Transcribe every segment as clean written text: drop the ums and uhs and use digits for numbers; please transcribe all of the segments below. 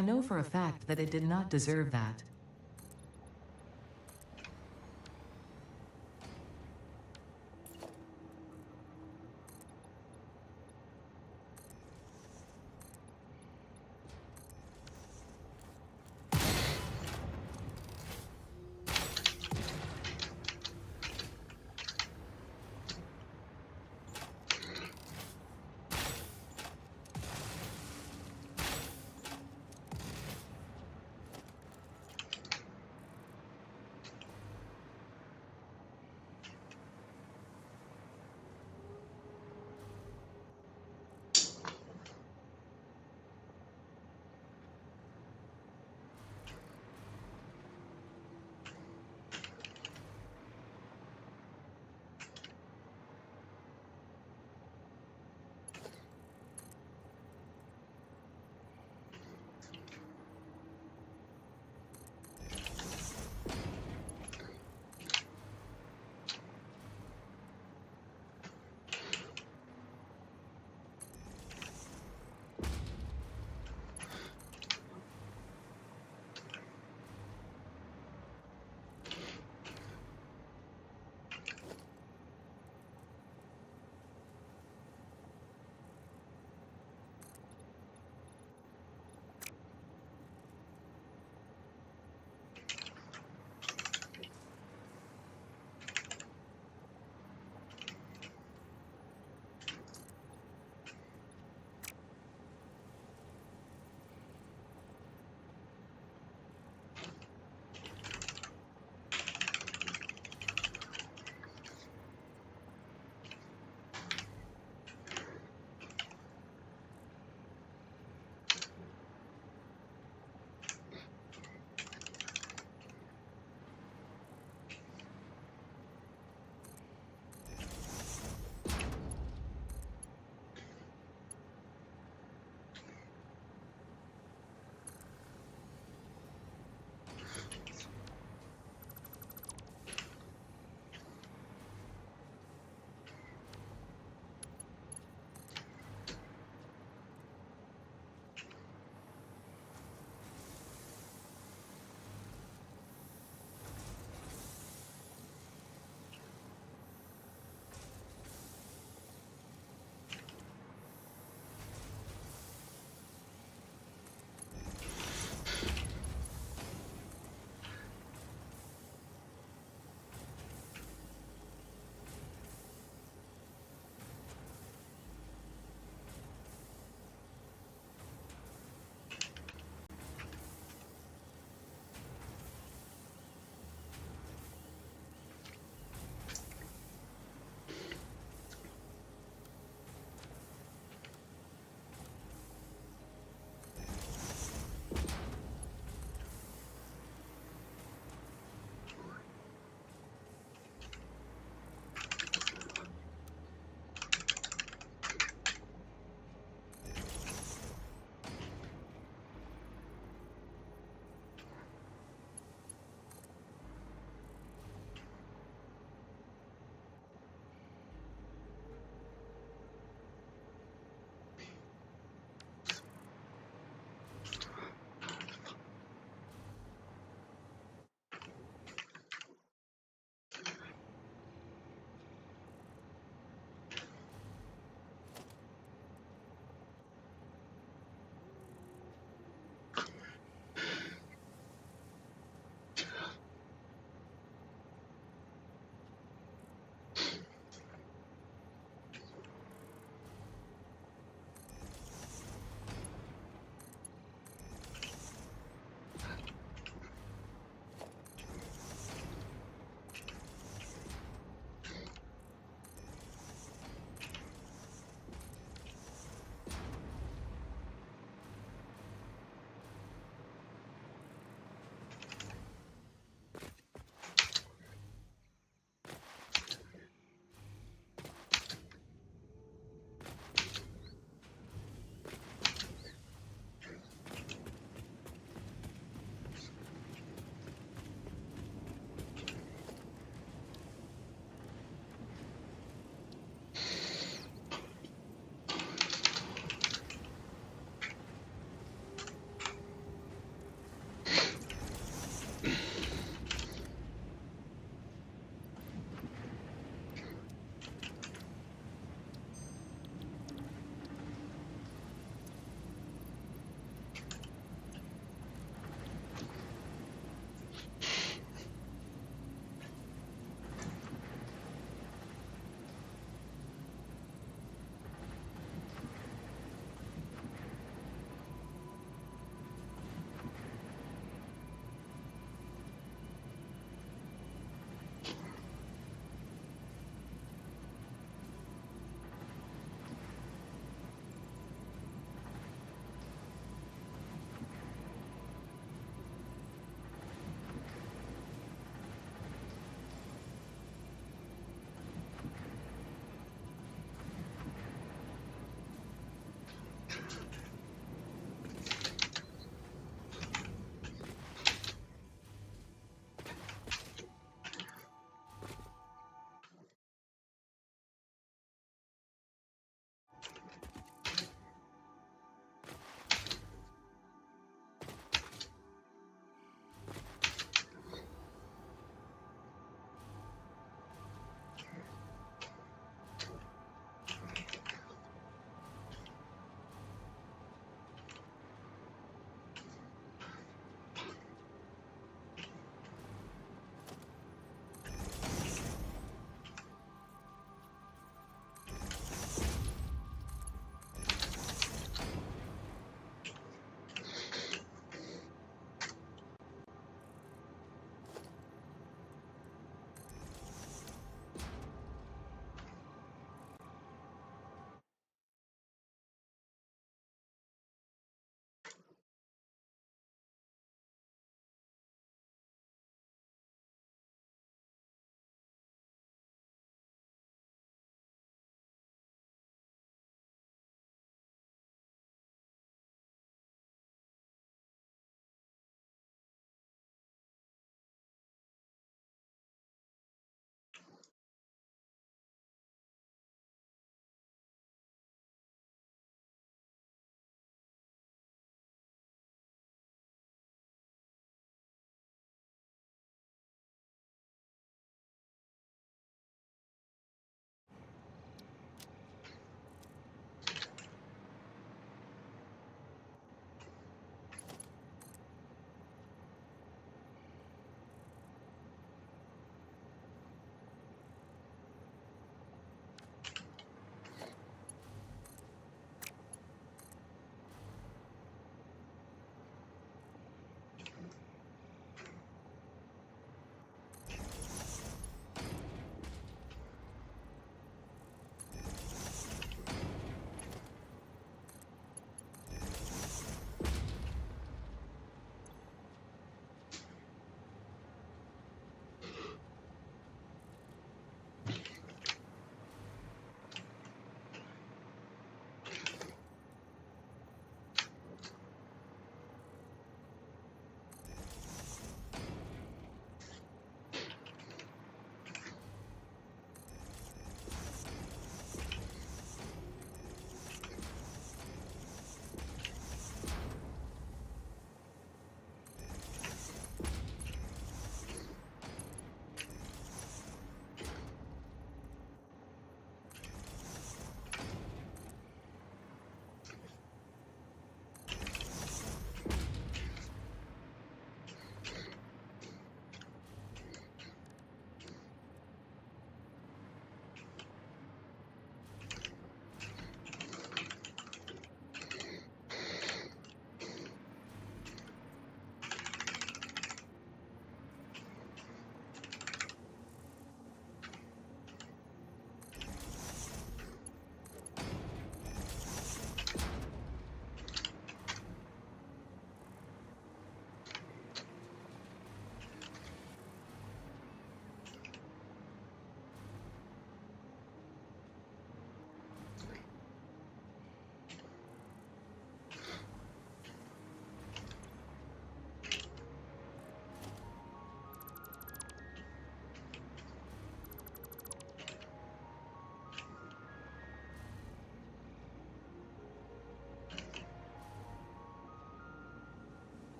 I know for a fact that it did not deserve that.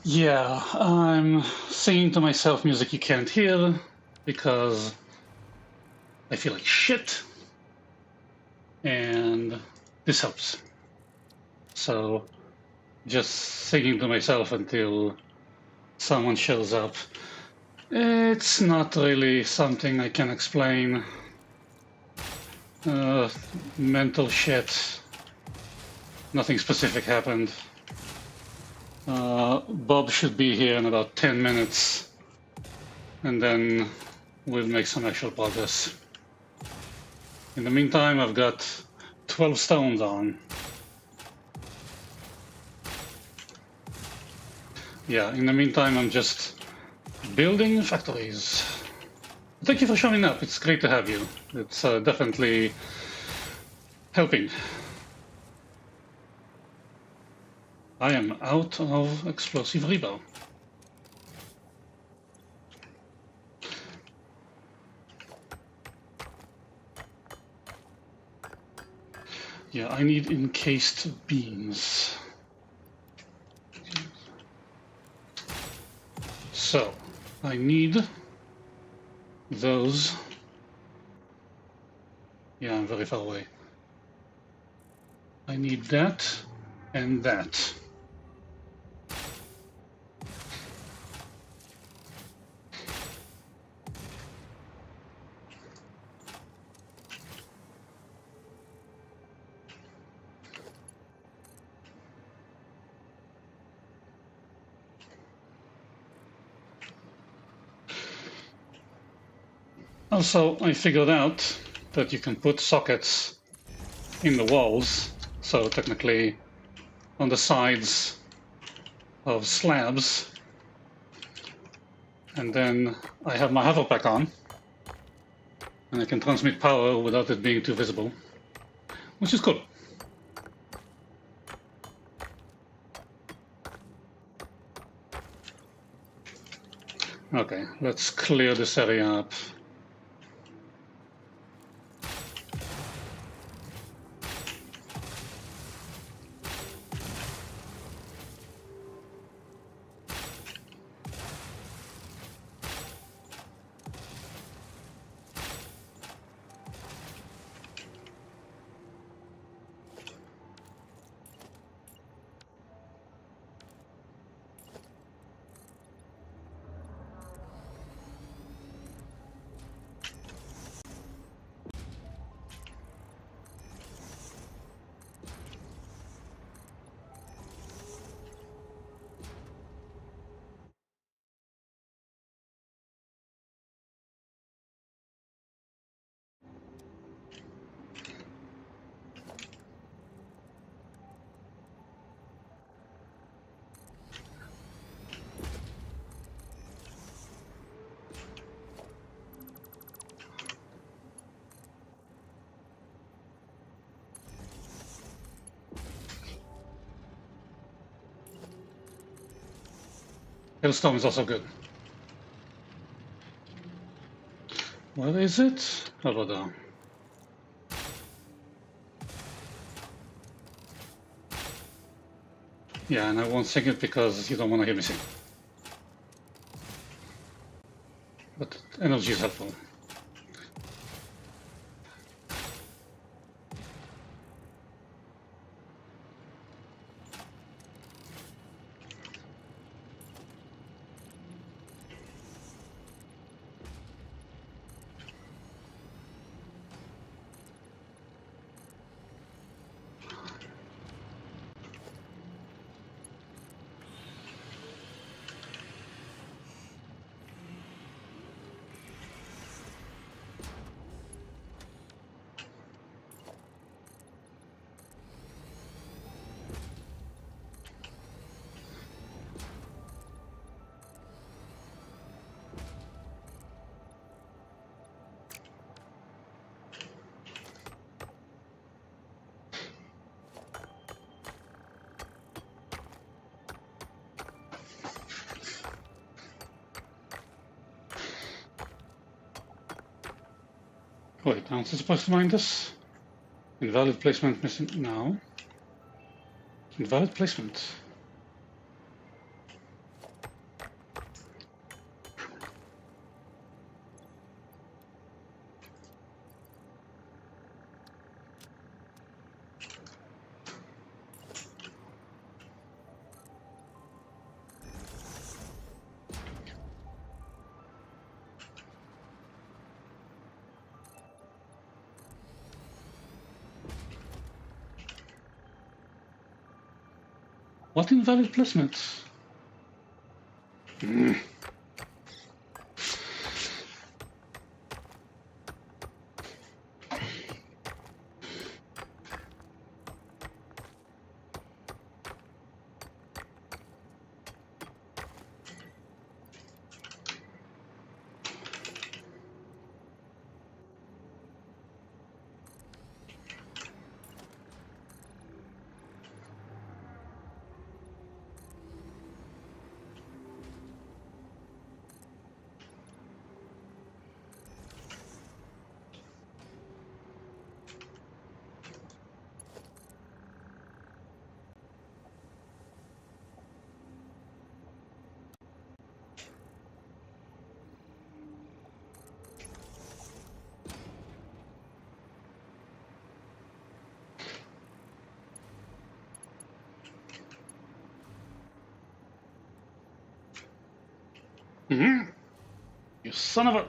Yeah, I'm singing to myself music you can't hear because I feel like shit, and this helps. So just singing to myself until someone shows up. It's not really something I can explain. Mental shit. Nothing specific happened. Bob should be here in about 10 minutes, and then we'll make some actual progress. In the meantime, I've got 12 stones on. Yeah, in the meantime, I'm just building factories. Thank you for showing up. It's great to have you. It's definitely helping. I am out of explosive rebar. Yeah, I need encased beams. So, I need those. Yeah, I'm very far away. I need that and that. Also, I figured out that you can put sockets in the walls, so technically on the sides of slabs, and then I have my hover pack on, and I can transmit power without it being too visible, which is cool. Okay, let's clear this area up. Hailstorm is also good. Where is it? Over there. Yeah, and I won't sing it because you don't want to hear me sing. But energy is helpful. Wait, aren't I supposed to mine this? Invalid placement missing now. Invalid placement. What invalid placement? You son of a...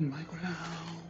My ground.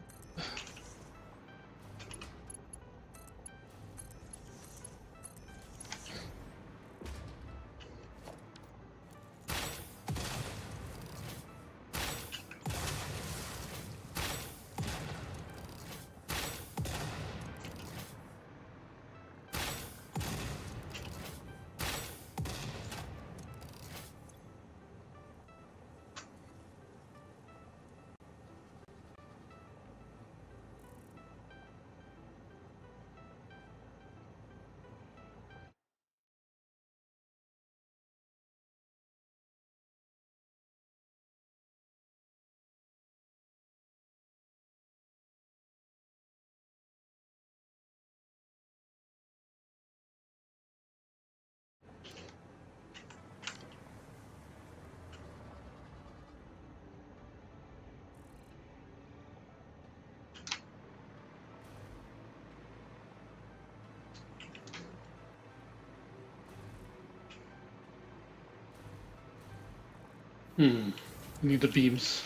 Need the beams.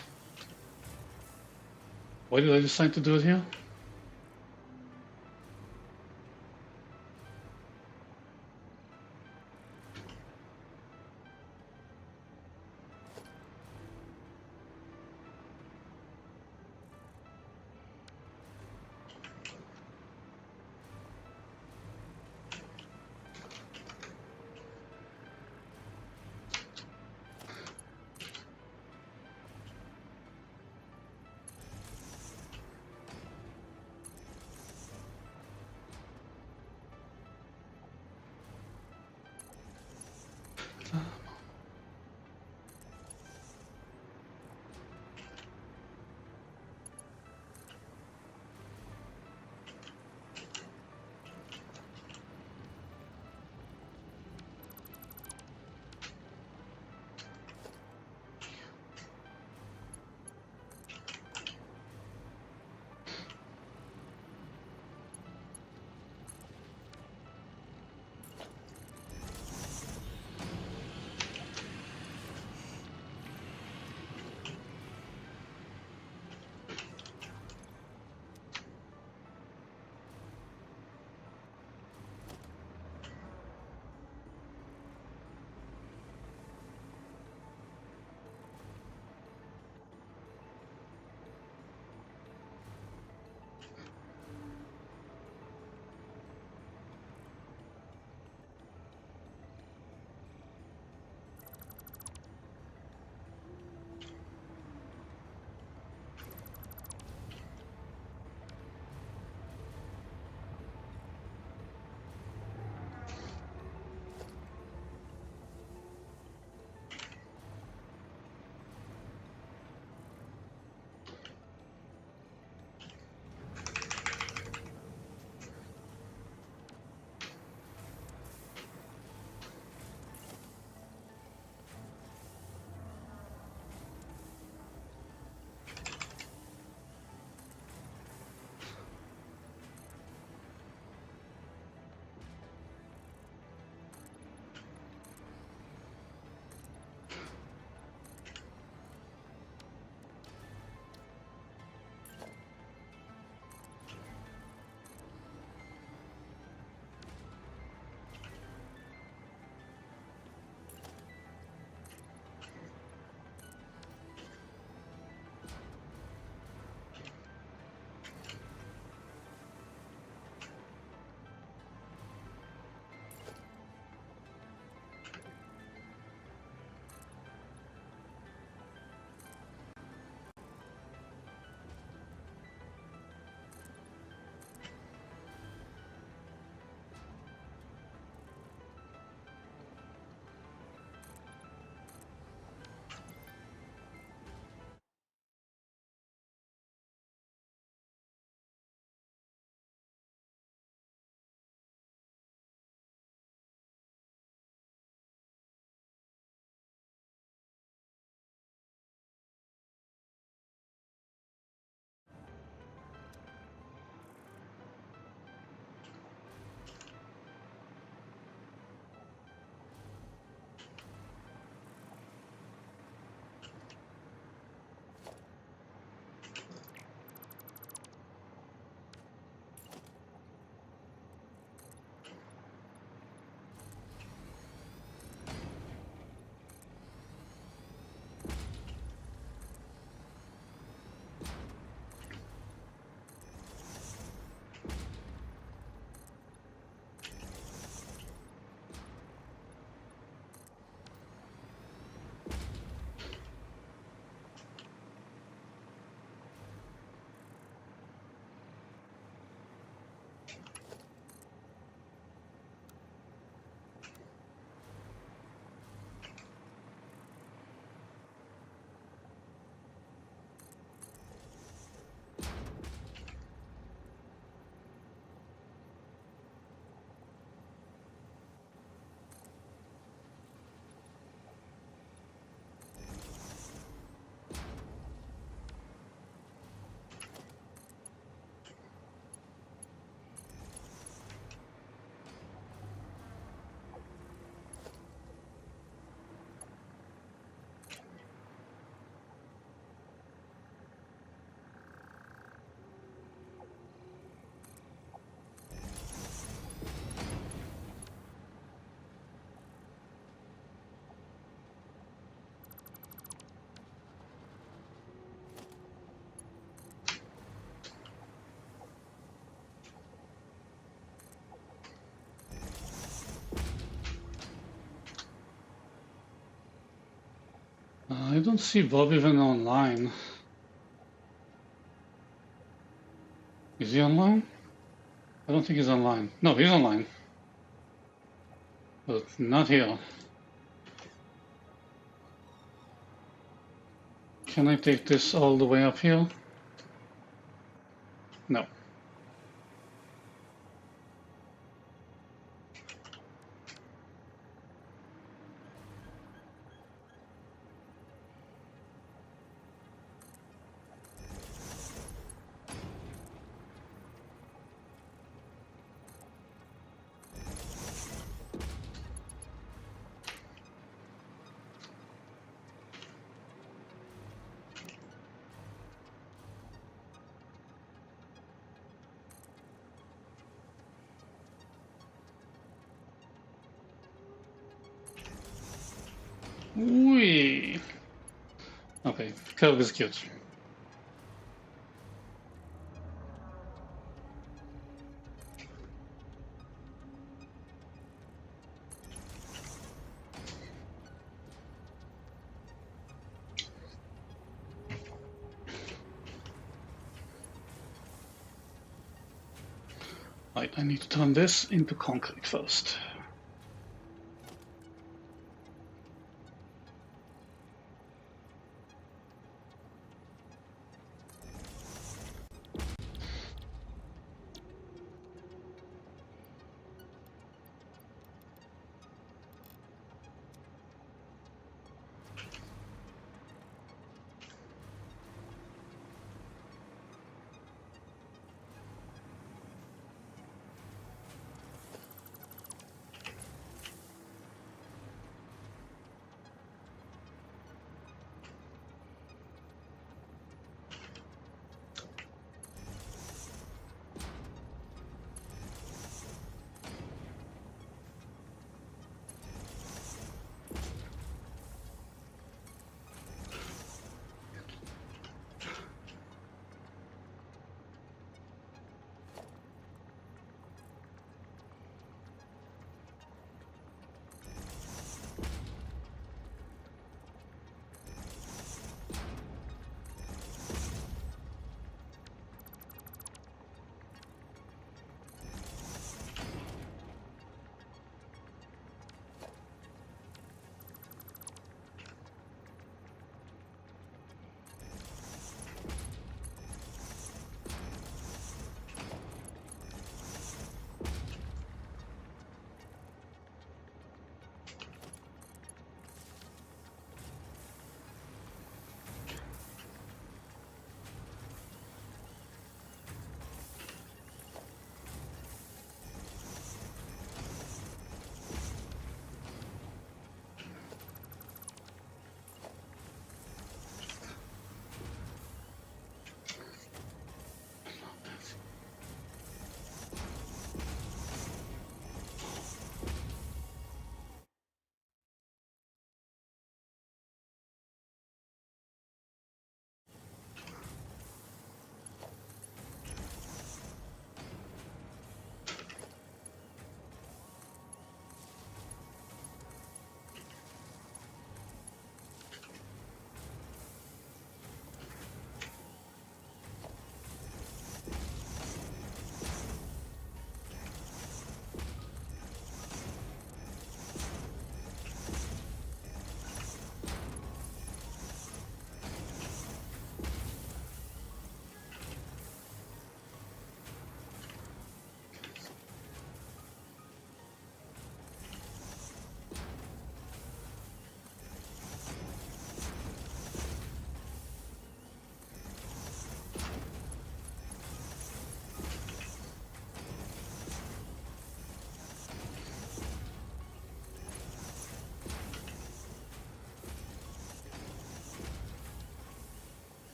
Why did I decide to do it here? I don't see Bob even online. Is he online? I don't think he's online. No, he's online. But not here. Can I take this all the way up here? No. Whee! Okay, curve is cute. Right, I need to turn this into concrete first.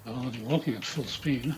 Oh, they're walking at full speed.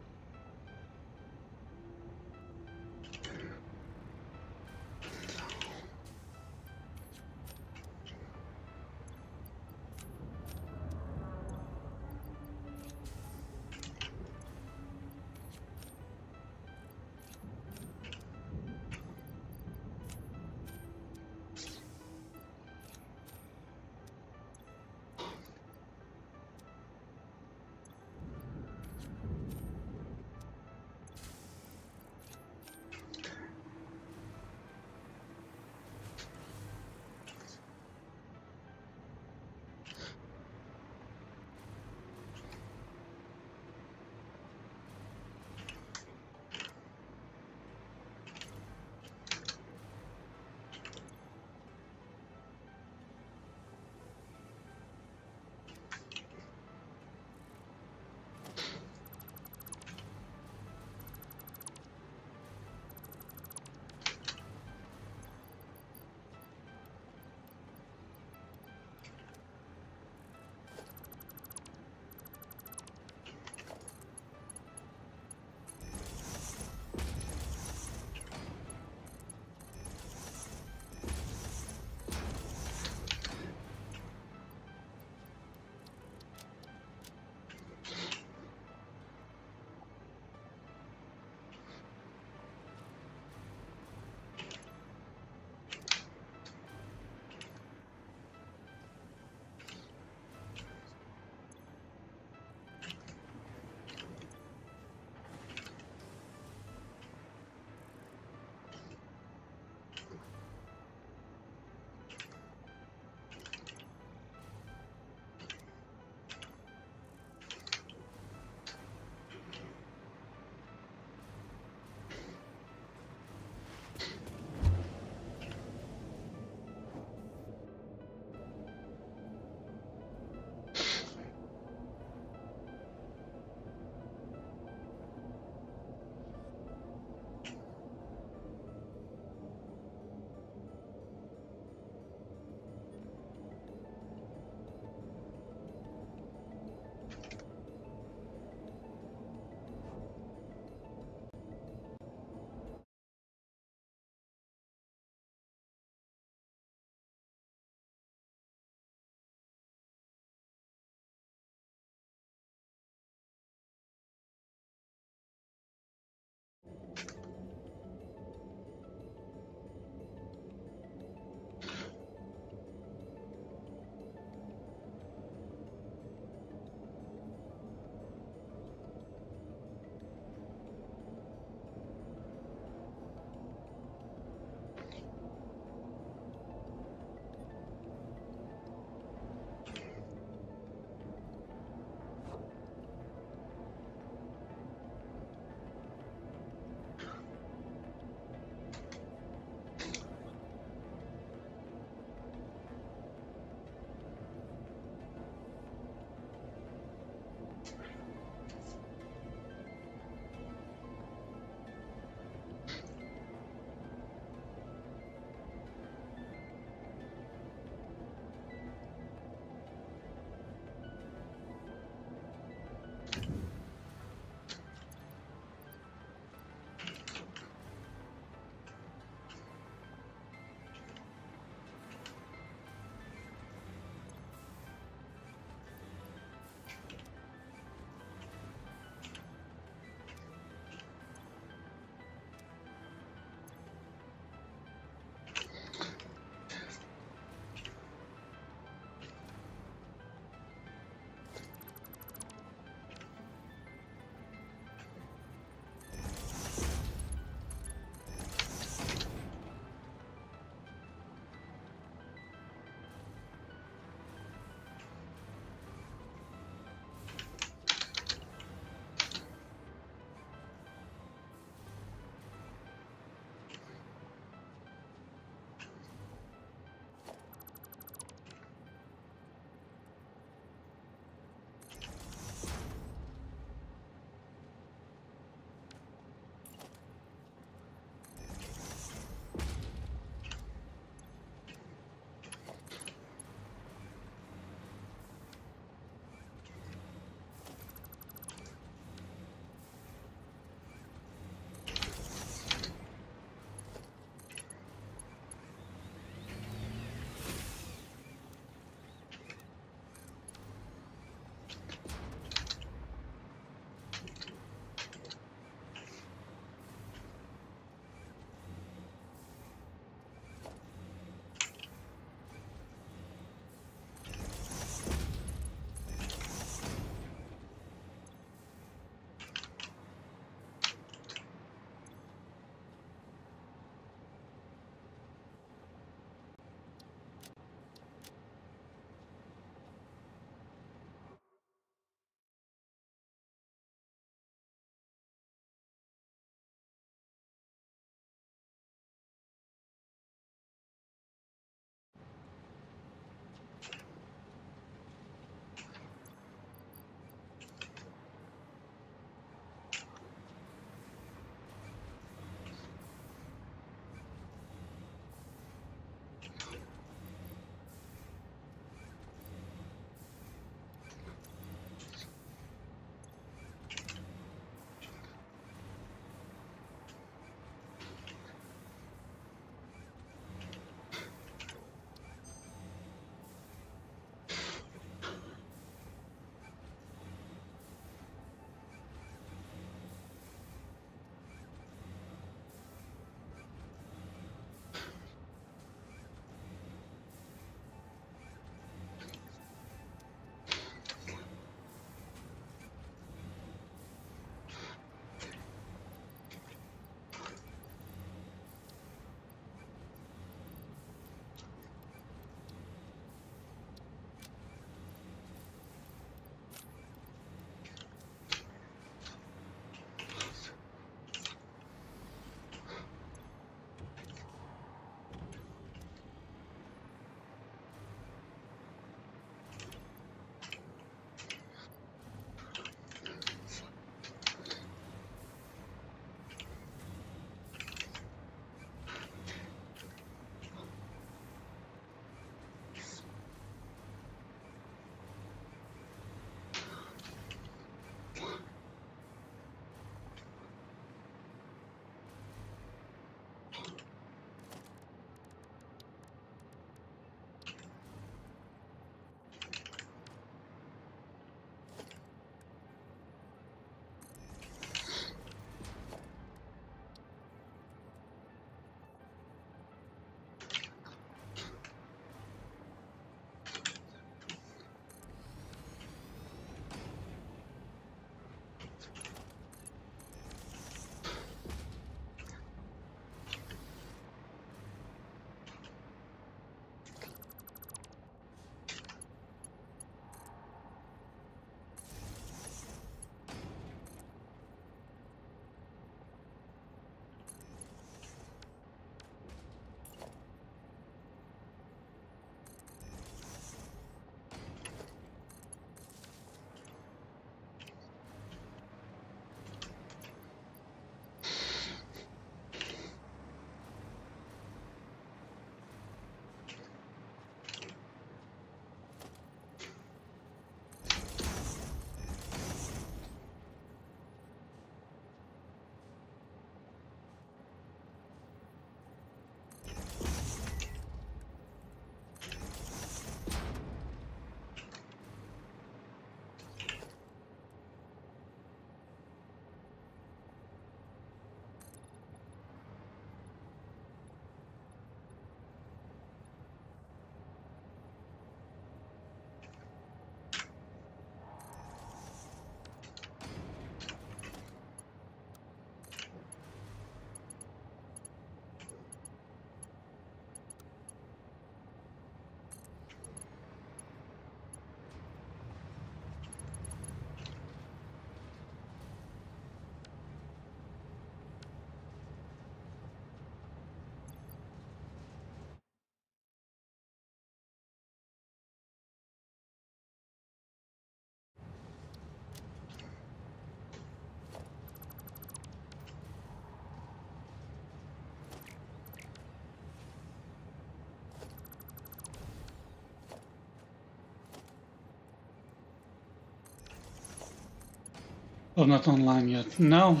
Oh, not online yet. No.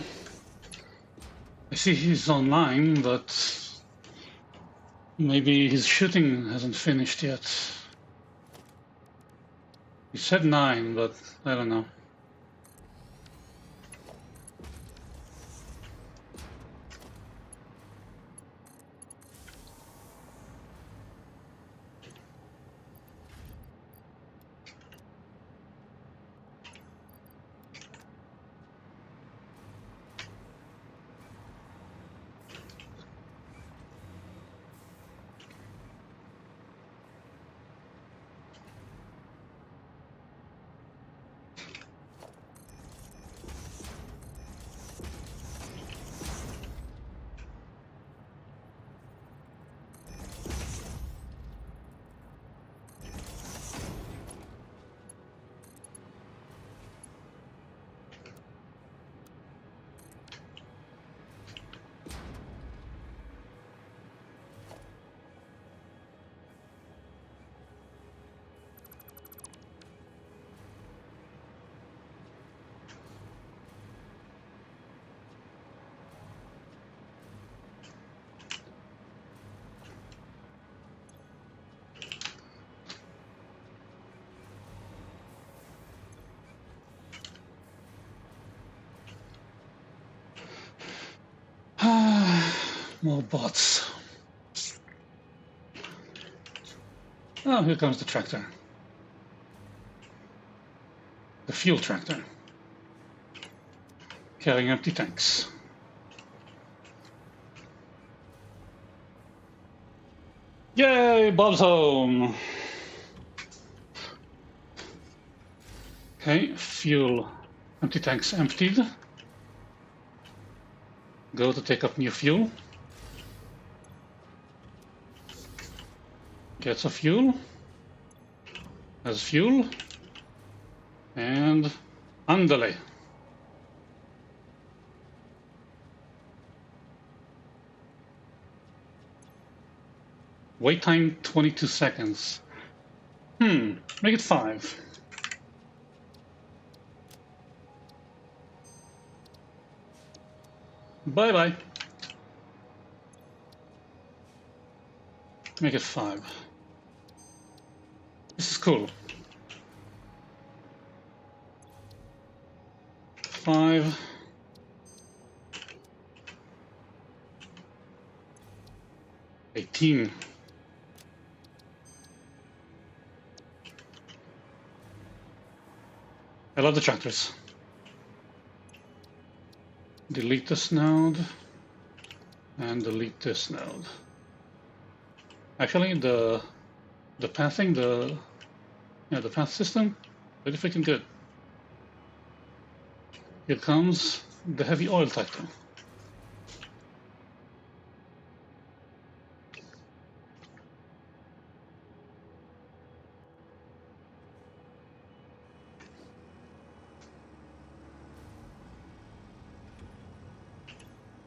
I see he's online, but maybe his shooting hasn't finished yet. He said 9, but I don't know. More bots. Oh, here comes the tractor. The fuel tractor. Carrying empty tanks. Yay, Bob's home! Okay, fuel. Empty tanks emptied. Go to take up new fuel. Gets a fuel. Has fuel. And andale. Wait time 22 seconds. Make it 5. Bye bye. Make it 5. This is cool. 5. 18. I love the tractors. Delete this node and delete this node. Actually, the pathing, the path system, pretty freaking good. Here comes the heavy oil tractor.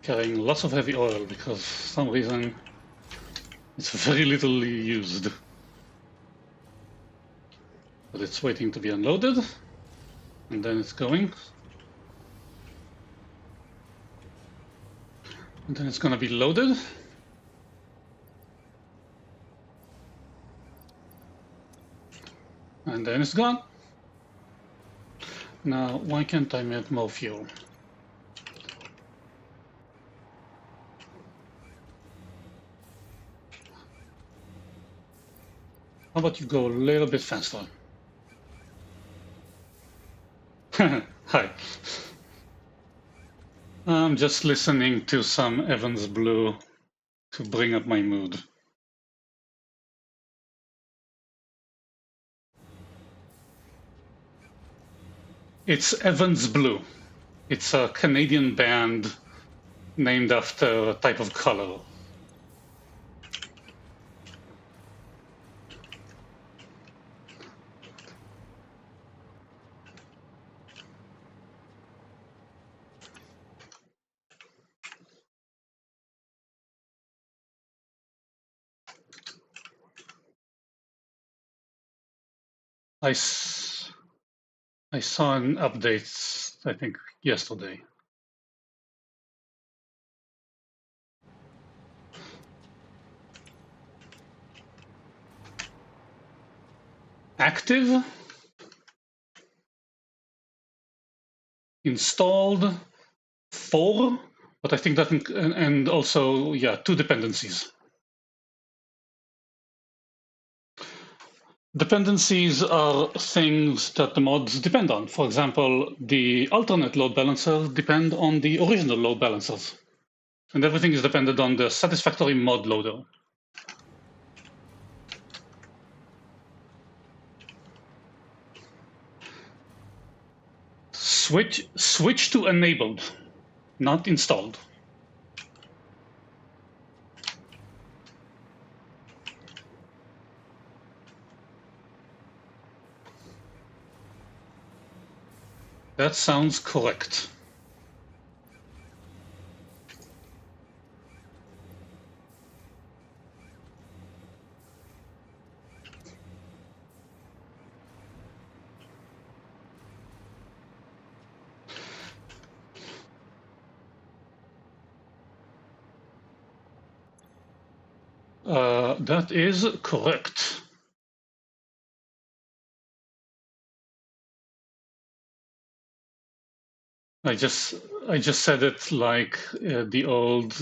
Carrying lots of heavy oil because for some reason it's very little used. But it's waiting to be unloaded, and then it's going. And then it's gonna be loaded. And then it's gone. Now, why can't I make more fuel? How about you go a little bit faster? Hi. I'm just listening to some Evans Blue to bring up my mood. It's Evans Blue. It's a Canadian band named after a type of color. I saw an update, I think, yesterday. Active, installed, 4, but I think that, and also, yeah, 2 dependencies. Dependencies are things that the mods depend on. For example, the alternate load balancers depend on the original load balancers. And everything is dependent on the Satisfactory mod loader. Switch to enabled, not installed. That sounds correct. That is correct. I just said it like the old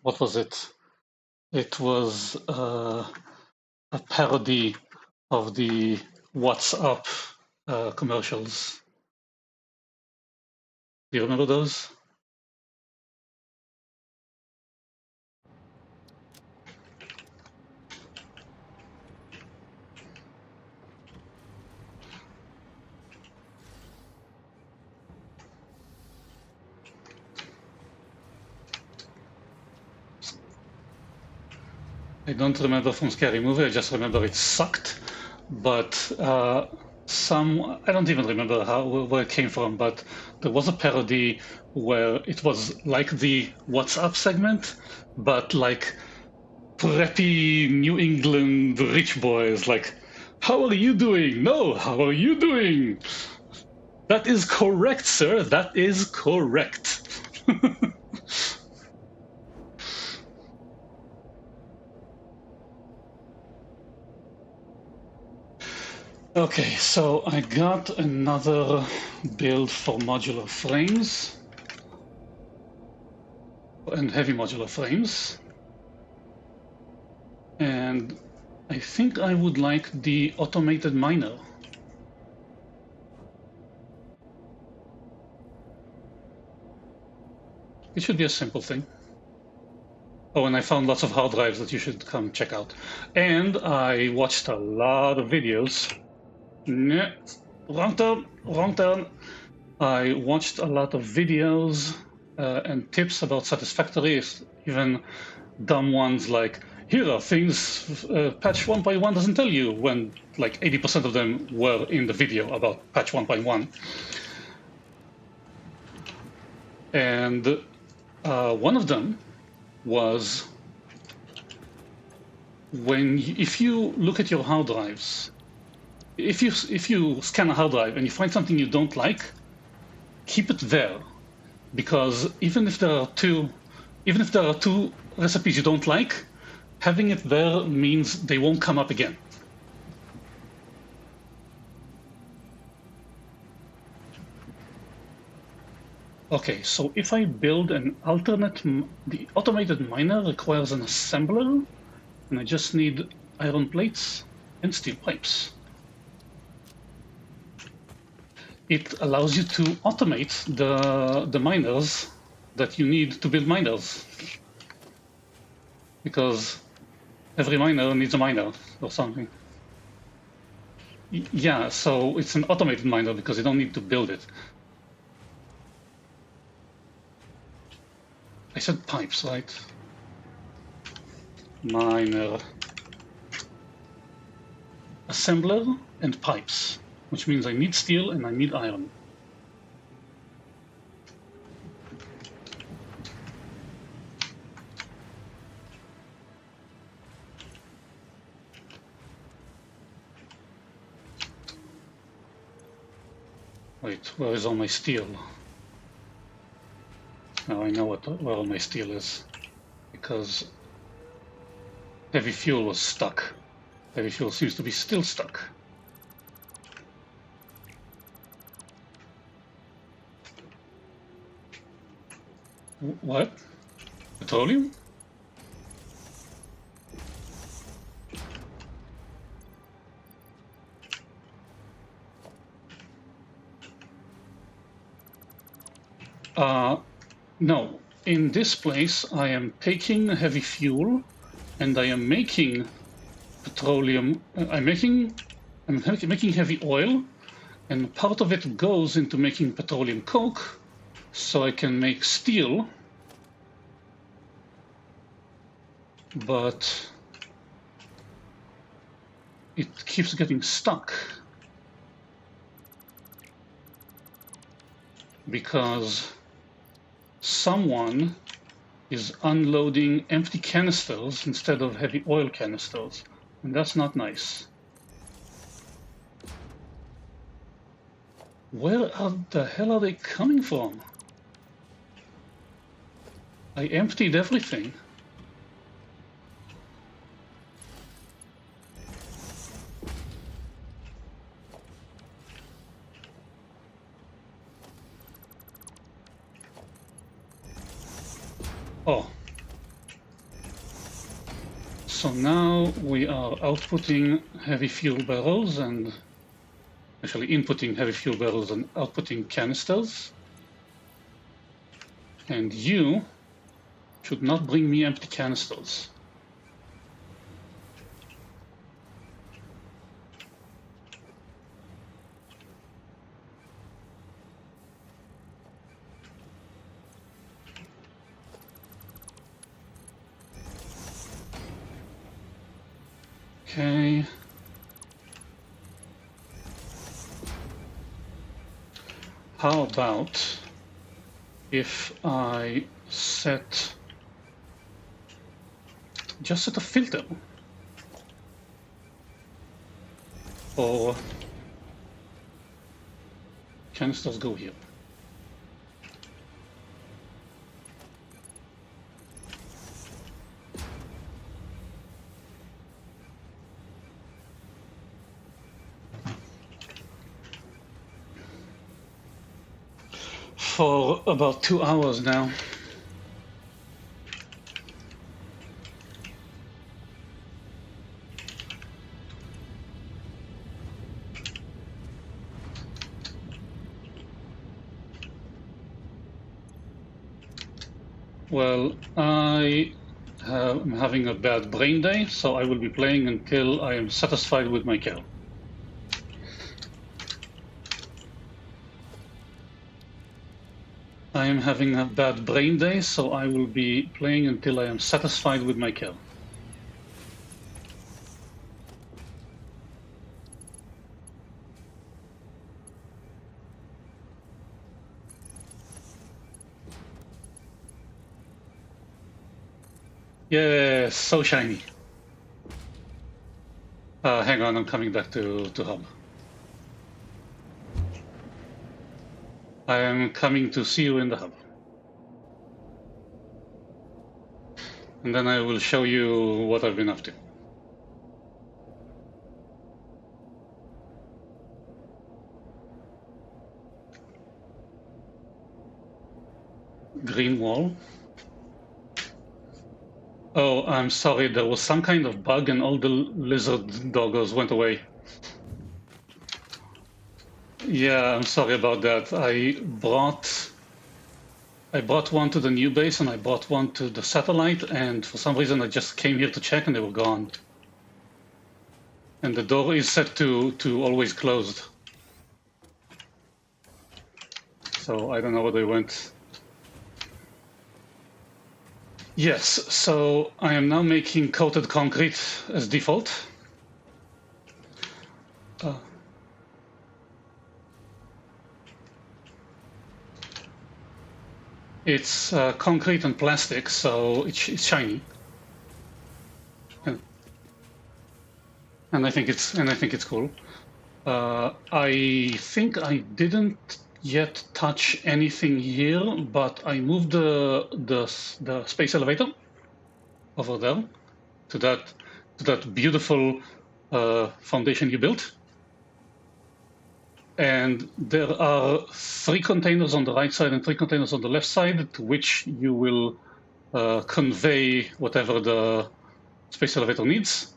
what was it? It was a parody of the What's Up commercials. Do you remember those? I don't remember from Scary Movie, I just remember it sucked. But I don't even remember where it came from, but there was a parody where it was like the What's Up segment, but like preppy New England rich boys, like, how are you doing? No, how are you doing? That is correct, sir. That is correct. Okay, so I got another build for modular frames and heavy modular frames. And I think I would like the automated miner. It should be a simple thing. Oh, and I found lots of hard drives that you should come check out. And I watched a lot of videos. No, wrong turn, wrong turn. I watched a lot of videos and tips about Satisfactory, even dumb ones like, here are things patch 1.1 doesn't tell you, when like 80% of them were in the video about patch 1.1. And one of them was if you look at your hard drives, if you scan a hard drive and you find something you don't like, keep it there, because even if there are two recipes you don't like, having it there means they won't come up again. Okay, so if I build an alternate, the automated miner requires an assembler, and I just need iron plates and steel pipes. It allows you to automate the miners that you need to build miners, because every miner needs a miner or something. Yeah, so it's an automated miner because you don't need to build it. I said pipes, right? Miner, assembler, and pipes, which means I need steel and I need iron. Wait, where is all my steel? Now I know where all my steel is. Because heavy fuel was stuck. Heavy fuel seems to be still stuck. What? Petroleum? No. In this place, I am taking heavy fuel, and I am making petroleum. I'm making heavy oil, and part of it goes into making petroleum coke, so I can make steel. But it keeps getting stuck because someone is unloading empty canisters instead of heavy oil canisters, and that's not nice. Where the hell are they coming from? I emptied everything. Oh. So now we are outputting heavy fuel barrels and actually inputting heavy fuel barrels and outputting canisters. And you should not bring me empty canisters. Okay. How about if I just set a filter for canisters go here. For about 2 hours now. Well, I am having a bad brain day, so I will be playing until I am satisfied with my kill. I am having a bad brain day, so I will be playing until I am satisfied with my kill. Yeah, so shiny. Hang on, I'm coming back to hub. I am coming to see you in the hub. And then I will show you what I've been up to. Green wall. Oh, I'm sorry, there was some kind of bug and all the lizard doggos went away. Yeah, I'm sorry about that. I brought one to the new base and I brought one to the satellite, and for some reason I just came here to check and they were gone. And the door is set to always closed. So I don't know where they went. Yes, so I am now making coated concrete as default. It's concrete and plastic, so it's shiny. And I think it's cool. I think I didn't yet touch anything here, but I moved the space elevator over there to that beautiful foundation you built. And there are 3 containers on the right side and 3 containers on the left side to which you will convey whatever the space elevator needs.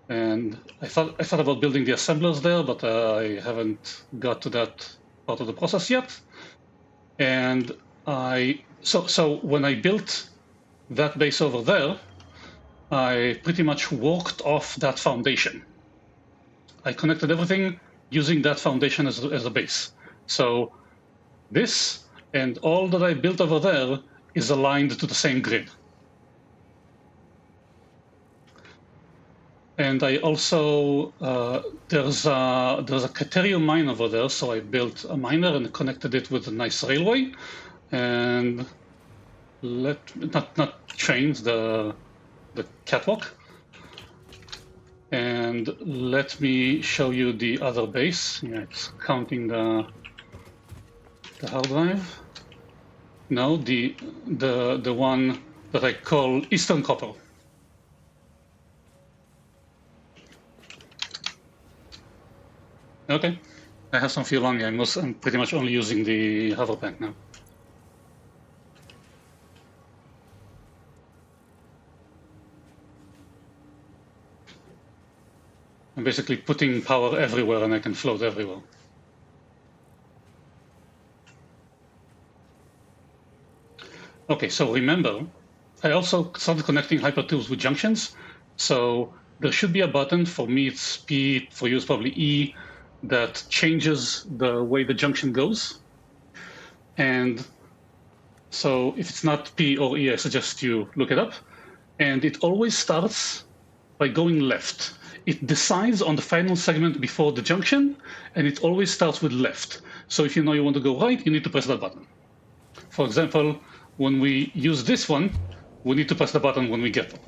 And I thought about building the assemblers there, but I haven't got to that part of the process yet. And so when I built that base over there, I pretty much worked off that foundation. I connected everything using that foundation as a base. So this and all that I built over there is aligned to the same grid. And I also, there's a Caterium mine over there, so I built a miner and connected it with a nice railway. And not trains, the catwalk. And let me show you the other base. Yeah, it's counting the hard drive. No, the one that I call Eastern Copper. Okay, I have some fuel on me. I'm pretty much only using the hover pack now. I'm basically putting power everywhere and I can float everywhere. Okay, so remember, I also started connecting hypertubes with junctions. So there should be a button, for me it's P, for you it's probably E, that changes the way the junction goes. And so if it's not P or E, I suggest you look it up. And it always starts by going left. It decides on the final segment before the junction, and it always starts with left. So if you know you want to go right, you need to press that button. For example, when we use this one, we need to press the button when we get them.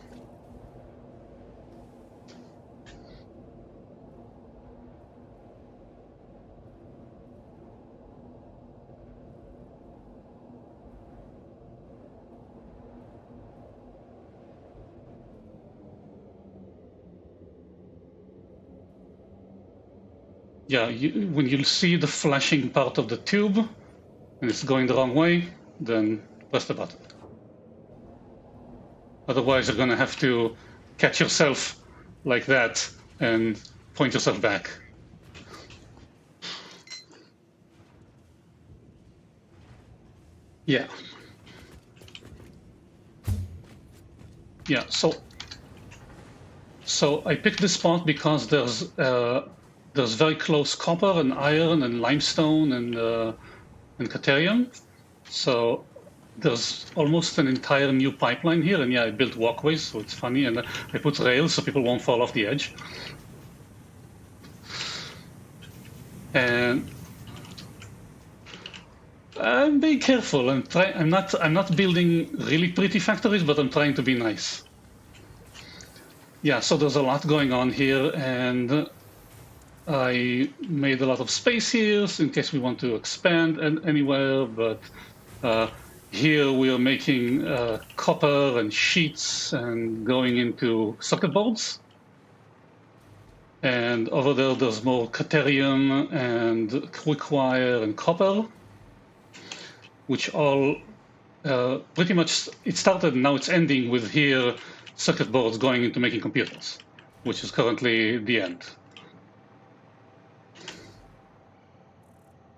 Yeah, when you see the flashing part of the tube and it's going the wrong way, then press the button. Otherwise, you're going to have to catch yourself like that and point yourself back. Yeah. Yeah, so I picked this spot because there's very close copper and iron and limestone and Caterium. So there's almost an entire new pipeline here. And yeah, I built walkways, so it's funny. And I put rails so people won't fall off the edge. And I'm being careful. I'm not building really pretty factories, but I'm trying to be nice. Yeah, so there's a lot going on here, and I made a lot of space here in case we want to expand anywhere, but here we are making copper and sheets and going into circuit boards. And over there, there's more Caterium and quick wire and copper, which all pretty much, it started, now it's ending with here circuit boards going into making computers, which is currently the end.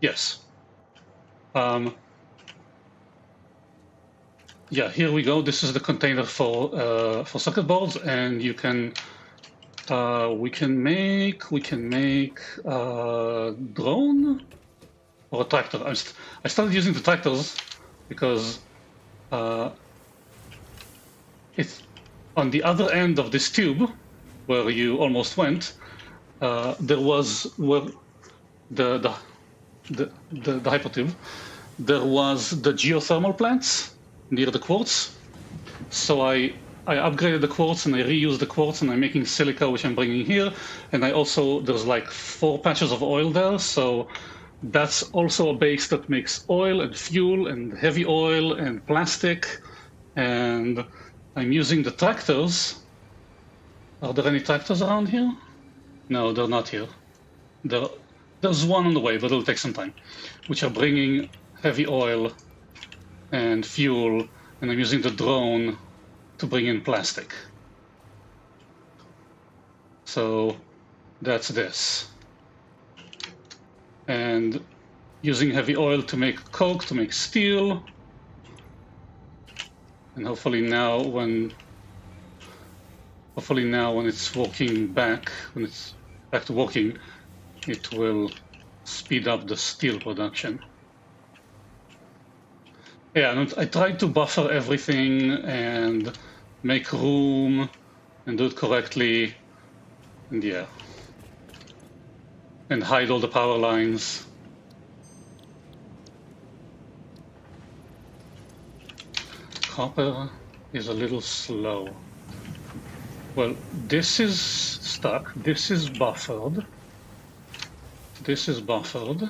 Yes. Yeah, here we go. This is the container for circuit boards, and you can we can make a drone or a tractor. I started using the tractors because it's on the other end of this tube where you almost went. There was the hypertube. There was the geothermal plants near the quartz. So I I upgraded the quartz and I reused the quartz and I'm making silica, which I'm bringing here. And I also, there's like 4 patches of oil there. So that's also a base that makes oil and fuel and heavy oil and plastic. And I'm using the tractors. Are there any tractors around here? No, they're not here. There's one on the way, but it'll take some time, which are bringing heavy oil and fuel. And I'm using the drone to bring in plastic. So that's this. And using heavy oil to make coke, to make steel. And hopefully now when it's working back, when it's back to working, it will speed up the steel production. Yeah, and I tried to buffer everything and make room and do it correctly. And yeah. And hide all the power lines. Copper is a little slow. Well, this is stuck. This is buffered. This is buffered.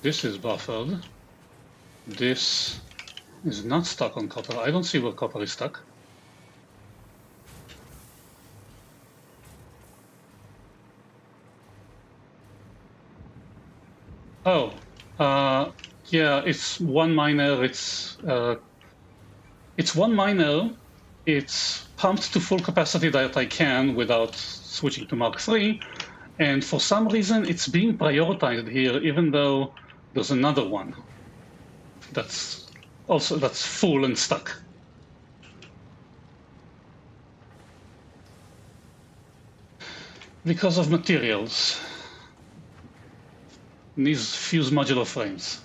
This is buffered. This is not stuck on copper. I don't see where copper is stuck. Oh, yeah, it's one miner. It's one miner. It's pumped to full capacity that I can without switching to Mark III. And for some reason, it's being prioritized here, even though there's another one that's full and stuck. Because of materials. These fuse modular frames.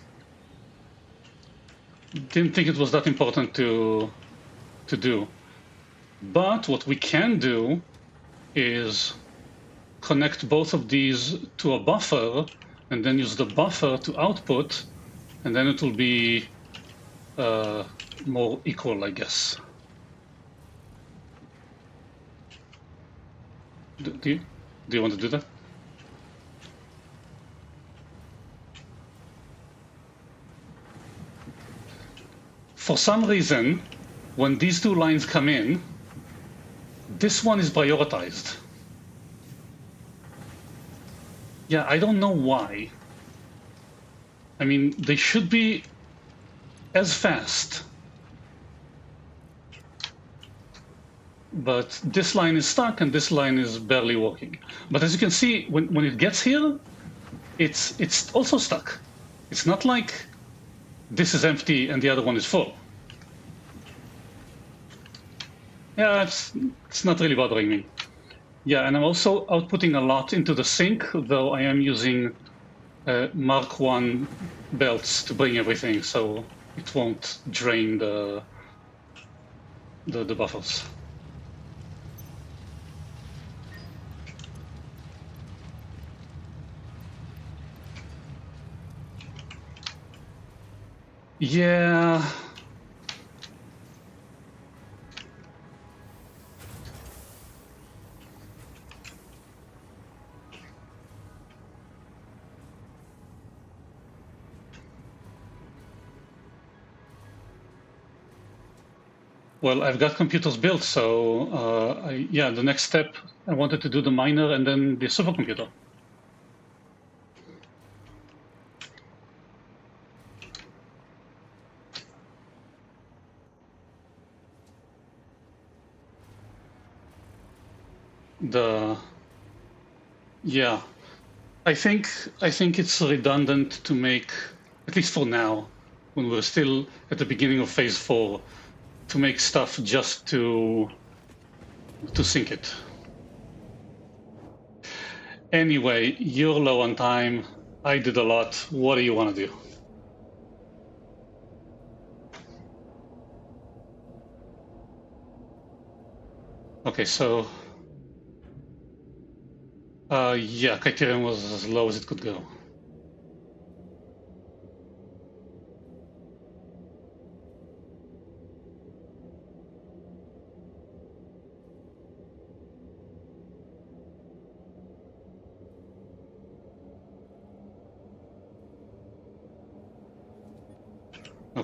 Didn't think it was that important to do. But what we can do is connect both of these to a buffer and then use the buffer to output, and then it will be more equal, I guess. Do you want to do that? For some reason, when these 2 lines come in, this one is prioritized. Yeah, I don't know why. I mean, they should be as fast. But this line is stuck and this line is barely working. But as you can see, when it gets here, it's also stuck. It's not like this is empty and the other one is full. Yeah, it's not really bothering me. Yeah, and I'm also outputting a lot into the sink, though I am using Mark I belts to bring everything, so it won't drain the buffers. Yeah. Well, I've got computers built, so yeah, the next step, I wanted to do the miner and then the supercomputer. Yeah, I think it's redundant to make, at least for now, when we're still at the beginning of phase 4, to make stuff just to sync it. Anyway, you're low on time. I did a lot. What do you want to do? Okay, so yeah, criterion was as low as it could go.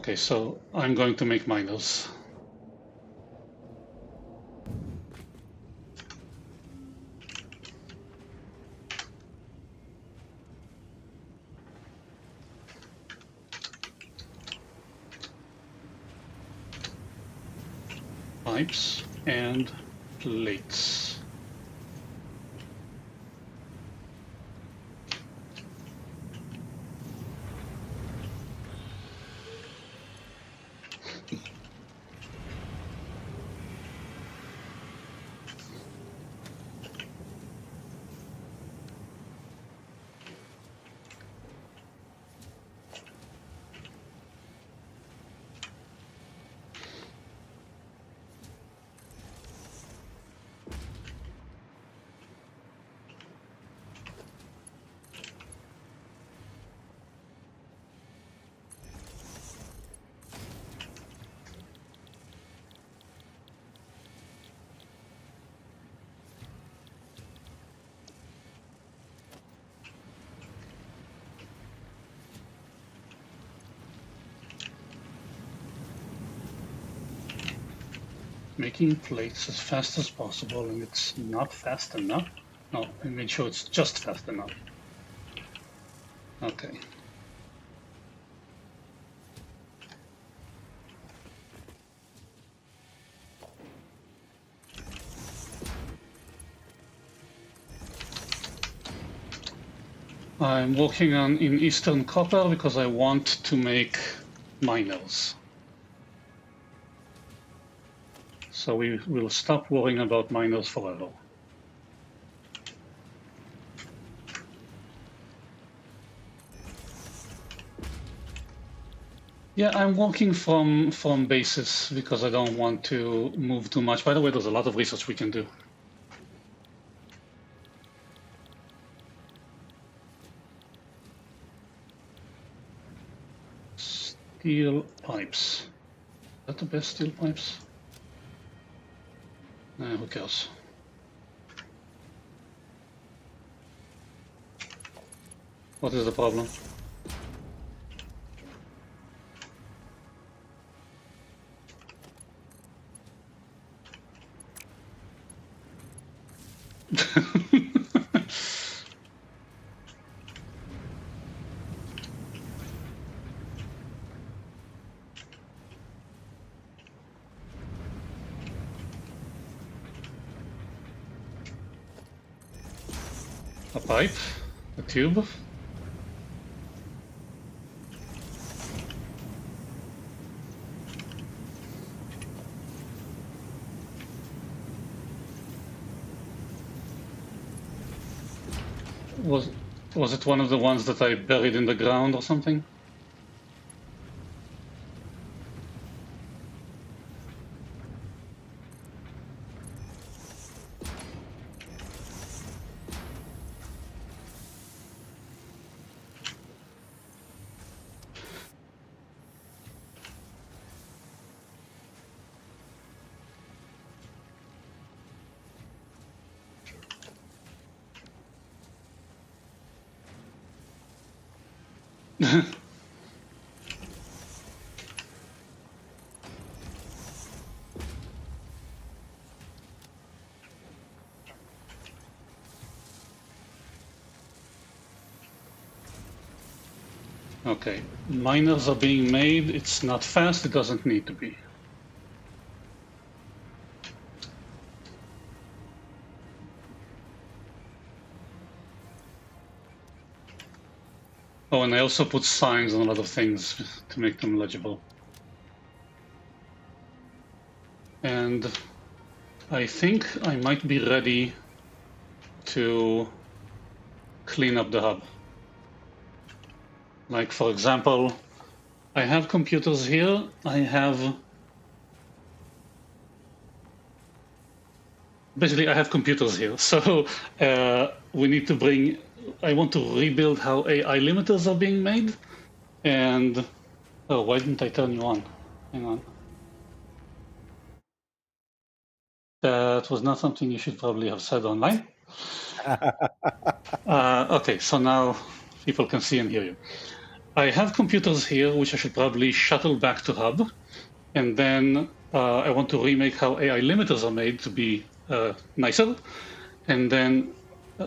Okay, so I'm going to make miners. Pipes and plates. Making plates as fast as possible, and it's not fast enough. No, I made sure it's just fast enough. Okay. I'm working on in Eastern Copper because I want to make miners. So we will stop worrying about miners forever. Yeah, I'm working from bases because I don't want to move too much. By the way, there's a lot of research we can do. Steel pipes. Is that the best steel pipes? Who cares? What is the problem? A pipe? A tube? Was it one of the ones that I buried in the ground or something? Okay, miners are being made. It's not fast, it doesn't need to be. Oh, and I also put signs on a lot of things to make them legible. And I think I might be ready to clean up the hub. Like, for example, I have computers here. I have computers here. So we need to bring, I want to rebuild how AI limiters are being made. And, oh, why didn't I turn you on? Hang on. That was not something you should probably have said online. Okay, so now people can see and hear you. I have computers here, which I should probably shuttle back to hub. And then I want to remake how AI limiters are made to be nicer. And then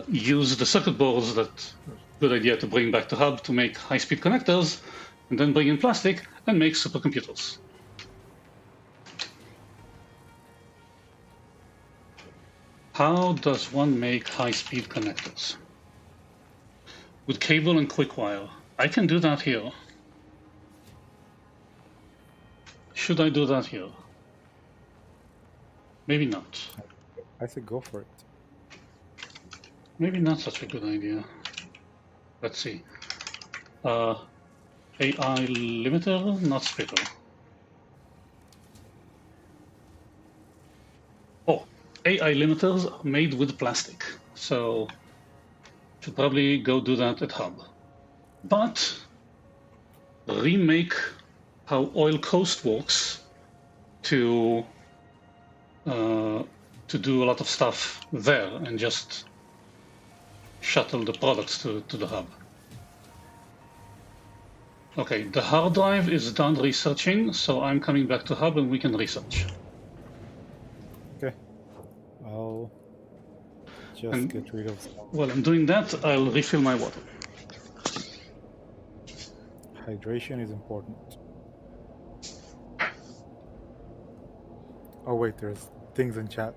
use the circuit boards that good idea to bring back to hub to make high-speed connectors, and then bring in plastic and make supercomputers. How does one make high-speed connectors? With cable and quick wire. I can do that here. Should I do that here? Maybe not. I say go for it. Maybe not such a good idea. Let's see. AI limiter, not splitter. Oh, AI limiters are made with plastic, so should probably go do that at hub. But remake how Oil Coast works to do a lot of stuff there and just shuttle the products to the hub. Okay, the hard drive is done researching, so I'm coming back to hub and we can research. Okay. I'll just And get rid of some. while I'm doing that, I'll refill my water. Hydration is important. Oh wait, there's things in chat.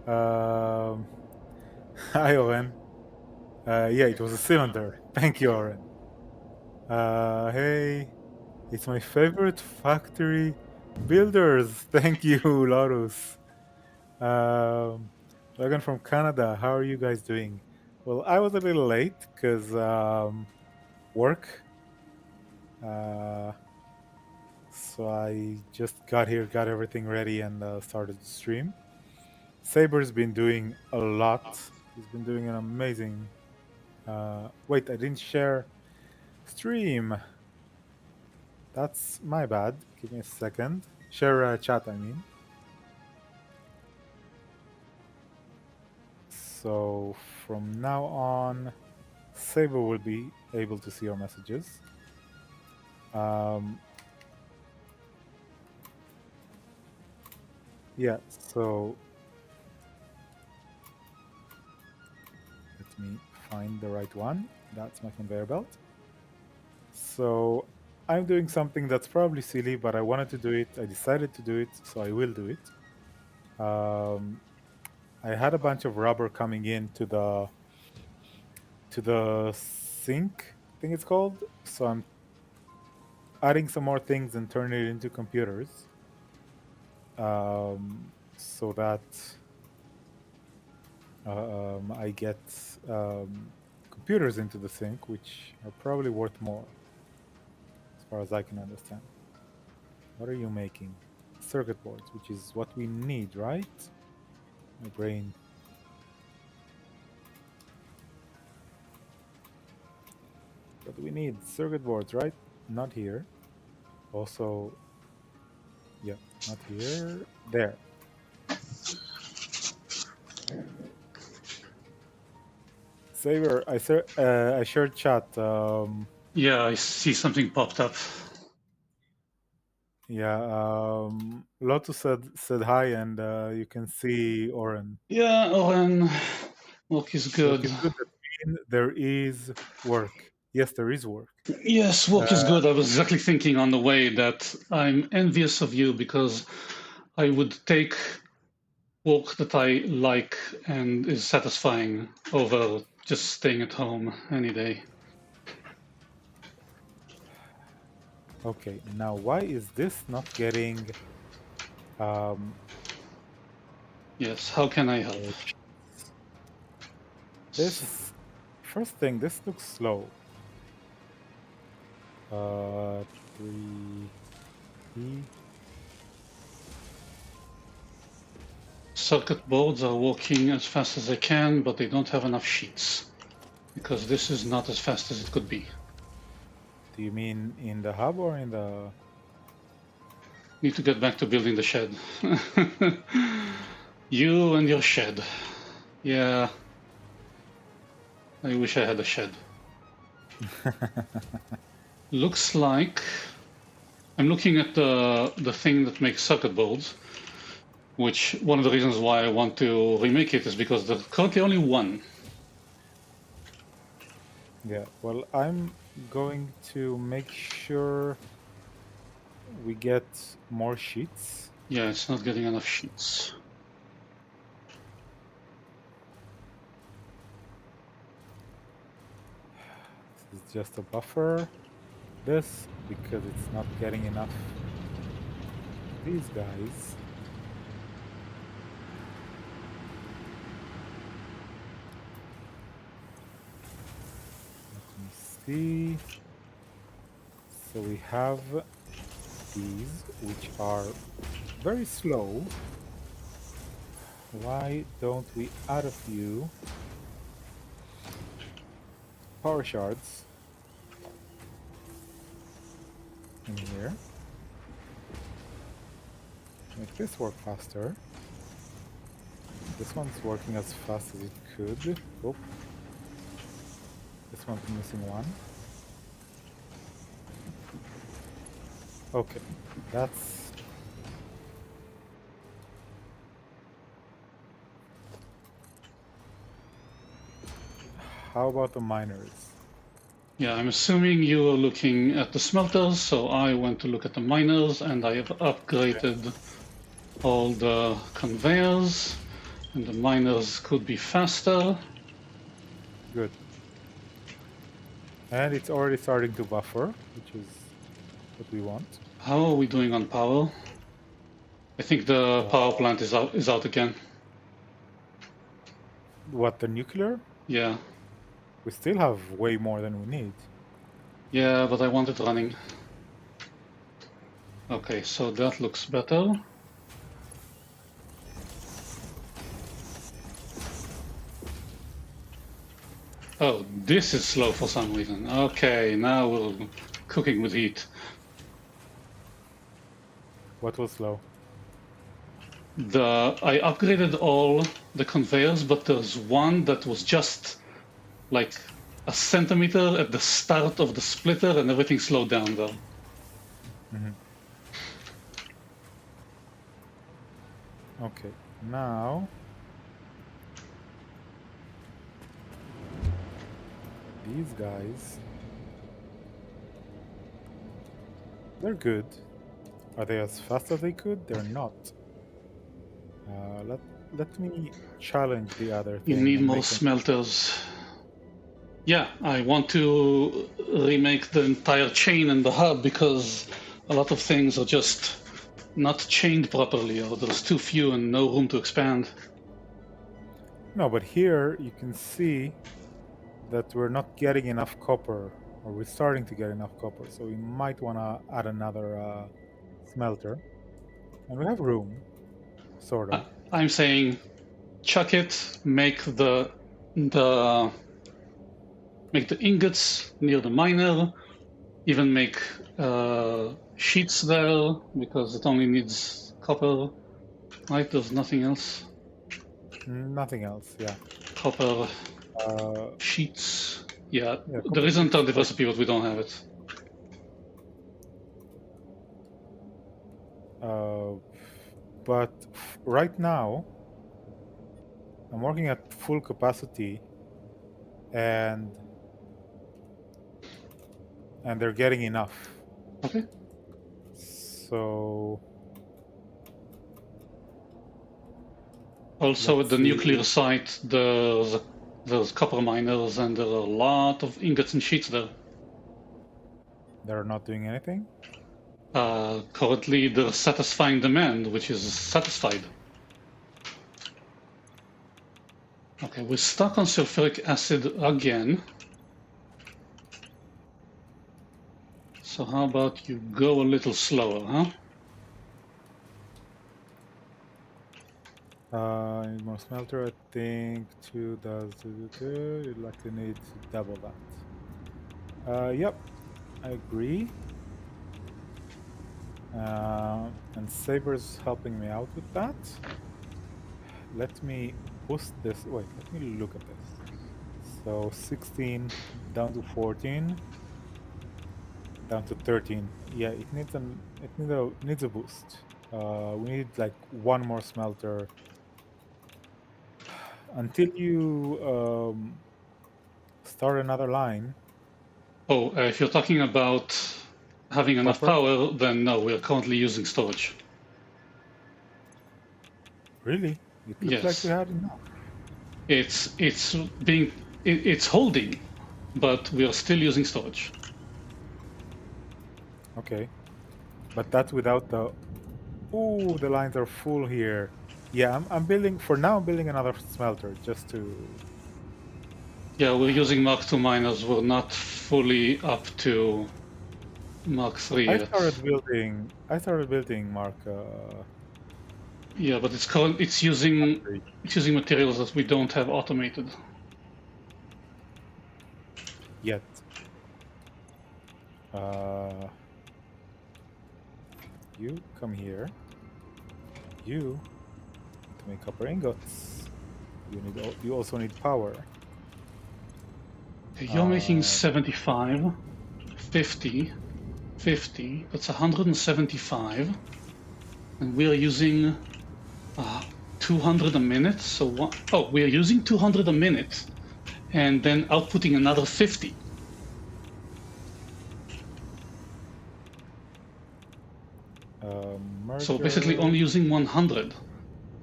Hi Oren. Yeah, it was a cylinder. Thank you, Oren. Hey, it's my favorite factory builders. Thank you, Larus. Logan from Canada. How are you guys doing? Well, I was a little late because work. So I just got here, got everything ready, and started the stream. Saber's been doing a lot. He's been doing an amazing. Wait, I didn't share stream. That's my bad. Give me a second. Share chat, I mean. So from now on, Saber will be able to see our messages. Yeah, so let me find the right one. That's my conveyor belt. So I'm doing something that's probably silly, but I wanted to do it. I decided to do it, so I will do it. I had a bunch of rubber coming in to the sink, I think it's called. So I'm adding some more things and turning it into computers. So that I get computers into the sink, which are probably worth more, as far as I can understand. What are you making? Circuit boards, which is what we need, right? My brain. What do we need? Circuit boards, right? Not here. Also, yeah, not here. There. Saber, I shared chat. Yeah, I see something popped up. Yeah, Lotus said hi, and you can see Oren. Yeah, Oren, work is good. Work is good. That means there is work. Yes, there is work. Yes, work is good. I was exactly thinking on the way that I'm envious of you because I would take work that I like and is satisfying over just staying at home any day. Okay, now why is this not getting? Yes, how can I help? This first thing, this looks slow. 3E. Circuit boards are working as fast as they can, but they don't have enough sheets because this is not as fast as it could be. Do you mean in the hub or in the? Need to get back to building the shed. You and your shed. Yeah. I wish I had a shed. Looks like I'm looking at the thing that makes circuit boards, which one of the reasons why I want to remake it is because there's currently only one. Yeah, well, I'm going to make sure we get more sheets. Yeah, it's not getting enough sheets. This is just a buffer. This, because it's not getting enough. These guys. Let me see. So we have these, which are very slow. Why don't we add a few power shards in here? Make this work faster. This one's working as fast as it could. Oh. This one's missing one. Okay, that's... How about the miners? Yeah, I'm assuming you are looking at the smelters, so I went to look at the miners, and I have upgraded all the conveyors, and the miners could be faster. Good. And it's already starting to buffer, which is what we want. How are we doing on power? I think the power plant is out again. What, the nuclear? Yeah. We still have way more than we need. Yeah, but I want it running. Okay, so that looks better. Oh, this is slow for some reason. Okay, now we're cooking with heat. What was slow? I upgraded all the conveyors, but there's one that was just like a centimeter at the start of the splitter, and everything slowed down though. Mm-hmm. Okay, now these guys, they're good. Are they as fast as they could? They're not. Let me challenge the other thing. You need more smelters. Yeah, I want to remake the entire chain in the hub because a lot of things are just not chained properly, or there's too few and no room to expand. No, but here you can see that we're not getting enough copper, or we're starting to get enough copper, so we might want to add another smelter. And we have room, sort of. I'm saying chuck it, make the ingots near the miner, even make sheets there, because it only needs copper, right? There's nothing else. Nothing else, yeah. Copper sheets. Yeah, Yeah, there isn't a diversity, but we don't have it. But right now, I'm working at full capacity, and they're getting enough. Okay. So also at the nuclear site, there's copper miners, and there are a lot of ingots and sheets there. They're not doing anything? Currently, they're satisfying demand, which is satisfied. Okay, we're stuck on sulfuric acid again. So how about you go a little slower, huh? Need more smelter, I think. 2 does. You'd likely need to double that. Yep, I agree. And Saber's helping me out with that. Let me boost this. Wait, let me look at this. So 16 down to 14. down to 13. Yeah, it needs a boost. We need like one more smelter until you start another line. Oh, if you're talking about having enough Copper? power, then no, we're currently using storage. Really? It looked like we Yes, had enough. it's holding, but we are still using storage. Okay, but that's without the. Ooh, the lines are full here. Yeah, I'm building for now. I'm building another smelter just to. Yeah, we're using Mark II miners. We're not fully up to Mark III I yet. started building. I started building Mark. Yeah, but it's using materials that we don't have automated. Yet. Uh, you come here. You need to make copper ingots. You also need power. Okay, you're making 75, 50, 50. That's 175, and we are using 200 a minute. So what? Oh, we are using 200 a minute, and then outputting another 50. So basically only using 100.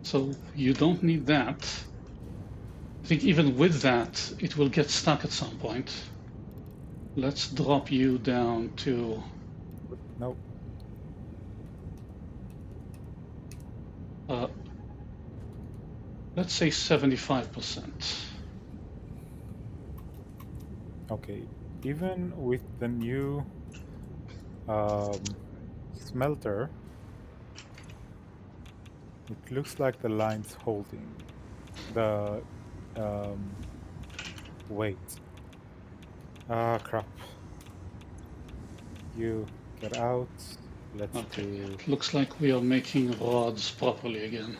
So you don't need that. I think even with that, it will get stuck at some point. Let's drop you down to... No. Let's say 75%. Okay. Even with the new smelter, it looks like the line's holding. The wait. Ah, crap. You get out. Let's Okay, do. it looks like we are making rods properly again.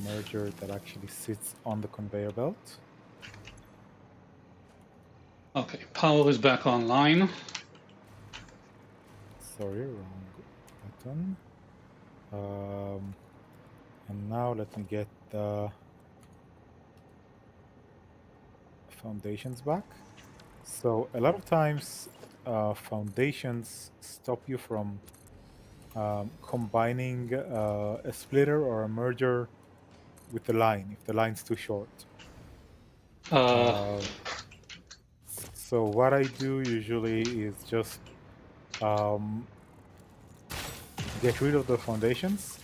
Merger that actually sits on the conveyor belt. Okay, power is back online. Sorry, wrong button. And now let me get the foundations back. So a lot of times foundations stop you from combining a splitter or a merger with the line if the line's too short. So what I do usually is just get rid of the foundations,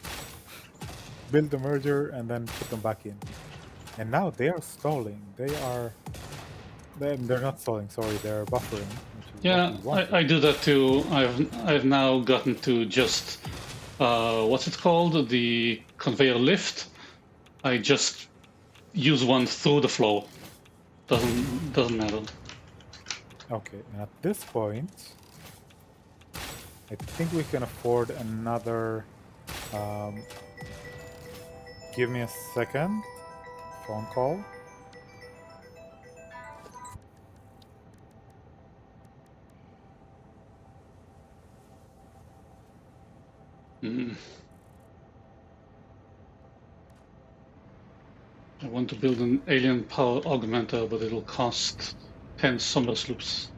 build the merger, and then put them back in. And now they are stalling. They're not stalling. Sorry, they're buffering. Yeah, I do that too. I've now gotten to just what's it called? The conveyor lift. I just use one through the flow. Doesn't matter. Okay, and at this point, I think we can afford another. Give me a second. Phone call. I want to build an alien power augmenter, but it'll cost 10 summer sloops.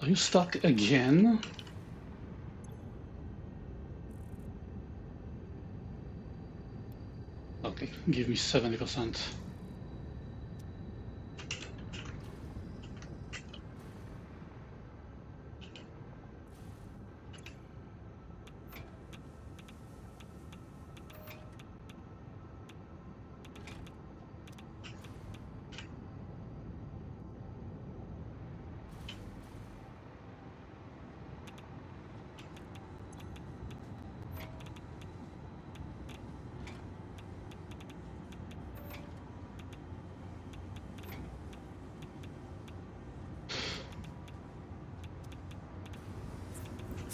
Are you stuck again? Okay, give me 70%.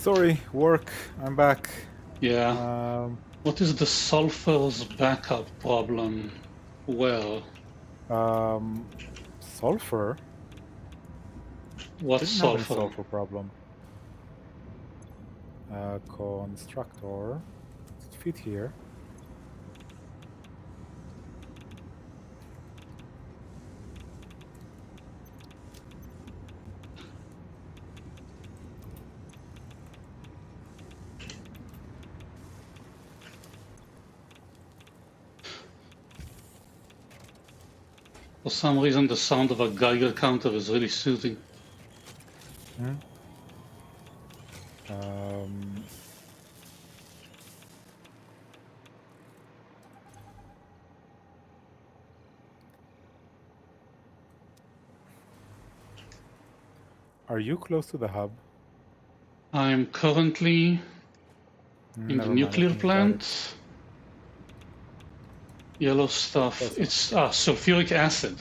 Sorry, work. I'm back. Yeah. Um, What is the sulfur's backup problem? Well, sulfur? what's Didn't have any sulfur? sulfur problem. Constructor. Does it fit here? For some reason, the sound of a Geiger counter is really soothing. Hmm? Um, are you close to the hub? I'm currently in the Never mind, I nuclear think I got it. plant. Yellow stuff. Close It's sulfuric acid.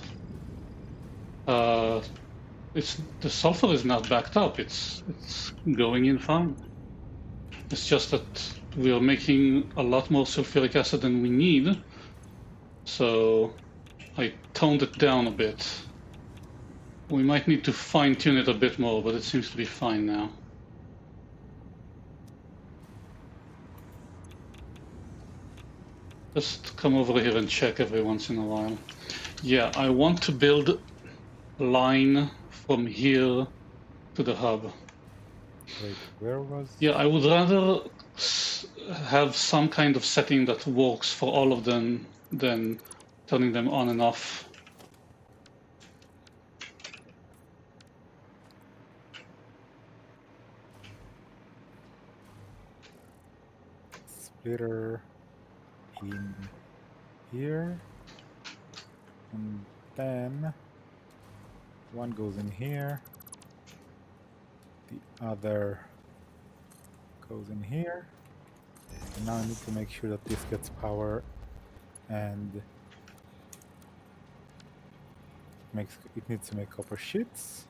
The sulfur is not backed up. It's going in fine. It's just that we are making a lot more sulfuric acid than we need. So I toned it down a bit. We might need to fine tune it a bit more, but it seems to be fine now. Just come over here and check every once in a while. Yeah, I want to build a line from here to the hub. Wait, where was... Yeah, I would rather have some kind of setting that works for all of them than turning them on and off. Splitter in here. And then one goes in here. The other goes in here. And now I need to make sure that this gets power and it needs to make copper sheets.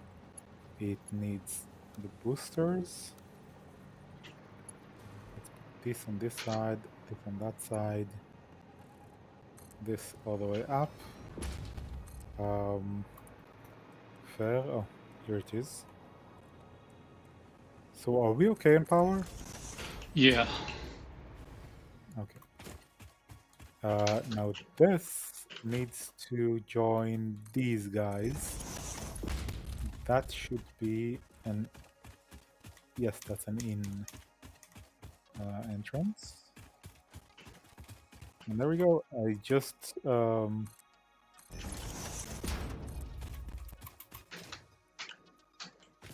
It needs the boosters. Let's put this on this side, this on that side, this all the way up. Fair. Oh, here it is. So are we okay in power? Yeah. Okay. Now this needs to join these guys. That should be an... Yes, that's an in entrance. And there we go. I just...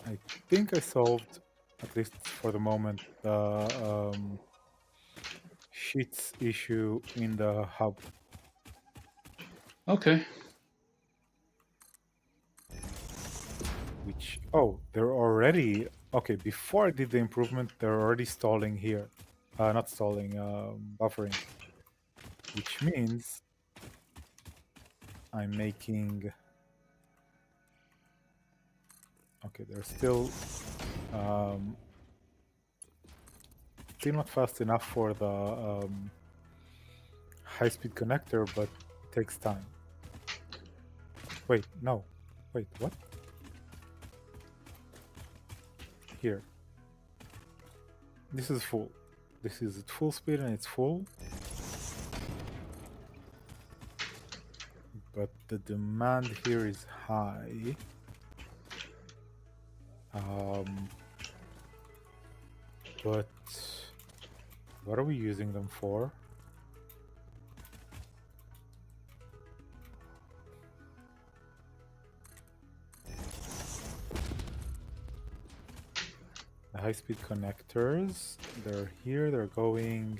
I think I solved, at least for the moment, the sheets issue in the hub. Okay. Which, oh, they're already... Okay, before I did the improvement, they're already stalling here. Not stalling, buffering. Which means I'm making... Okay, they're still not fast enough for the high-speed connector, but it takes time. Wait, no. Wait, what? Here. This is full. This is at full speed and it's full. But the demand here is high. But what are we using them for? The high-speed connectors, they're here, they're going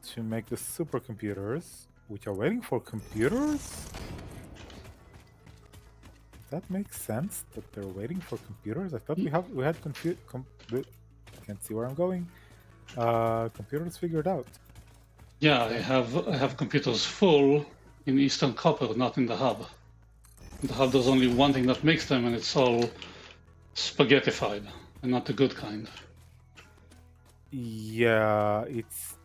to make the supercomputers, which are waiting for computers? That makes sense that they're waiting for computers. I thought we had can't see where I'm going. Computers figured out. Yeah, I have computers full in Eastern Copper, not in the hub. In the hub, there's only one thing that makes them, and it's all spaghettified, and not the good kind. Yeah, it's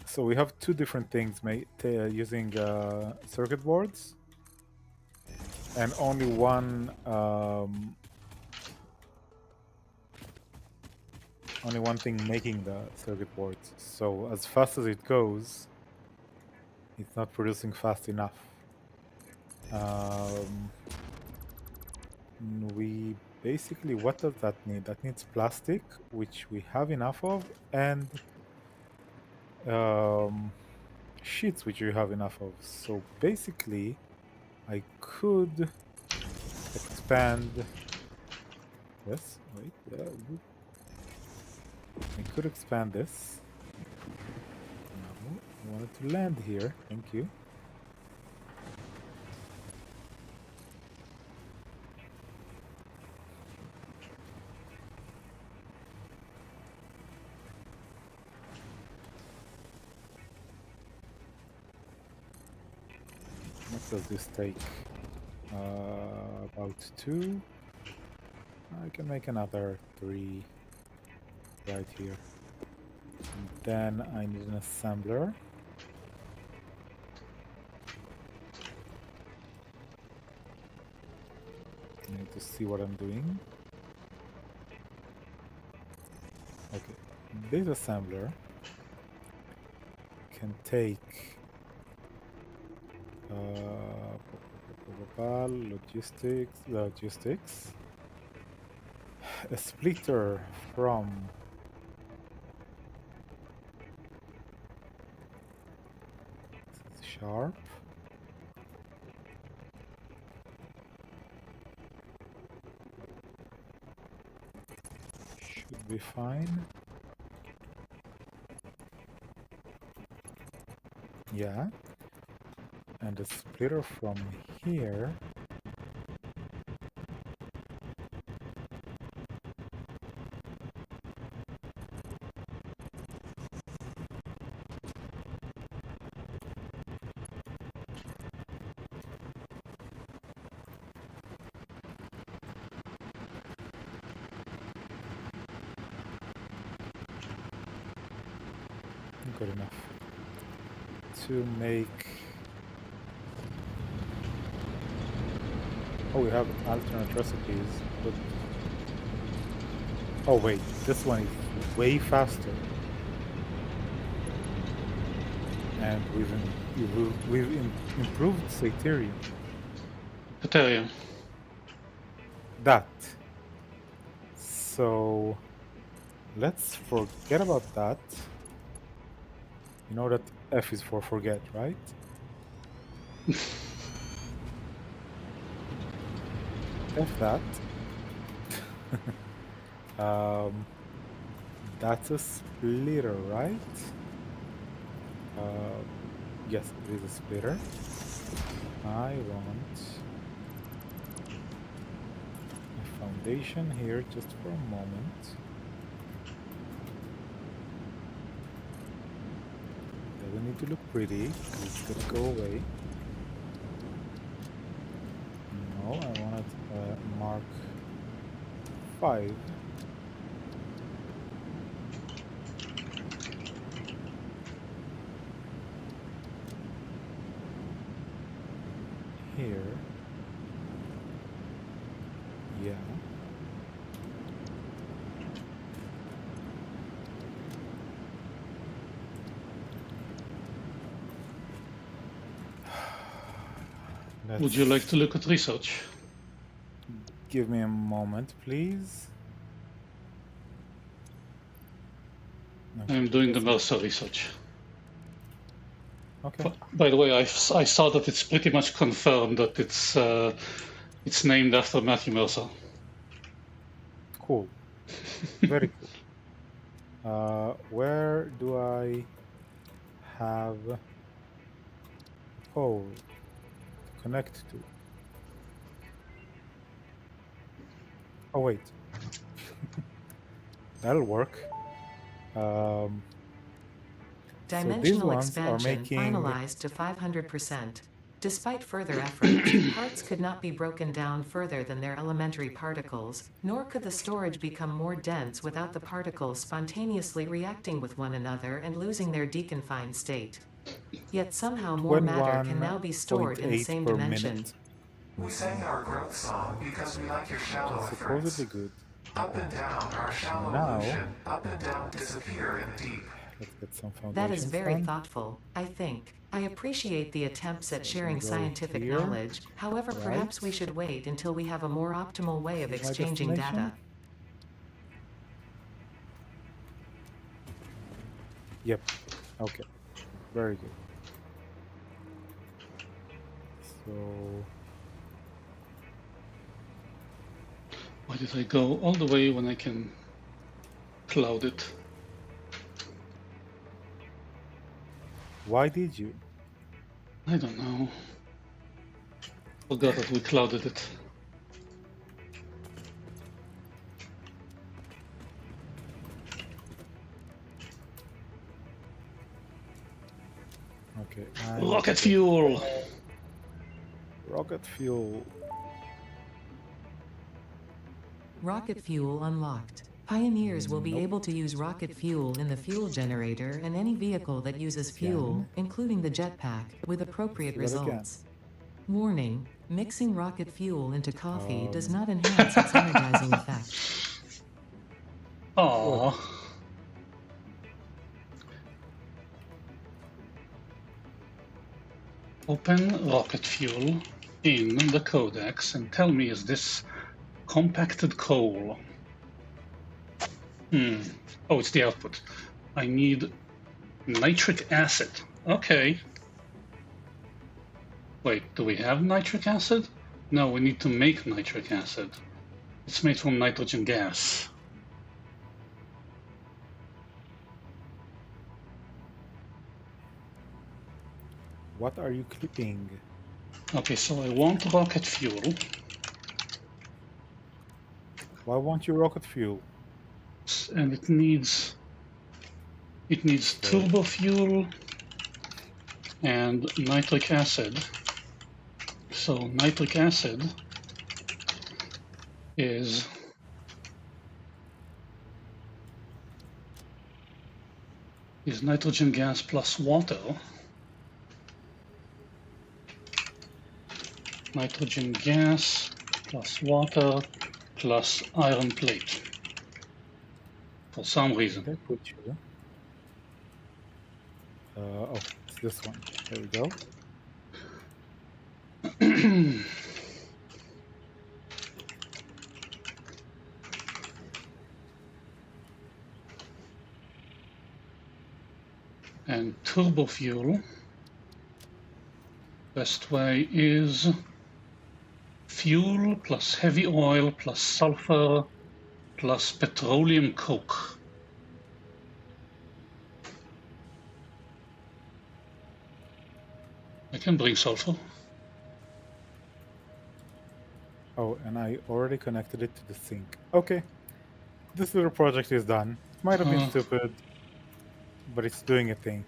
so we have two different things using circuit boards, and only one thing making the circuit boards. So as fast as it goes, it's not producing fast enough. We basically, what does that need? That needs plastic, which we have enough of, and sheets, which we have enough of. So basically, I could expand. Yes, wait. I could expand this. No, I wanted to land here. Thank you. What does this take? About 2. I can make another 3 right here. And then I need an assembler. I need to see what I'm doing. Okay, this assembler can take logistics, a splitter from sharp, should be fine. Yeah, and a splitter from here. Good enough to make. Oh, we have alternate recipes, but oh wait, this one is way faster, and we've improved Satyrium. Ethereum. That. So let's forget about that. You know that F is for forget, right? F that. That's a splitter, right? Yes, it is a splitter. I want a foundation here just for a moment. Doesn't need to look pretty, it's gonna go away. No, I wanted Mark 5. Here. Yeah. Would you like to look at research? Give me a moment, please. Okay, I'm doing the Mercer research. Okay. By the way, I saw that it's pretty much confirmed that it's named after Matthew Mercer. Cool. Very cool. Where do I have a pole to connect to? Oh wait. That'll work. Dimensional ones are expansion making finalized to 500%. Despite further efforts, parts could not be broken down further than their elementary particles, nor could the storage become more dense without the particles spontaneously reacting with one another and losing their deconfined state. Yet somehow more matter can now be stored in the 21.8 same per dimension. minute. We sang our growth song because we like your shallow efforts. Supposedly good. Up and down our shallow Now, illusion. Up and down disappear in the deep. Let's get some foundations That is very done. thoughtful, I think. I appreciate the attempts at sharing go scientific here, knowledge, however perhaps we should wait until we have a more optimal way of This is my exchanging destination. data. Yep. Okay. Very good. So Why did I go all the way when I can cloud it? why did you? I don't know. Forgot that we clouded it. Okay. Rocket fuel! Rocket fuel. Rocket fuel unlocked. Pioneers will be able to use rocket fuel in the fuel generator and any vehicle that uses fuel, including the jetpack, with appropriate Let's do that again. results. Warning, mixing rocket fuel into coffee does not enhance its energizing effect. Aww. Open rocket fuel in the codex and tell me, is this compacted coal? Oh, it's the output. I need nitric acid. Okay. Wait, do we have nitric acid? No, we need to make nitric acid. It's made from nitrogen gas. What are you clipping? Okay, so I want rocket fuel. Why won't you rocket fuel? And it needs turbo fuel and nitric acid. So nitric acid is nitrogen gas plus water. Nitrogen gas plus water plus iron plate. For some reason. Did I put you? Oh, it's this one. There we go. And turbo fuel. Best way is fuel plus heavy oil plus sulfur plus petroleum coke. I can bring sulfur. Oh, and I already connected it to the sink. Okay. This little project is done. It might have been stupid, but it's doing a thing.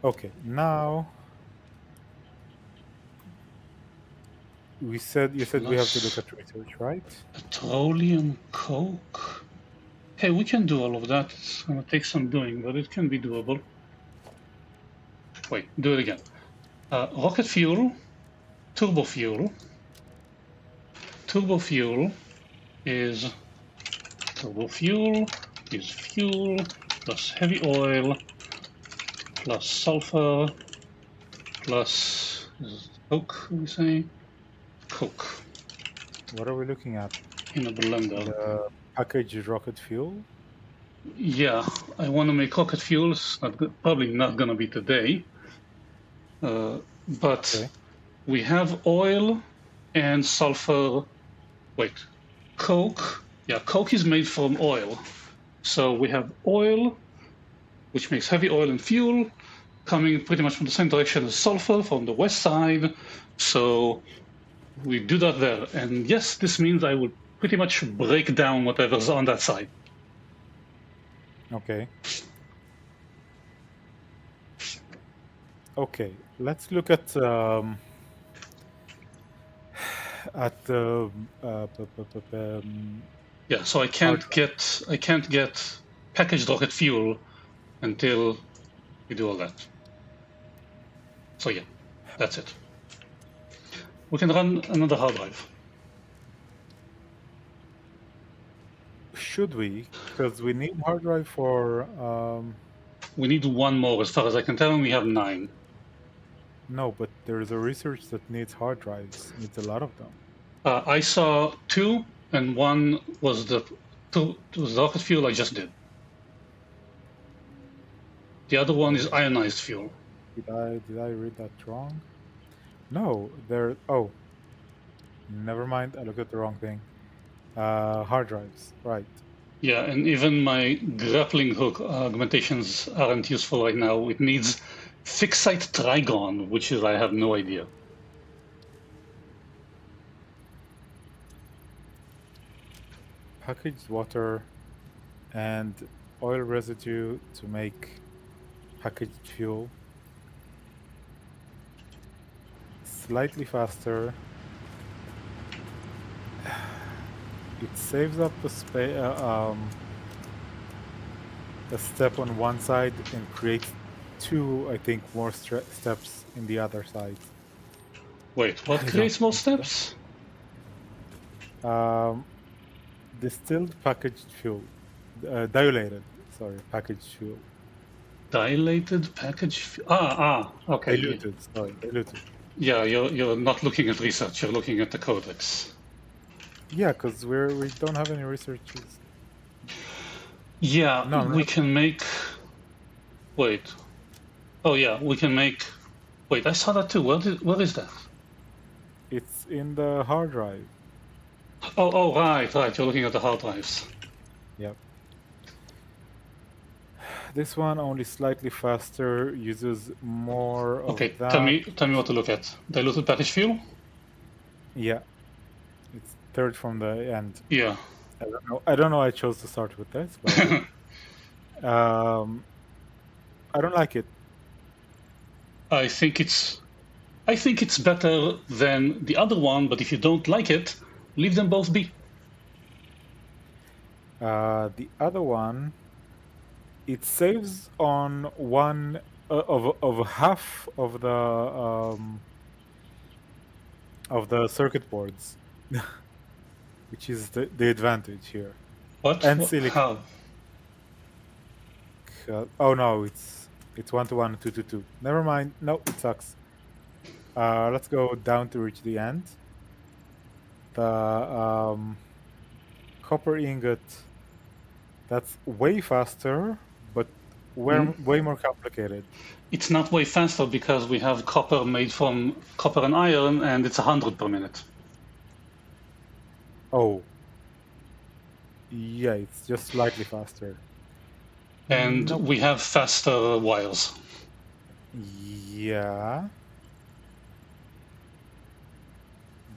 Okay, now you said we have to look at research, right? Petroleum coke. Hey, we can do all of that. It's gonna take some doing, but it can be doable. Wait, do it again. Rocket fuel, turbo fuel. Turbo fuel is fuel plus heavy oil plus sulfur plus coke, we say? Coke. What are we looking at? In a blender. The packaged rocket fuel? Yeah, I want to make rocket fuel. It's probably not going to be today. But Okay. we have oil and sulfur. Wait, coke. Yeah, coke is made from oil. So we have oil, which makes heavy oil and fuel, coming pretty much from the same direction as sulfur from the west side. So we do that there. And yes, this means I will pretty much break down whatever's on that side. Okay. Okay, let's look at the Yeah, so I hard can't get packaged rocket fuel until we do all that. So yeah, that's it. We can run another hard drive. Should we? Because we need hard drive for We need one more, as far as I can tell, and we have 9. no, but there's a research that needs hard drives. Needs a lot of them. I saw 2, and one was the rocket fuel I just did. The other one is ionized fuel. Did I read that wrong? No, there. Oh, never mind. I looked at the wrong thing. Hard drives, right? Yeah, and even my grappling hook augmentations aren't useful right now. It needs fixite trigon, which is I have no idea. Packaged water and oil residue to make packaged fuel. Slightly faster. It saves up a step on one side and creates 2, I think, more steps in the other side. Wait, what I don't creates more think so. steps? Distilled packaged fuel, dilated. Sorry, packaged fuel. Dilated package. Okay. Diluted. Sorry, diluted. Yeah, you're not looking at research. You're looking at the codex. Yeah, because we don't have any researches. Yeah, No, we can make. Wait. Oh yeah, we can make. Wait, I saw that too. Where is that? it's in the hard drive. Oh, right. You're looking at the hard drives. Yep. This one only slightly faster, uses more of Okay, that. tell me what to look at. Diluted package fuel. Yeah, it's third from the end. Yeah. I don't know. I chose to start with this, but I did. I don't like it. I think it's better than the other one, but if you don't like it, leave them both be. The other one, it saves on one of half of the circuit boards, which is the advantage here. What? And silicon. How? Oh no, it's 1-to-1, 2-to-2. Never mind. No, it sucks. Let's go down to reach the end. The copper ingot. That's way faster, but way more complicated. It's not way faster because we have copper made from copper and iron, and it's 100 per minute. Oh. Yeah, it's just slightly faster. And we have faster wires. Yeah.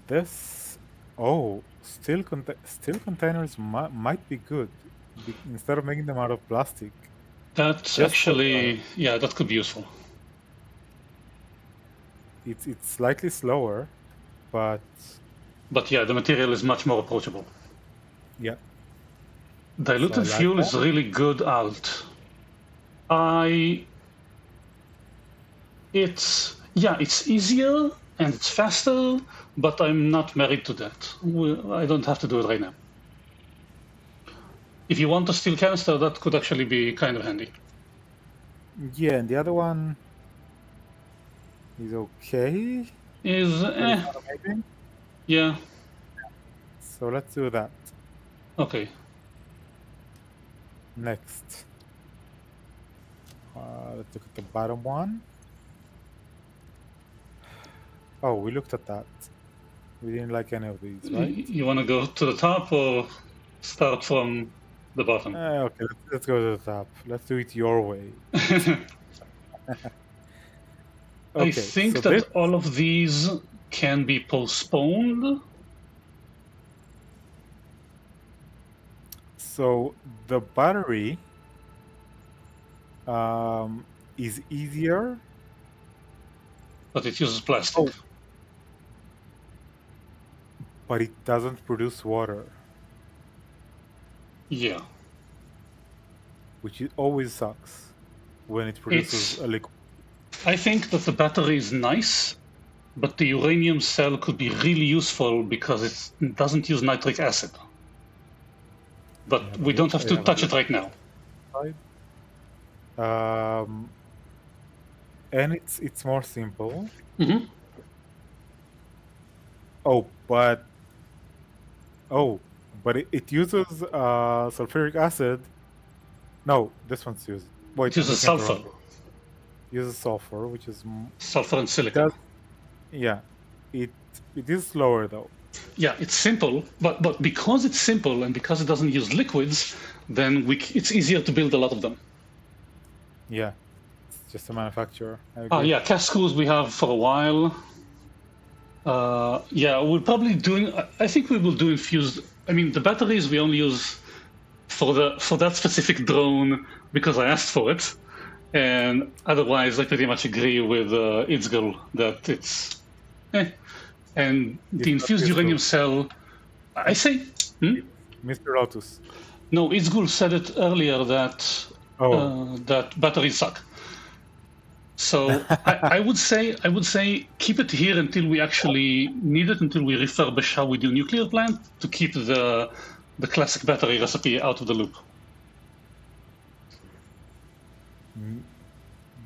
This. Oh, steel containers might be good instead of making them out of plastic. That's actually, yeah, that could be useful. It's slightly slower, but yeah, the material is much more approachable. Yeah. Diluted fuel is really good alt. It's easier and it's faster, but I'm not married to that. I don't have to do it right now. If you want a steel canister, that could actually be kind of handy. Yeah, and the other one is okay. Yeah. So let's do that. Okay. Next. Let's look at the bottom one. Oh, we looked at that. We didn't like any of these, right? You want to go to the top or start from the bottom? Okay, let's go to the top. Let's do it your way. Okay, I think that all of these can be postponed. So the battery is easier but it uses plastic. Oh. But it doesn't produce water, Yeah. which always sucks when it produces a liquid. I think that the battery is nice, but the uranium cell could be really useful because it doesn't use nitric acid. But we don't have to touch it right now. And it's more simple. Mm-hmm. But it uses sulfuric acid. No, this one's used. Wait, It uses sulfur. Uses sulfur, which is sulfur and silicon. It is slower though. Yeah, it's simple, but because it's simple and because it doesn't use liquids, then it's easier to build a lot of them. Yeah, it's just a manufacturer. Yeah, cast screws we have for a while. Yeah, we're probably doing. I think we will do infused. I mean, the batteries we only use for that specific drone because I asked for it, and otherwise I pretty much agree with Itzgul that it's. And the infused uranium cell, I say. Mr. Lotus. No, Itzgul said it earlier that that batteries suck. So I would say keep it here until we actually need it, until we refurbish how we do nuclear plant to keep the classic battery recipe out of the loop.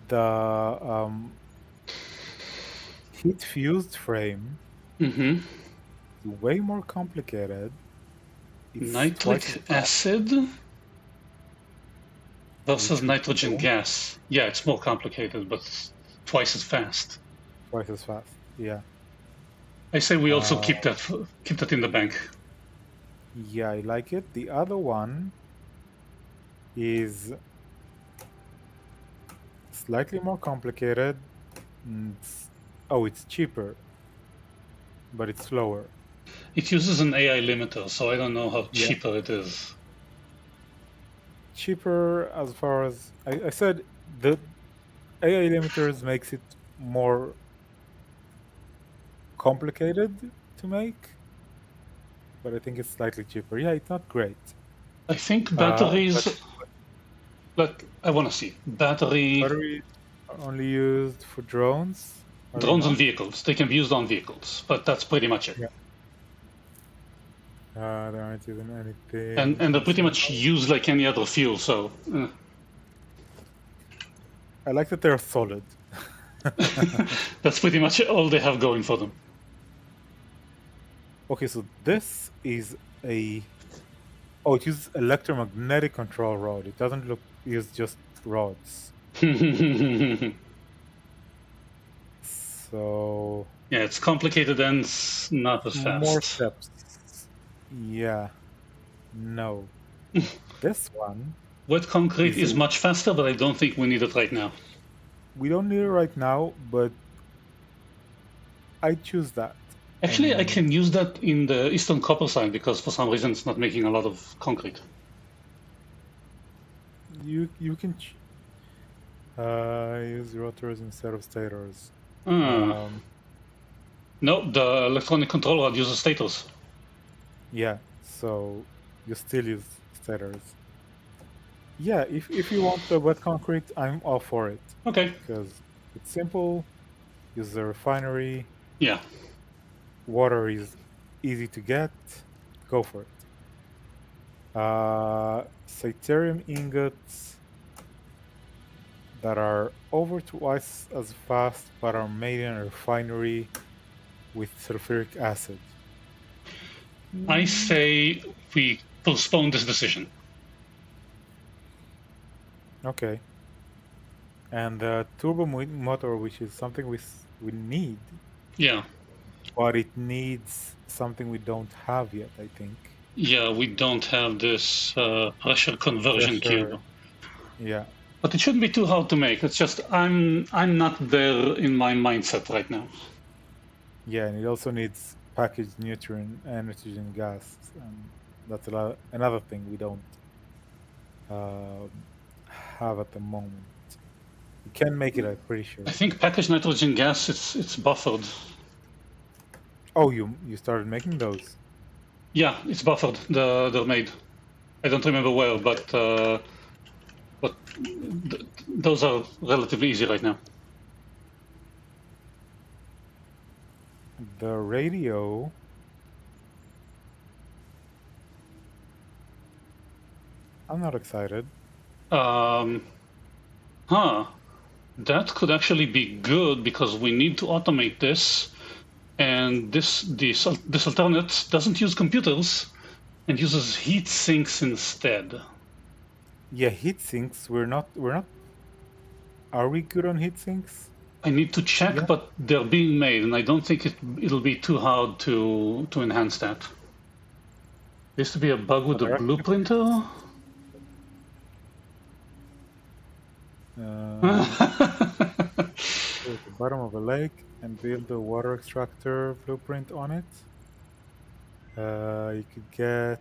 The heat fused frame is way more complicated. It's nitric acid versus nitrogen gas. Yeah, it's more complicated, but twice as fast. Twice as fast, yeah. I say we also keep that in the bank. Yeah, I like it. The other one is slightly more complicated. It's cheaper, but it's slower. It uses an AI limiter, so I don't know how cheaper it is. Cheaper as far as I said, the AI limiters makes it more complicated to make, but I think it's slightly cheaper. Yeah, it's not great. I think batteries. I want to see batteries are only used for drones. Drones and vehicles. They can be used on vehicles, but that's pretty much it. Yeah. They aren't using anything. And they're pretty much used like any other fuel, so. I like that they're solid. That's pretty much all they have going for them. Okay, so this is it uses electromagnetic control rod. It doesn't use just rods. So. Yeah, it's complicated and not as fast. More steps. Yeah. No. This one. Wet concrete is much faster, but I don't think we need it right now. We don't need it right now, but I choose that. Actually, I can use that in the Eastern Copper side because for some reason it's not making a lot of concrete. You can use rotors instead of stators. No, the electronic control rod uses stators. Yeah, so you still use stators. Yeah, if you want the wet concrete, I'm all for it. Okay. Because it's simple, use a refinery. Yeah. Water is easy to get. Go for it. Cyterium ingots that are over twice as fast but are made in a refinery with sulfuric acid. I say we postpone this decision. Okay. And the turbo motor, which is something we need. Yeah. But it needs something we don't have yet, I think. Yeah, we don't have this pressure conversion cube. Yeah. But it shouldn't be too hard to make. It's just I'm not there in my mindset right now. Yeah, and it also needs packaged neutron and nitrogen gas, and that's another thing we don't have at the moment. can make it, I'm pretty sure. I think packaged nitrogen gas, it's buffered. Oh, you started making those? Yeah, it's buffered. They're made. I don't remember where, but those are relatively easy right now. The radio. I'm not excited. That could actually be good because we need to automate this, and this alternate doesn't use computers and uses heat sinks instead. Yeah, heat sinks. We're not. Are we good on heat sinks? I need to check, Yeah. but they're being made, and I don't think it'll be too hard to enhance that. There used to be a bug with the blue printer. Go to the bottom of a lake and build a water extractor blueprint on it. You could get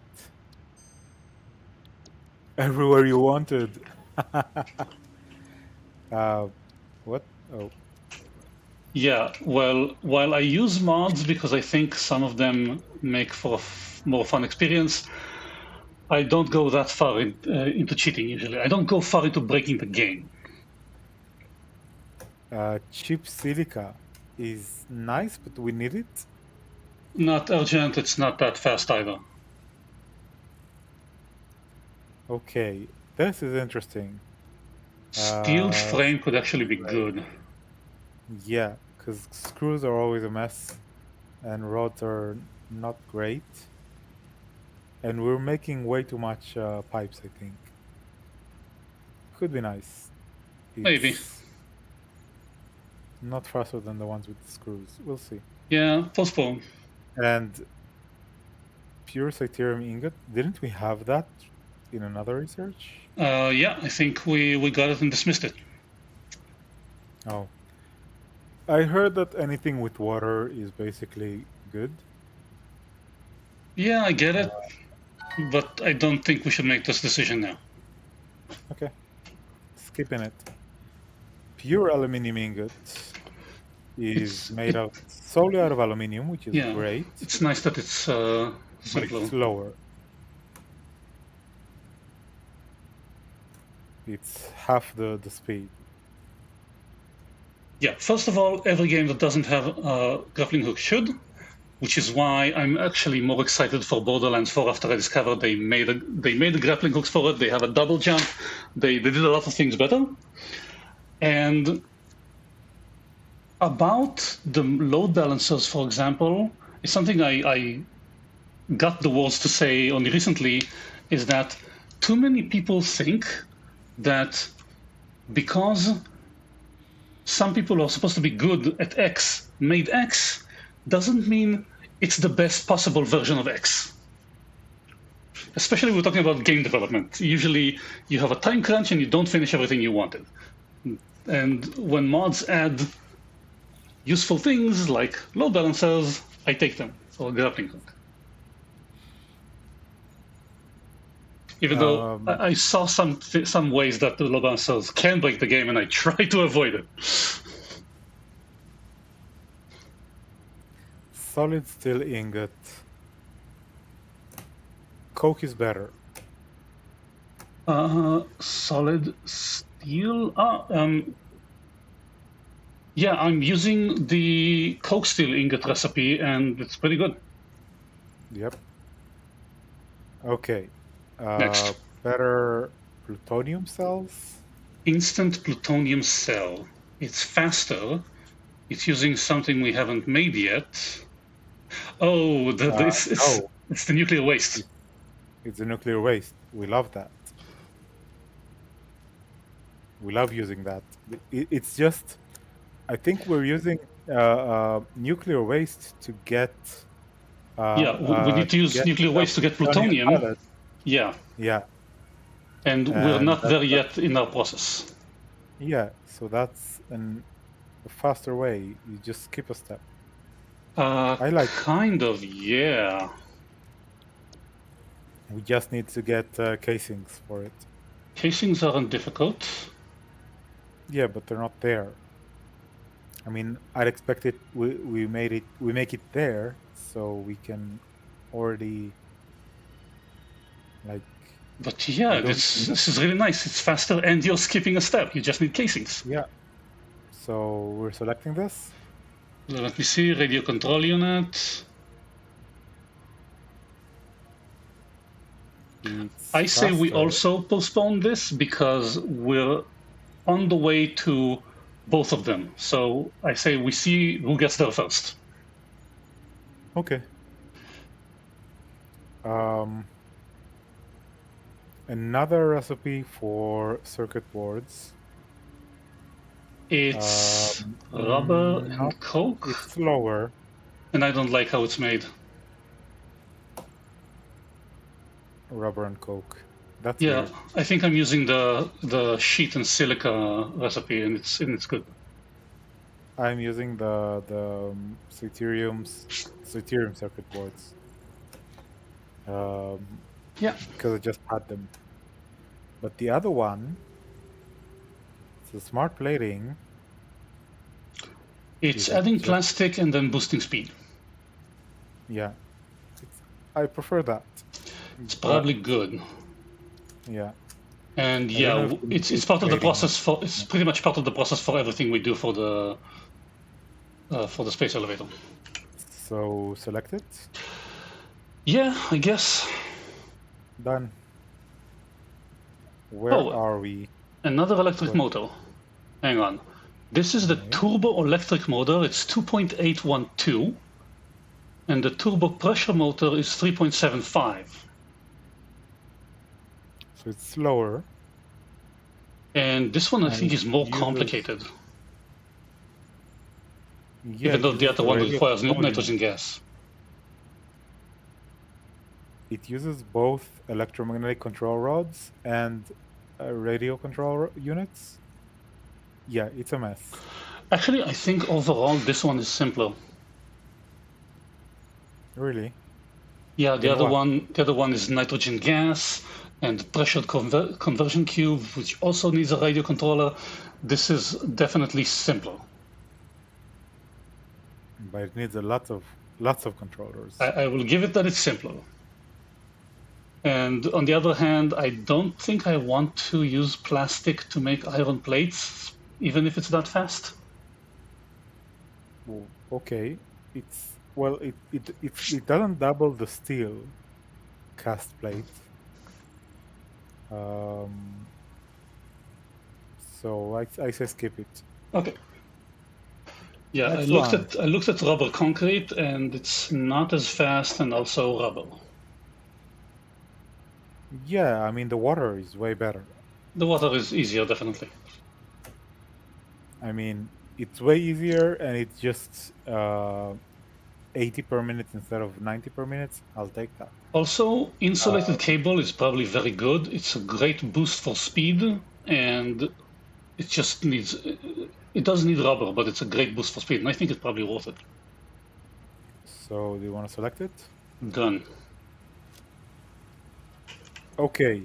everywhere you wanted. What? Oh. Yeah, well, while I use mods because I think some of them make for a more fun experience, I don't go that far into cheating usually. I don't go far into breaking the game. Cheap silica is nice, but we need it. Not urgent, it's not that fast either. Okay, this is interesting. Steeled frame could actually be good. Yeah, because screws are always a mess and rods are not great. And we're making way too much pipes, I think. Could be nice. Maybe. Not faster than the ones with the screws. We'll see. Yeah, postpone. And pure Cyterium ingot, didn't we have that in another research? Yeah, I think we got it and dismissed it. Oh. I heard that anything with water is basically good. Yeah, I get it, but I don't think we should make this decision now. Okay. Skipping it. Pure aluminium ingot is made solely out of aluminium, which is great. It's nice that it's simpler. But it's lower. It's half the speed. Yeah, first of all, every game that doesn't have a grappling hook should, which is why I'm actually more excited for Borderlands 4 after I discovered they made the grappling hooks for it. They have a double jump. They did a lot of things better. And about the load balancers, for example, is something I got the words to say only recently, is that too many people think that because some people are supposed to be good at X, made X, doesn't mean it's the best possible version of X. Especially when we're talking about game development. Usually you have a time crunch and you don't finish everything you wanted. And when mods add useful things like load balancers, I take them for a grappling hook. Even though I saw some ways that the load balancers can break the game, and I try to avoid it. Solid steel ingot. Coke is better. Solid steel? Yeah, I'm using the coke steel ingot recipe, and it's pretty good. Yep. Okay. Next. Better plutonium cells? Instant plutonium cell. It's faster. It's using something we haven't made yet. Oh, it's the nuclear waste. It's the nuclear waste. We love that. We love using that. It's just, I think we're using nuclear waste to get. We need to use nuclear waste to get plutonium. Yeah. Yeah. And we're not there yet in our process. Yeah, so that's a faster way. You just skip a step. I like kind of, yeah. We just need to get casings for it. Casings aren't difficult. Yeah, but they're not there. I mean, I'd expect it. We make it there, so we can already like. But I yeah, don't. this is really nice. It's faster, and you're skipping a step. You just need casings. Yeah. So we're selecting this. Let me see. Radio control unit. It's I say we faster. also postpone this because we're on the way to both of them. So I say we see who gets there first. Okay. Another recipe for circuit boards. It's rubber and coke. It's slower. And I don't like how it's made. Rubber and coke. That's yeah. weird. I think I'm using the sheet and silica recipe, and it's good. I'm using the Cyterium circuit boards. Yeah. Because I just had them. But the other one, the smart plating. It's adding plastic and then boosting speed. Yeah. I prefer that. It's probably good. Yeah. And yeah, it's part of the process for. It's pretty much part of the process for everything we do for the space elevator. So select it. Yeah, I guess. Done. Where are we? Another electric motor. Hang on. This is the turbo electric motor. It's 2.812. And the turbo pressure motor is 3.75. So it's slower. And this one I think is more complicated. Yeah, even though the other one requires nitrogen gas. It uses both electromagnetic control rods and radio control units. Yeah, it's a mess. Actually, I think overall this one is simpler. Really? Yeah, the other one is nitrogen gas and pressured conversion cube, which also needs a radio controller. This is definitely simpler. But it needs lots of controllers. I will give it that it's simpler. And on the other hand, I don't think I want to use plastic to make iron plates, even if it's that fast. Well, okay, it doesn't double the steel cast plate. So I say skip it. Okay. Yeah, I looked at rubber concrete, and it's not as fast, and also rubber. Yeah, I mean the water is way better. The water is easier, definitely. I mean, it's way easier, and it's just 80 per minute instead of 90 per minute. I'll take that. Also, insulated cable is probably very good. It's a great boost for speed, and it just needs. It does need rubber, but it's a great boost for speed, and I think it's probably worth it. So, do you want to select it? Done. Okay.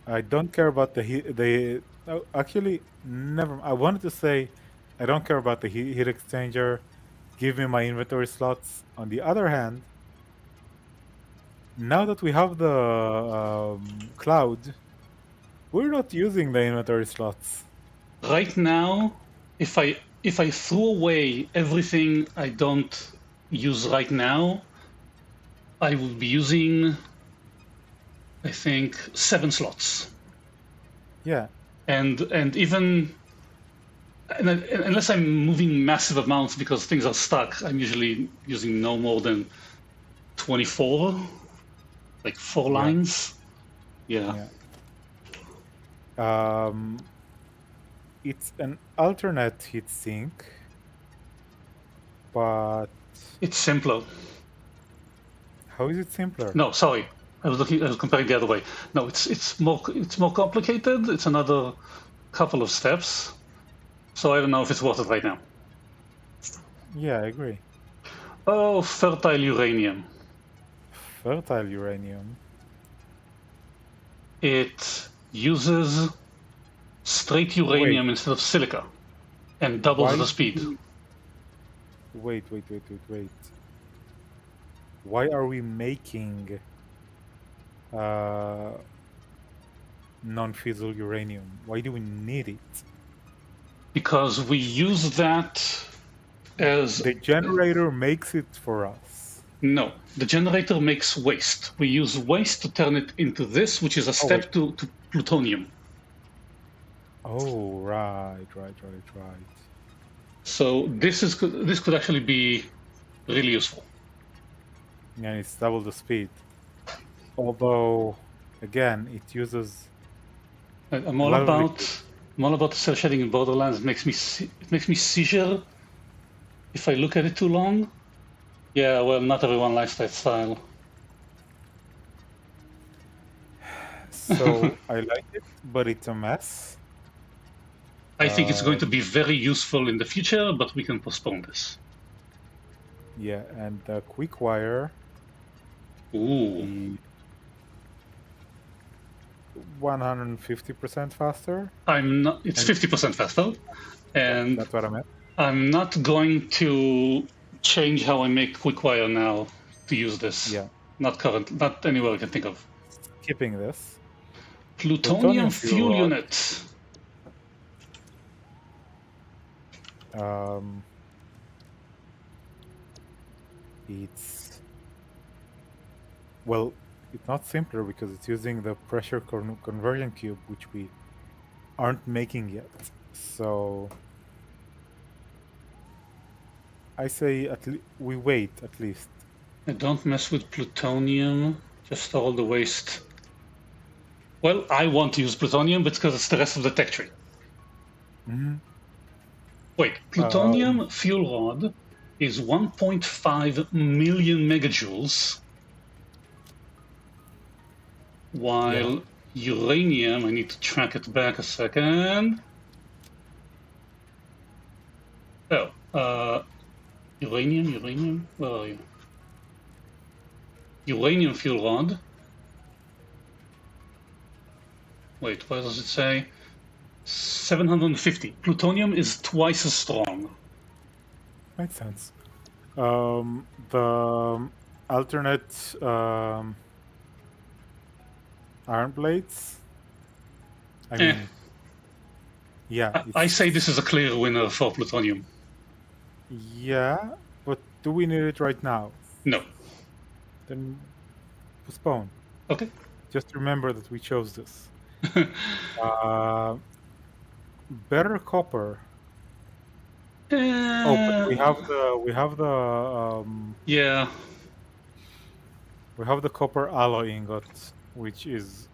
I don't care about actually, never. I wanted to say, I don't care about the heat exchanger. Give me my inventory slots. On the other hand, now that we have the cloud, we're not using the inventory slots. Right now, if I threw away everything I don't use right now, I would be using, I think, 7 slots. Yeah. And even unless I'm moving massive amounts because things are stuck, I'm usually using no more than 24, like 4 lines. Yeah. It's an alternate heatsink, but it's simpler. How is it simpler? No, sorry. I was comparing the other way. No, it's more complicated. It's another couple of steps. So I don't know if it's worth it right now. Yeah, I agree. Oh, fertile uranium. Fertile uranium. It uses straight uranium instead of silica, and doubles the speed. Wait. Why are we making non-fissile uranium? Why do we need it? Because we use that as... The generator makes it for us. No, the generator makes waste. We use waste to turn it into this, which is a step to plutonium. Oh, right. So this could actually be really useful. And it's double the speed. Although, again, it uses... I'm all about cell shading in Borderlands. It makes me seizure if I look at it too long. Yeah, well, not everyone likes that style. So I like it, but it's a mess. I think it's going to be very useful in the future, but we can postpone this. Yeah, and the quick wire. Ooh. 150% faster. It's 50% faster, and that's what I meant. I'm not going to change how I make quick wire now to use this. Yeah. Not anywhere I can think of. Skipping this. Plutonium fuel unit. It's not simpler because it's using the pressure conversion cube, which we aren't making yet. So I say we wait at least. I don't mess with plutonium, just all the waste. Well, I want to use plutonium, but because it's the rest of the tech tree. Mm-hmm. Wait, plutonium fuel rod is 1.5 million megajoules, while uranium, I need to track it back a second. Uranium, where are you? Uranium fuel rod. Wait, where does it say? 750. Plutonium is twice as strong. Makes sense. The alternate iron plates. I mean, yeah. I say this is a clear winner for plutonium. Yeah, but do we need it right now? No. Then postpone. Okay. Just remember that we chose this. Better copper. But we have the yeah. We have the copper alloy ingot, which is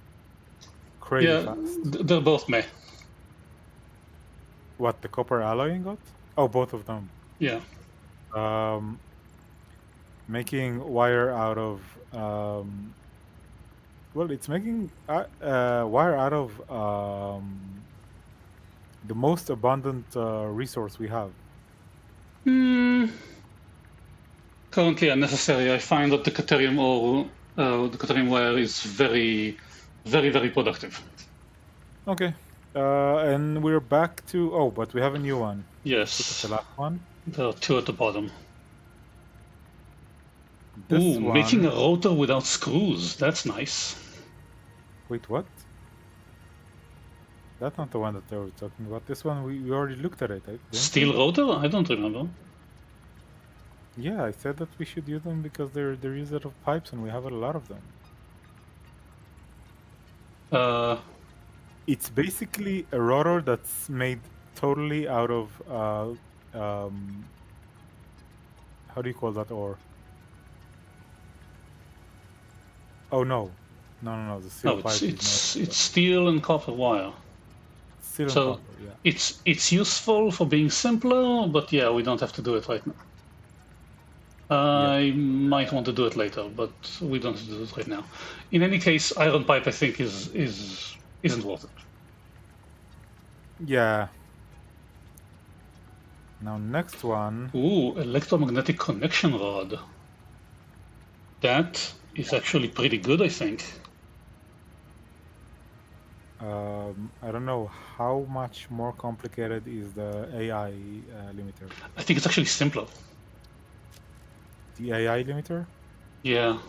crazy fast. They're both meh. What, the copper alloy ingot? Oh, both of them. Yeah. Making wire out of it's making wire out of the most abundant resource we have. Currently unnecessary. I find that the Caterium or the Caterium wire is very, very, very productive. Okay. And we're back to... but we have a new one. Yes. Look at the last one. There are two at the bottom. This one... making a rotor without screws. That's nice. Wait, what? That's not the one that they were talking about. This one, we already looked at it. Steel rotor? I don't remember. Yeah, I said that we should use them because they're used out of pipes and we have a lot of them. It's basically a rotor that's made totally out of how do you call that ore? Oh no, the steel pipe. It's steel and copper wire. Steel and copper, yeah. It's useful for being simpler, but yeah, we don't have to do it right now. I might want to do it later, but we don't have to do it right now. In any case, iron pipe I think isn't worth it. Yeah. Now next one. Ooh, electromagnetic connection rod. That is actually pretty good, I think. I don't know how much more complicated is the AI limiter. I think it's actually simpler. The AI limiter? Yeah.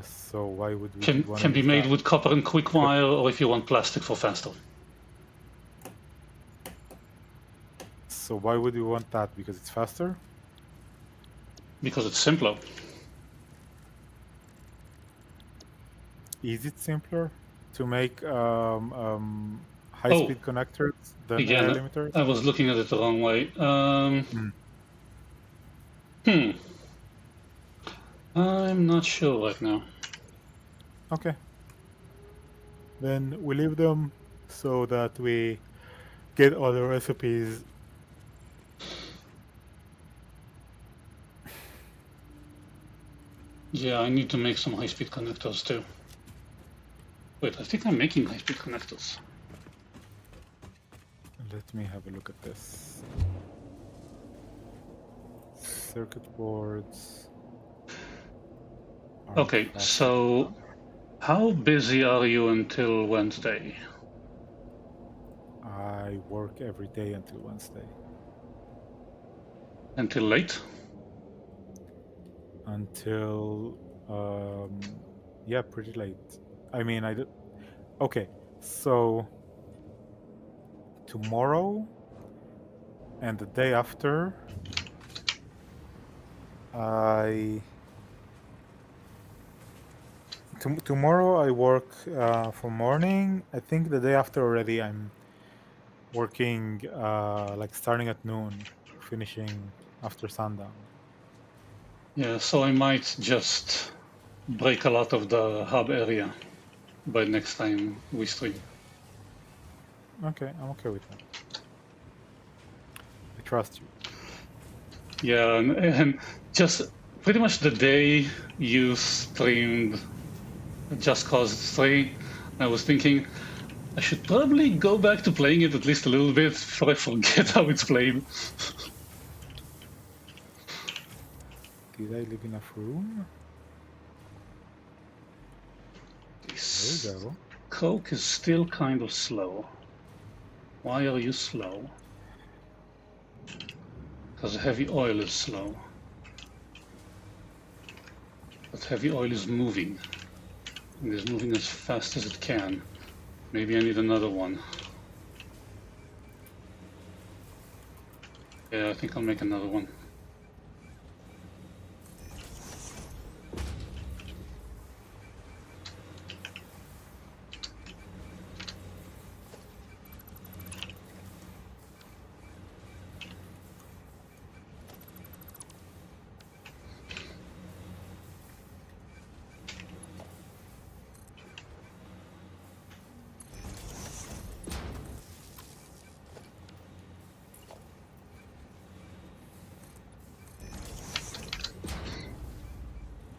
So why would we want to Can be use made that? with copper and quick wire, or if you want plastic for faster. So why would we want that? Because it's faster? Because it's simpler. Is it simpler to make high-speed connectors than AI Again, limiters? I was looking at it the wrong way. I'm not sure right now. Okay. Then we leave them so that we get all the recipes. Yeah, I need to make some high-speed connectors too. Wait, I think I'm making high-speed connectors. Let me have a look at this. Circuit boards. Okay, so how busy are you until Wednesday? I work every day until Wednesday. Until late? Until, yeah, pretty late. I mean, okay, so tomorrow and the day after, tomorrow I work for morning. I think the day after already I'm working like starting at noon, finishing after sundown. Yeah, so I might just break a lot of the hub area by next time we stream. Okay, I'm okay with that. I trust you. Yeah, and just pretty much the day you streamed Just Cause 3, I was thinking I should probably go back to playing it at least a little bit before I forget how it's played. Did I leave enough room? There we go. Coke is still kind of slow. Why are you slow? Because heavy oil is slow. But heavy oil is moving. It is moving as fast as it can. Maybe I need another one. Yeah, I think I'll make another one.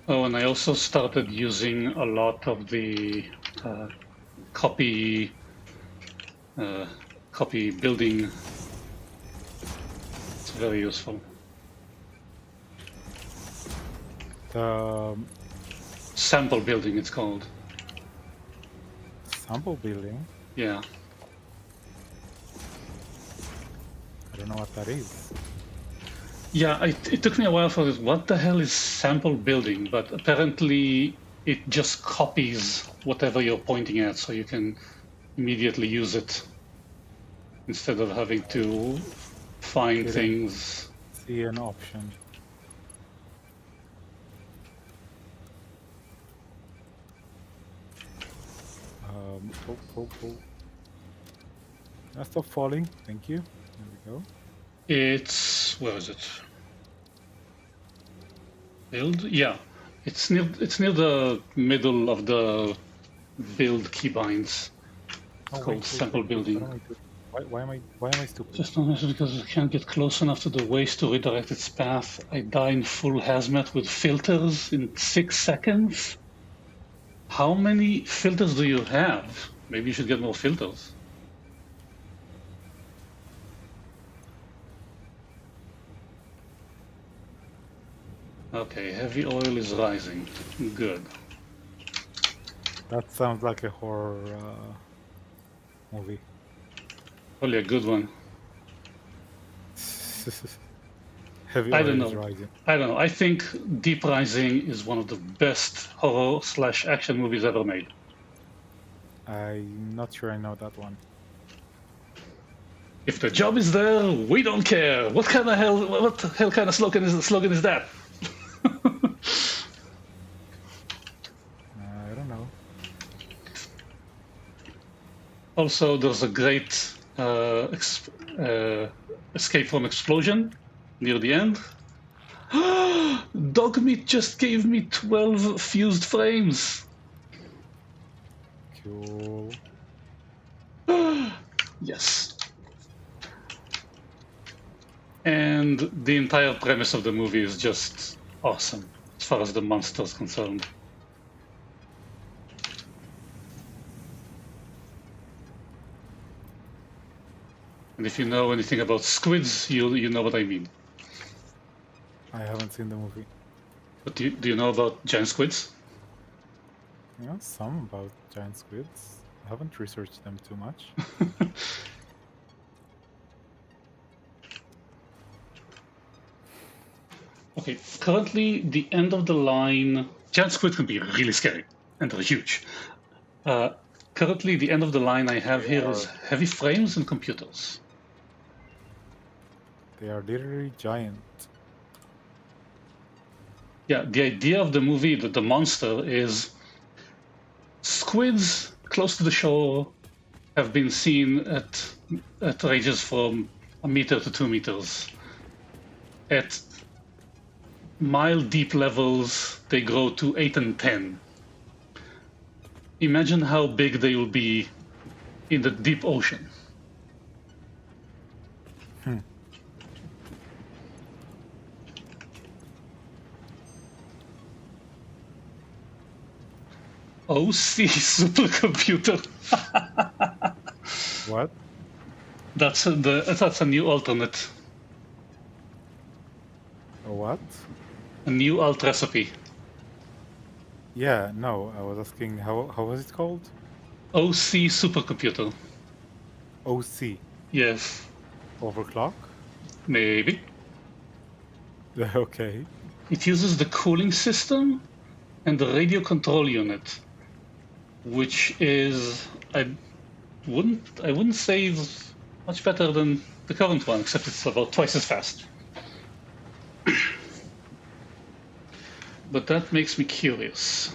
Oh, and I also started using a lot of the copy building. It's very useful. Sample building, it's called. Sample building? Yeah. I don't know what that is. Yeah, it took me a while for this. What the hell is sample building? But apparently it just copies whatever you're pointing at, so you can immediately use it instead of having to find things. See an option. Stop falling. Thank you. There we go. It's, where is it? Build? Yeah, it's near the middle of the build keybinds. It's called sample building. Why am I stupid? Just because I can't get close enough to the waste to redirect its path. I die in full hazmat with filters in 6 seconds. How many filters do you have? Maybe you should get more filters. Okay, heavy oil is rising. Good. That sounds like a horror movie. Probably a good one. Heavy I oil don't is know. rising. I don't know. I think Deep Rising is one of the best horror/action movies ever made. I'm not sure I know that one. If the job is there, we don't care. What kind of hell? What the hell kind of slogan is that? I don't know. Also, there's a great escape from explosion near the end. Dog meat just gave me 12 fused frames. Cool. Yes. And the entire premise of the movie is just awesome as far as the monster's concerned. And if you know anything about squids, you know what I mean. I haven't seen the movie. But do you know about giant squids? You know some about giant squids. I haven't researched them too much. Okay, currently the end of the line, giant squid can be really scary, and they're huge. Currently the end of the line I have here is heavy frames and computers. They are literally giant. Yeah, the idea of the movie, that the monster is squids close to the shore have been seen at ranges from 1 meter to 2 meters. At mile deep levels, they grow to 8 and 10. Imagine how big they will be in the deep ocean. OC supercomputer. What? That's a new alternate, A what? a new alt recipe. Yeah, no, I was asking how was it called? OC supercomputer. OC. Yes, Overclock? maybe. Okay. It uses the cooling system and the radio control unit, which is I wouldn't say is much better than the current one, except it's about twice as fast. But that makes me curious.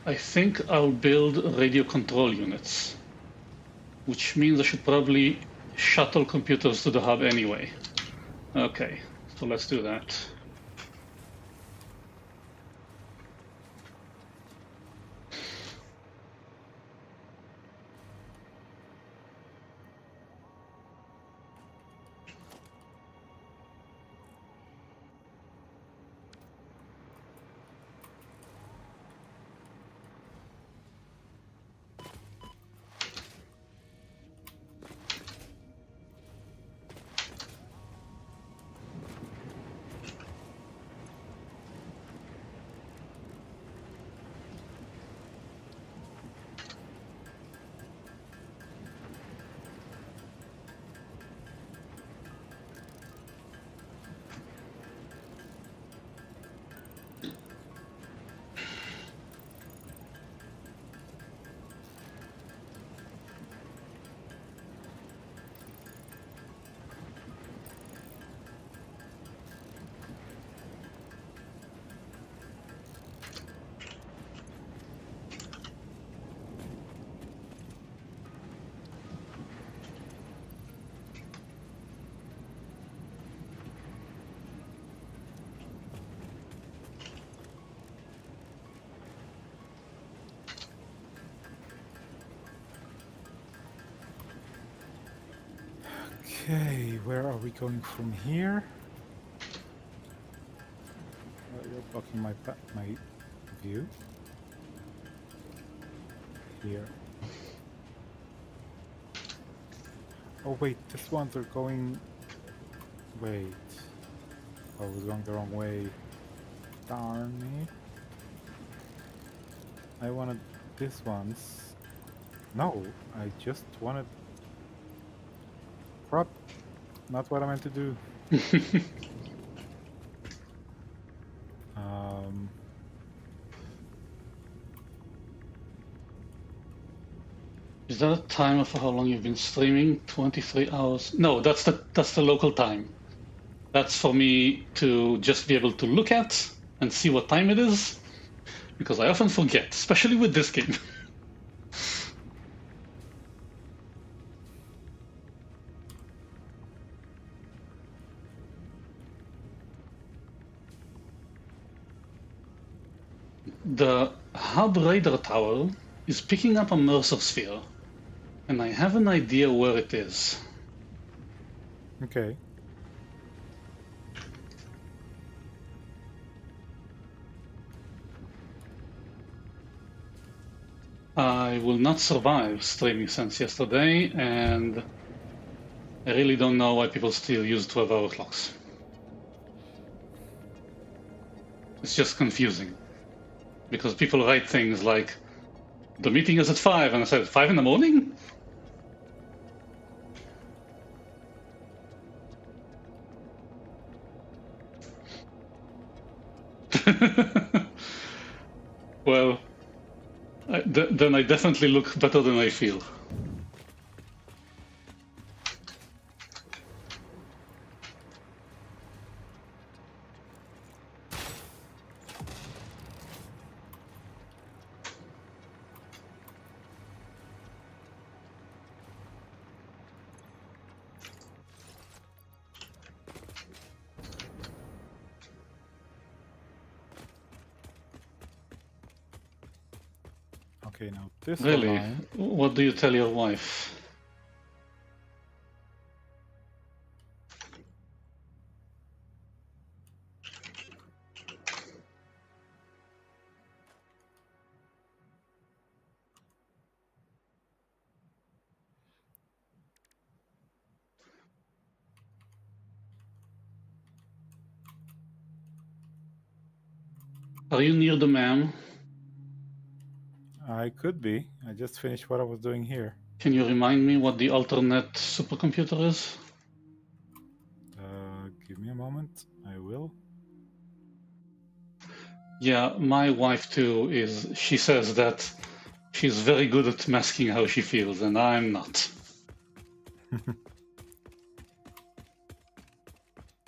I think I'll build radio control units, which means I should probably shuttle computers to the hub anyway. Okay, so let's do that. Okay, where are we going from here? You're blocking my view. Here. Oh wait, these ones are going... Wait. I was going the wrong way. Darn me. I wanted this once. No, I just wanted prop. Not what I meant to do. Um, Is that a timer for how long you've been streaming? 23 hours? No, that's the local time. That's for me to just be able to look at and see what time it is, because I often forget, especially with this game. The hub radar tower is picking up a Mercer sphere, and I have an idea where it is. okay. I will not survive streaming since yesterday, and I really don't know why people still use 12-hour clocks. It's just confusing, because people write things like, the meeting is at 5, and I said, 5 in the morning? Well, then I definitely look better than I feel. Okay, now this Really? line. What do you tell your wife? Are you near the man? I could be. I just finished what I was doing here. Can you remind me what the alternate supercomputer is? Give me a moment. I will. Yeah, my wife too she says that she's very good at masking how she feels, and I'm not.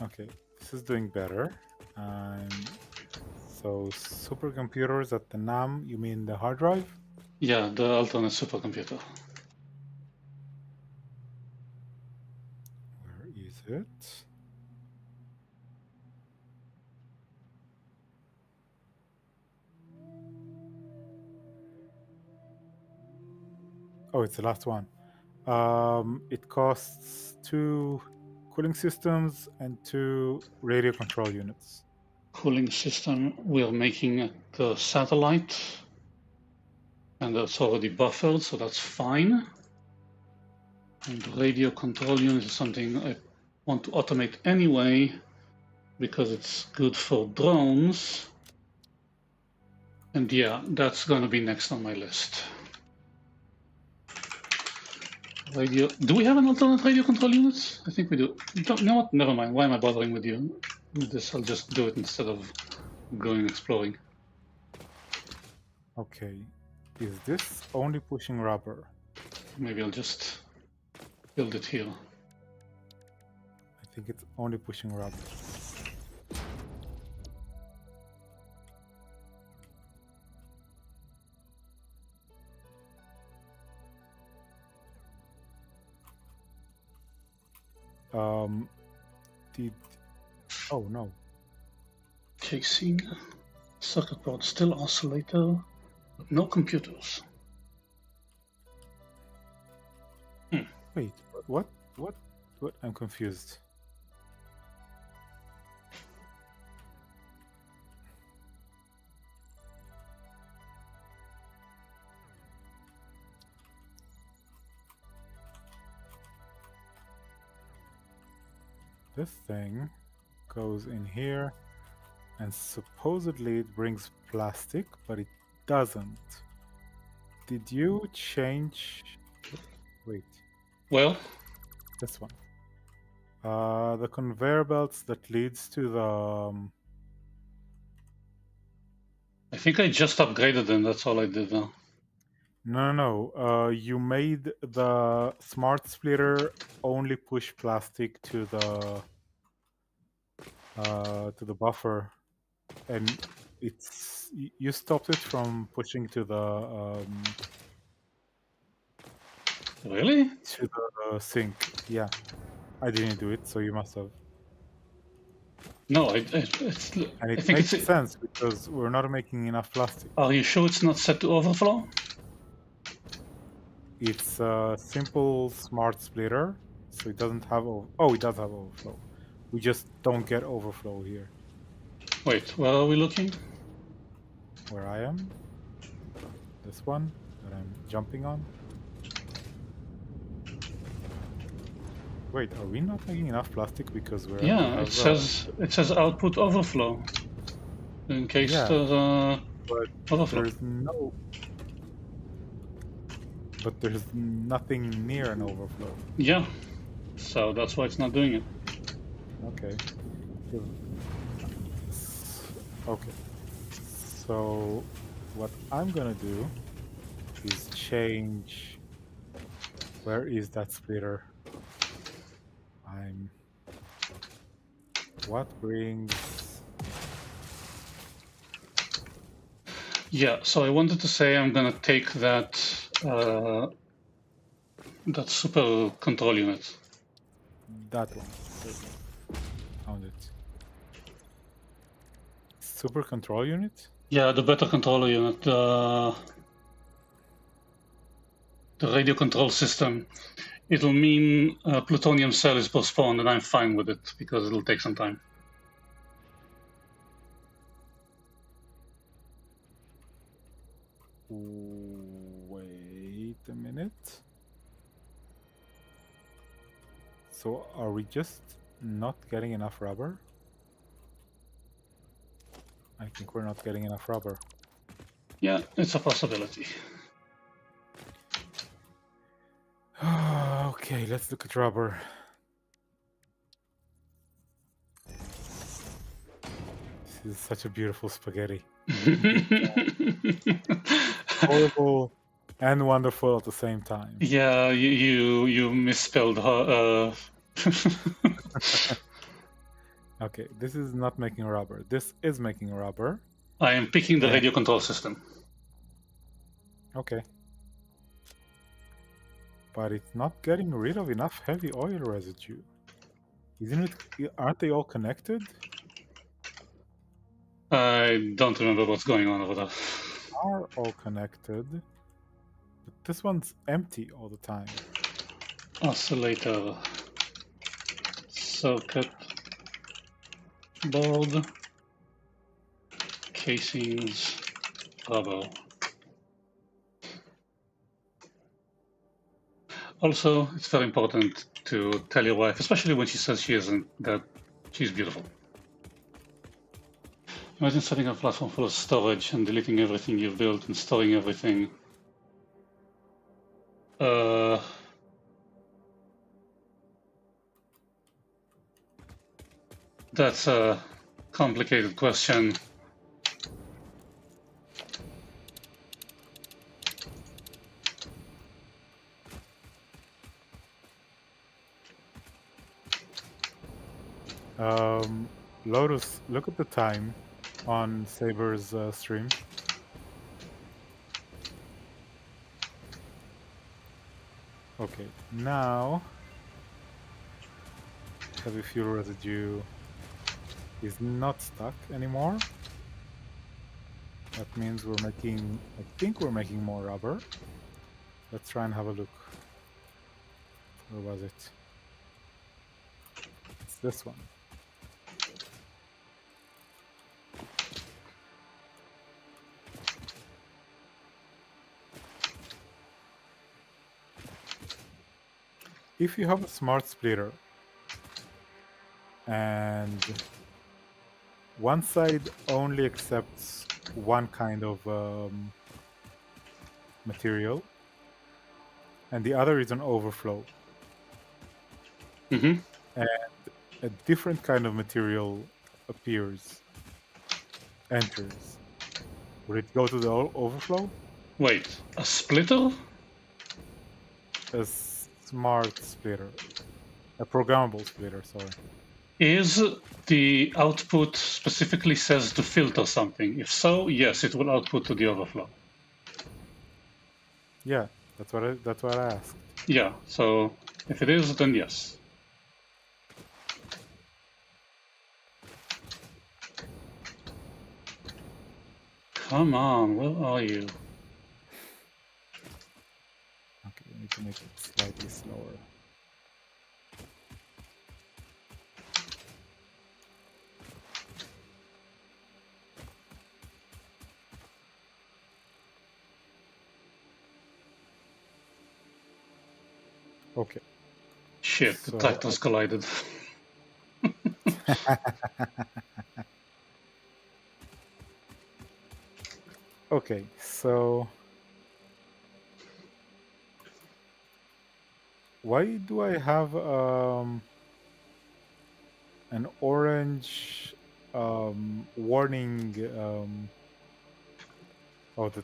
Okay, this is doing better. So supercomputers at the NAM, you mean the hard drive? Yeah, the alternate supercomputer. Where is it? Oh, it's the last one. It costs 2 cooling systems and 2 radio control units. Cooling system, we're making it the satellite, and that's already buffered, so that's fine. And the radio control unit is something I want to automate anyway, because it's good for drones. And yeah, that's gonna be next on my list. Radio. Do we have an alternate radio control unit? I think we do. You know what? Never mind. Why am I bothering with you? With this, I'll just do it instead of going exploring. Okay. Is this only pushing rubber? Maybe I'll just build it here. I think it's only pushing rubber. Did... Oh, no. Casing. Circuit board still oscillator. But no computers. Wait, what? What? I'm confused. This thing goes in here, and supposedly it brings plastic, but it doesn't. Did you change? Wait, Well, this one. The conveyor belts that leads to the. I think I just upgraded them. That's all I did now. No. You made the smart splitter only push plastic to the buffer, and you stopped it from pushing to the Really? sink. Yeah, I didn't do it, so you must have. No, And I it think makes it's. sense because we're not making enough plastic. Are you sure it's not set to overflow? It's a simple smart splitter, so it doesn't have. Oh, it does have overflow. We just don't get overflow here. Wait, where are we looking? Where I am, this one that I'm jumping on. Wait, are we not making enough plastic because we Yeah, have, it says output overflow. In case Yeah, there's but overflow. there's nothing near an overflow. Yeah, so that's why it's not doing it. Okay. Okay. So what I'm gonna do is change. Where is that splitter? What brings? Yeah, so I wanted to say I'm gonna take that that super control unit. That one. Found it. Super control unit? Yeah, the better controller unit, the radio control system. It'll mean plutonium cell is postponed, and I'm fine with it because it'll take some time. Wait a minute. So are we just not getting enough rubber? I think we're not getting enough rubber. Yeah, it's a possibility. Okay, let's look at rubber. This is such a beautiful spaghetti. Horrible and wonderful at the same time. Yeah, you misspelled her. Okay, this is not making rubber. This is making rubber. I am picking the Yeah. radio control system. Okay. But it's not getting rid of enough heavy oil residue. Isn't it? Aren't they all connected? I don't remember what's going on over there. Are all connected. But this one's empty all the time. Oscillator, circuit board, casings, rubber. Also, it's very important to tell your wife, especially when she says she isn't, that she's beautiful. Imagine setting up a platform full of storage and deleting everything you've built and storing everything. That's a complicated question. Lotus, look at the time on Saber's stream. Okay, now heavy fuel residue is not stuck anymore. That means we're making, I think we're making more rubber. Let's try and have a look. Where was it? It's this one. If you have a smart splitter and one side only accepts one kind of material, and the other is an overflow. Mm-hmm. A different kind of material appears, enters. Would it go to the overflow? Wait, a splitter? A smart splitter. A programmable splitter, sorry. Is the output specifically says to filter something? If so, yes, it will output to the overflow. Yeah, that's what I asked. Yeah, so if it is, then yes. Come on, where are you? Okay, we need to make it slightly slower. Okay. Shit, the So tractors collided. okay, so why do I have an orange warning? Oh, the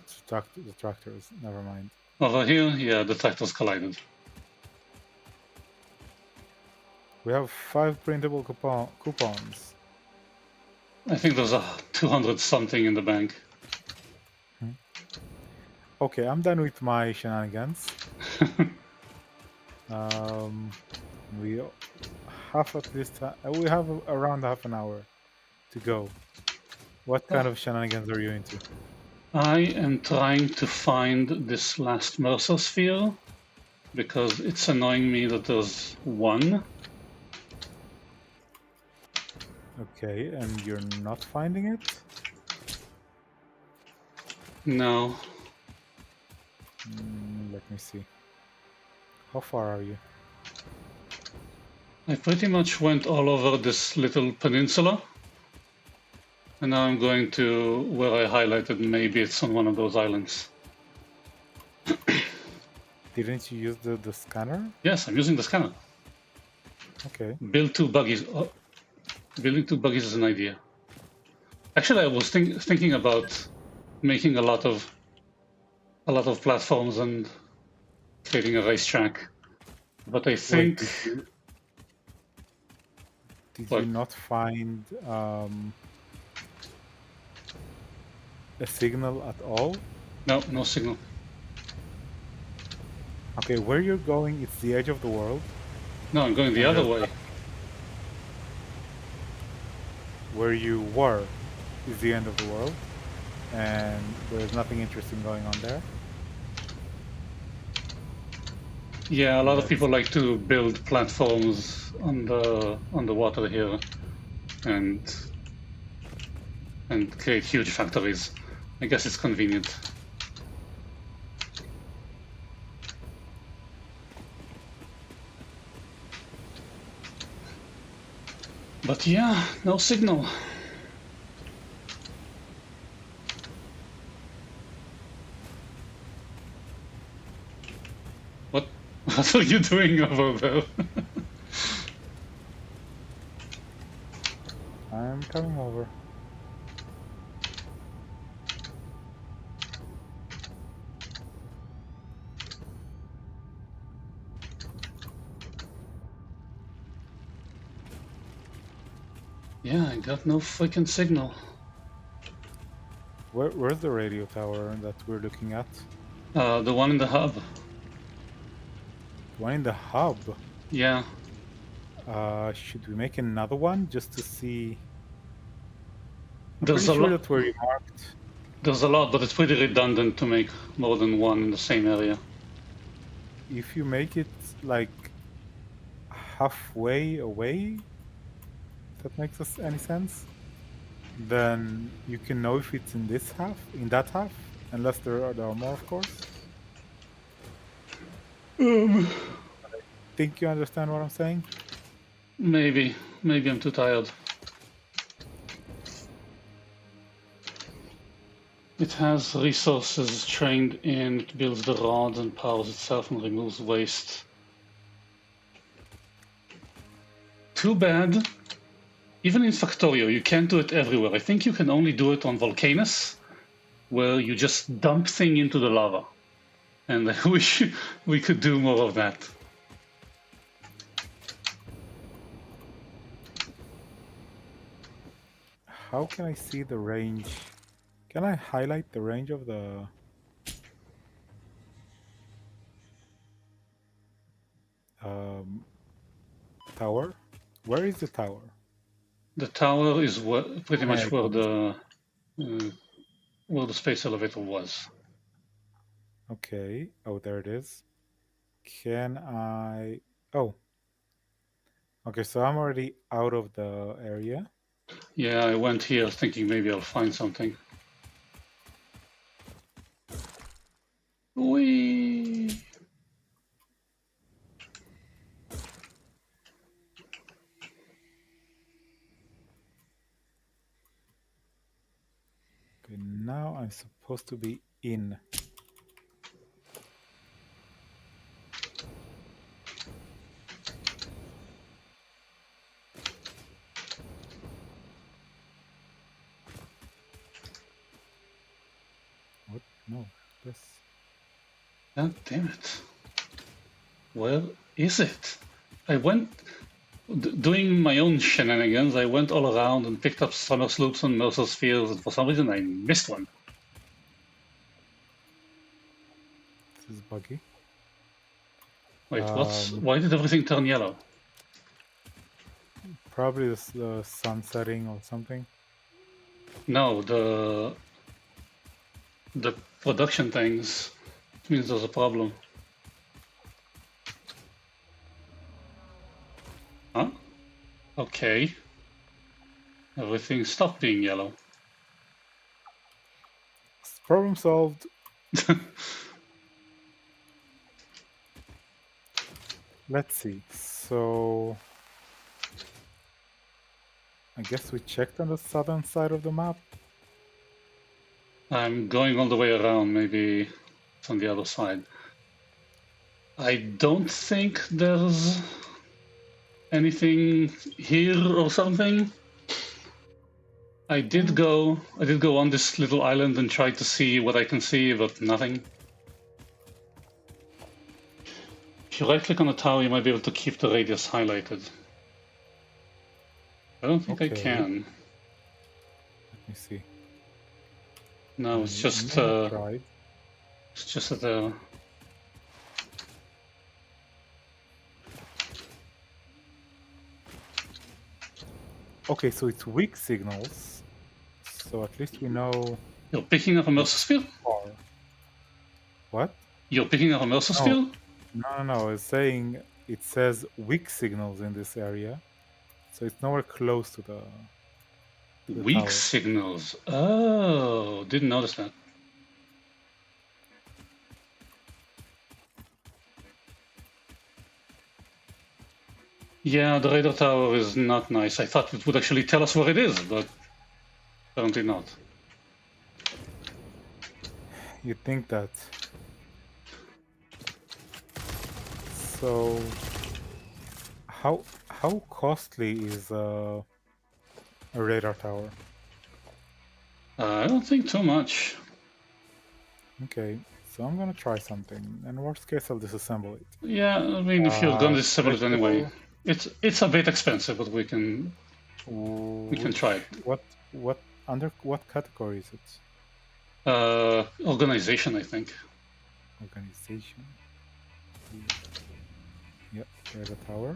tractors. Never mind. Over here, yeah, the tractors collided. We have 5 printable coupons. I think there's a 200 something in the bank. Okay, I'm done with my shenanigans. We have at least we have around half an hour to go. What kind of shenanigans are you into? I am trying to find this last Mercer sphere because it's annoying me that there's one. Okay, and you're not finding it? No. Let me see. How far are you? I pretty much went all over this little peninsula. And now I'm going to where I highlighted, maybe it's on one of those islands. Didn't you use the scanner? Yes, I'm using the scanner. Okay. Build 2 buggies. Oh, building 2 buggies is an idea. Actually, I was thinking about making a lot of platforms and creating a racetrack. But I think Wait, did what? you not find a signal at all? No, no signal. Okay, where you're going, it's the edge of the world. No, I'm going the And other way. Where you were is the end of the world, and there's nothing interesting going on there. Yeah, a lot of people like to build platforms on the water here, and create huge factories. I guess it's convenient. But yeah, no signal. What are you doing over there? I'm coming over. Yeah, I got no freaking signal. Where's the radio tower that we're looking at? The one in the hub. One in the hub. Yeah. Should we make another one just to see? I'm There's pretty a sure lot. that where you marked. There's a lot, but it's pretty redundant to make more than one in the same area. If you make it like halfway away, if that makes us any sense, then you can know if it's in this half, in that half, unless there are more, of course. Think you understand what I'm saying? Maybe I'm too tired. It has resources trained in, it builds the rod and powers itself and removes waste. Too bad. Even in Factorio, you can't do it everywhere. I think you can only do it on Volcanus, where you just dump thing into the lava. And I wish we could do more of that. How can I see the range? Can I highlight the range of the tower? Where is the tower? The tower is pretty much I where the space elevator was. Okay. Oh, there it is. Can I? Oh. Okay, so I'm already out of the area. Yeah, I went here thinking maybe I'll find something. Whee! Okay, now I'm supposed to be in. What? No. This. God damn it. Where is it? I went doing my own shenanigans. I went all around and picked up summer sloops and Mercer spheres, and for some reason I missed one. This is buggy. Wait, why did everything turn yellow? Probably the sun setting or something. No, the production things means there's a problem. Huh? Okay. Everything stopped being yellow. Problem solved. Let's see. So I guess we checked on the southern side of the map. I'm going all the way around, maybe it's on the other side. I don't think there's anything here or something. I did go on this little island and try to see what I can see, but nothing. If you right click on the tower, you might be able to keep the radius highlighted. I don't think I Okay. can. Let me see. No, it's just tried. it's just at the. Okay, so it's weak signals. So at least we know. You're picking up a Mercer sphere? Far. What? You're picking up a Mercer sphere? No. It's saying it says weak signals in this area, so it's nowhere close to the. Weak tower. signals. Oh, didn't notice that. Yeah, the radar tower is not nice. I thought it would actually tell us where it is, but apparently not. You'd think that. So, how costly is a radar tower? I don't think too much. Okay, so I'm gonna try something. And worst case, I'll disassemble it. Yeah, I mean, if you're gonna disassemble it anyway, Electrical- it's a bit expensive, but we can try it. What under what category is it? Organization, I think. Organization. Yep, there's a tower.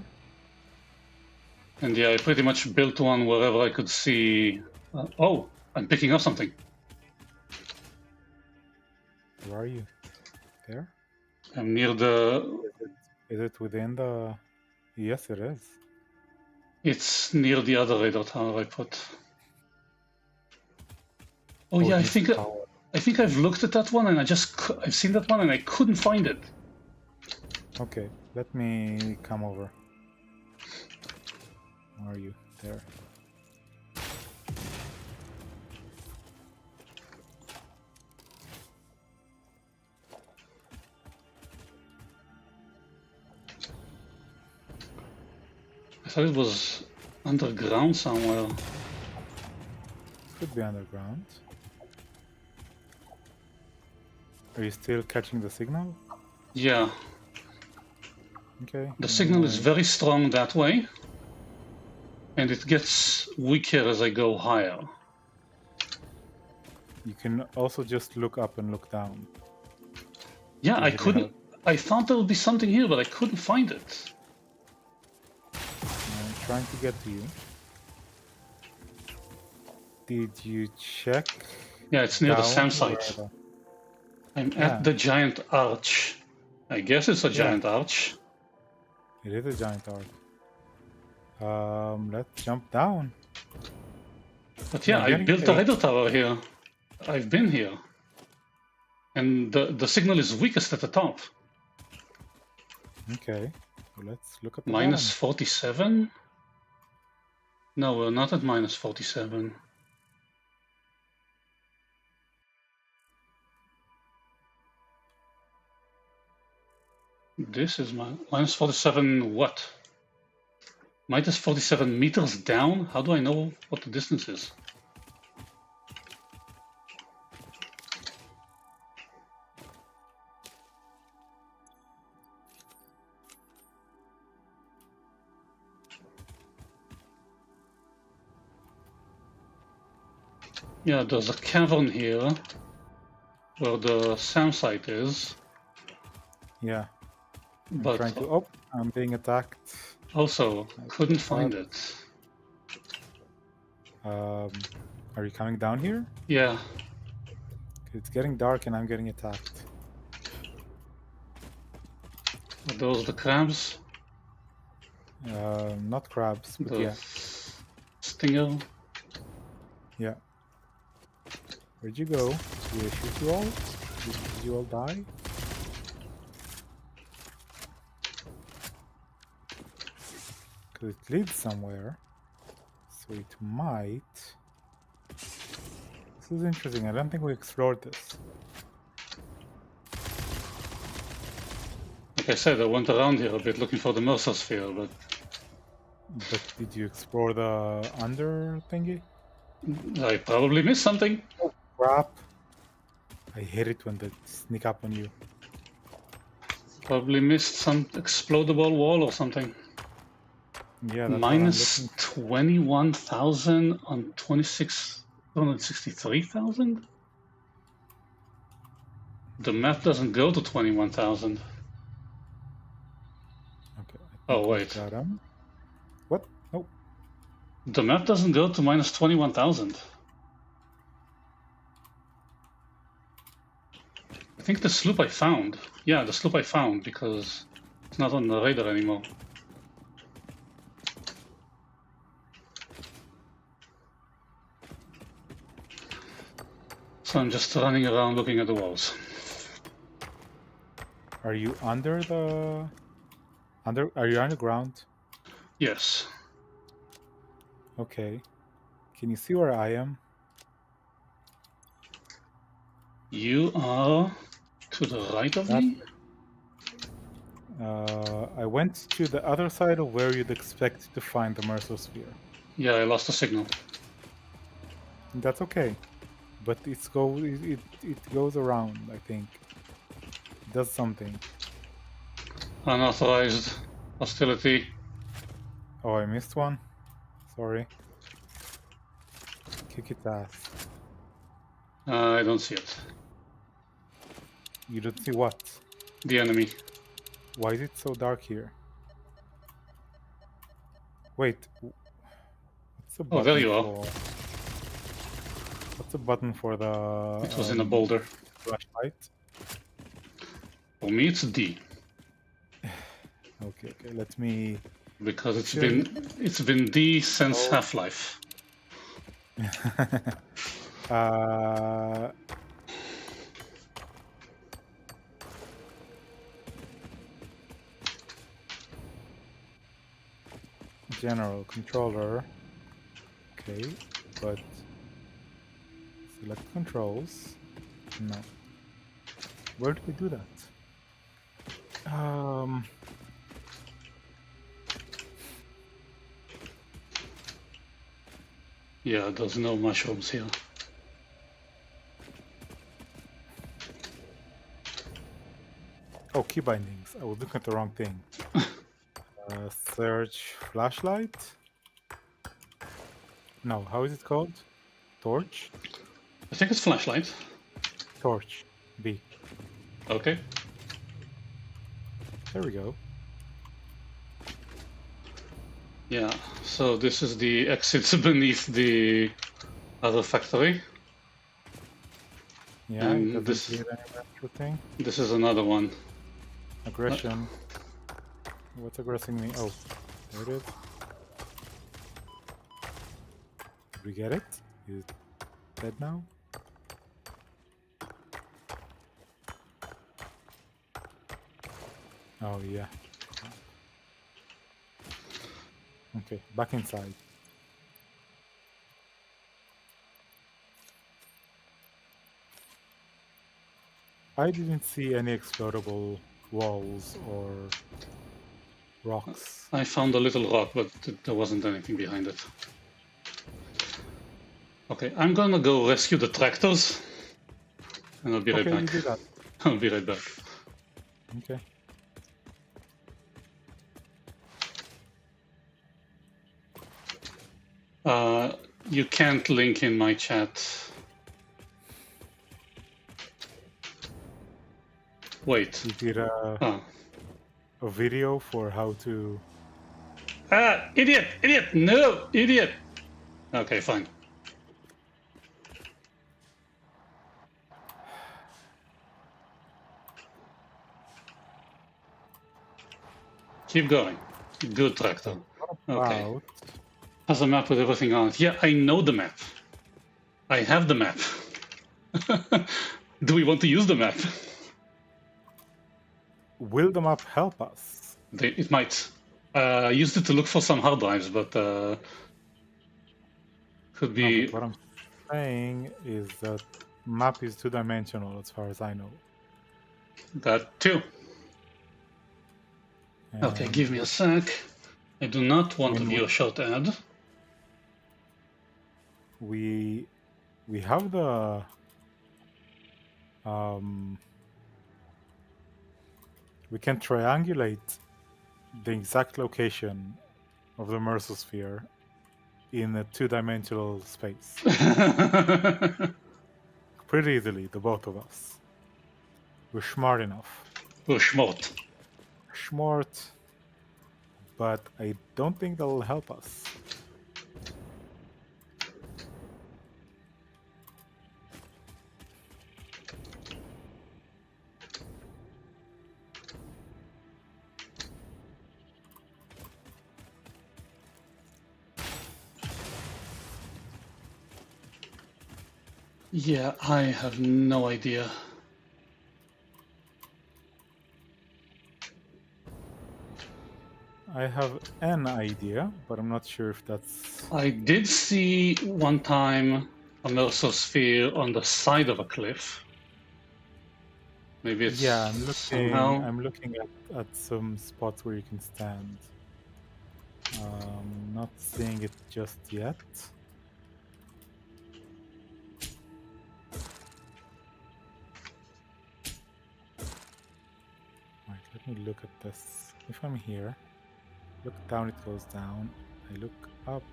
And yeah, I pretty much built one wherever I could see. Oh, I'm picking up something. Where are you? There? I'm near the. Is it within the? Yes, it is. It's near the other radar tower I put. Oh yeah, I think I've looked at that one and I've seen that one and I couldn't find it. Okay, let me come over. Where are you? There. I thought it was underground somewhere. Could be underground. Are you still catching the signal? Yeah, Okay. the signal is very strong that way, and it gets weaker as I go higher. You can also just look up and look down. Yeah, I Usually couldn't. help. I thought there would be something here, but I couldn't find it. I'm trying to get to you. Did you check? Yeah, it's near the down SAM where site. the- I'm Yeah. at the giant arch. I guess it's a giant arch. It is a giant arc. Let's jump down. But yeah, I'm I getting built a eight. radar tower here. I've been here. And the signal is weakest at the top. Okay. So let's look at the Minus 47? No, we're not at minus 47. This is minus 47 what? Minus 47 meters down? How do I know what the distance is? Yeah, there's a cavern here where the SAM site is. Yeah. I'm But trying to. Oh, I'm being attacked. also couldn't find it. Are you coming down here? Yeah, It's getting dark and I'm getting attacked. are those the crabs? Not crabs, but The yeah. stinger? Yeah. Where'd you go? Did I shoot you all? Did you all die? Because it leads somewhere. So it might. This is interesting. I don't think we explored this. Like I said, I went around here a bit looking for the Mercer sphere, but But did you explore the under thingy? I probably missed something. Oh, crap. I hate it when they sneak up on you. Probably missed some explodable wall or something. Yeah, that's Minus what 21,000 on 263,000? The map doesn't go to 21,000. Okay. Oh, wait. Got him. What? Oh. The map doesn't go to minus 21,000. I think the sloop I found. Yeah, the sloop I found because it's not on the radar anymore. So I'm just running around looking at the walls. Are you under the... Are you underground? Yes. Okay. Can you see where I am? You are to the right of me? I went to the other side of where you'd expect to find the Mercer sphere. Yeah, I lost the signal. That's okay. But it goes around, I think. It does something. Unauthorized hostility. Oh, I missed one? Sorry. Kick its ass. I don't see it. You don't see what? The enemy. Why is it so dark here? Wait. What's the button Oh, there you are. for... What's the button for the... It was in a boulder. flashlight? For me, it's D. Okay, let me... Because it's been D since Oh. Half-Life. General controller. Okay, but select controls. No. Where do we do that? Yeah, there's no mushrooms here. Oh, key bindings. I was looking at the wrong thing. Search flashlight? No, how is it called? Torch? I think it's flashlight. Torch. B. Okay. There we go. Yeah, so this is the exits beneath the other factory. Yeah, And it doesn't this- leave any extra thing. This is another one. Aggression. What's aggressing me? Oh, there it is. Did we get it? Is it dead now? Oh, yeah. Okay, back inside. I didn't see any explodable walls or rocks. I found a little rock, but there wasn't anything behind it. Okay, I'm gonna go rescue the tractors, and I'll be right Okay, you back. do that. I'll be right back. Okay. You can't link in my chat. Wait. You did Oh. a video for how to... Ah, idiot! Idiot! No! Idiot! Okay, fine. Keep going. Good tractor. Okay. About... Has a map with everything on it. Yeah, I know the map. I have the map. Do we want to use the map? Will the map help us? It might. I used it to look for some hard drives, but could No, be. but what I'm saying is that map is two-dimensional as far as I know. That too. Okay, And give me a sec. I do not want to view a short ad. we have the we can triangulate the exact location of the Mersosphere in a two-dimensional space pretty easily, the both of us. We're smart enough. We're smart. Smart, but I don't think that'll help us. Yeah, I have no idea. I have an idea, but I'm not sure if that's... I did see one time a Mersosphere on the side of a cliff. Maybe it's Yeah, I'm looking. somehow. I'm looking at some spots where you can stand. Not seeing it just yet. Right, let me look at this. If I'm here, look down, it goes down. I look up,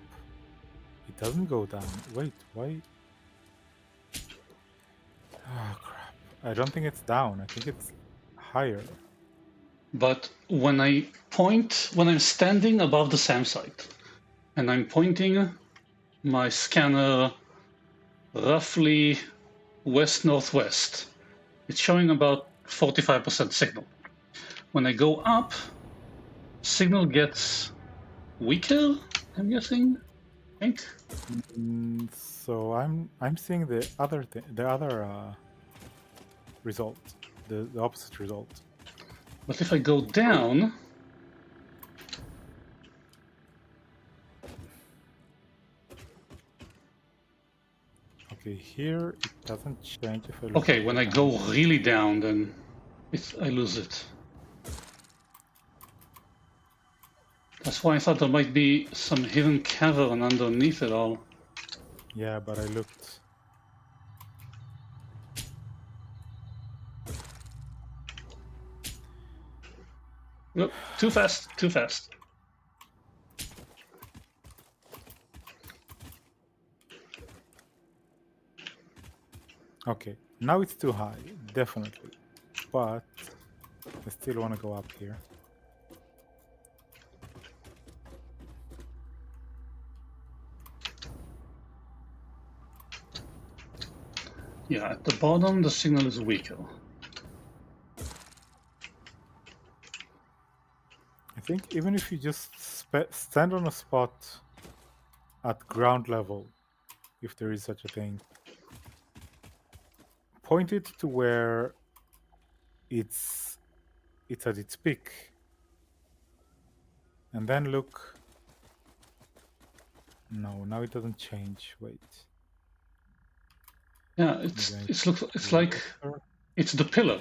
it doesn't go down. Wait, why? Oh crap! I don't think it's down. I think it's higher. But when I'm standing above the SAM site, and I'm pointing my scanner roughly west-northwest, it's showing about 45% signal. When I go up, signal gets weaker, I'm guessing. I think. So I'm seeing the other thing, the other result, the opposite result. But if I go down, Okay, here it doesn't change if I look okay, at when the I go really down, then I lose it. That's why I thought there might be some hidden cavern underneath it all. Yeah, but I looked. Look, too fast, too fast. Okay, now it's too high, definitely. But I still want to go up here. Yeah, at the bottom the signal is weaker. I think even if you just stand on a spot at ground level, if there is such a thing, point it to where it's at its peak, and then look. No, now it doesn't change. Wait. Yeah, Maybe I it's like it's the pillar.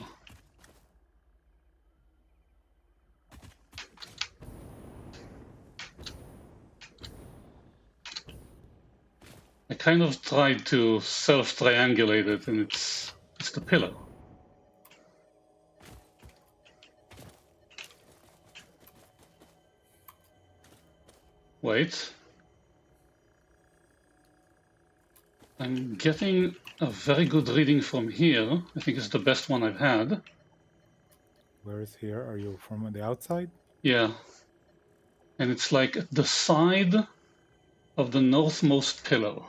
I kind of tried to self-triangulate it, and it's the pillar. Wait. I'm getting a very good reading from here. I think it's the best one I've had. Where is here? Are you from the outside? Yeah. And it's like at the side of the northmost pillar.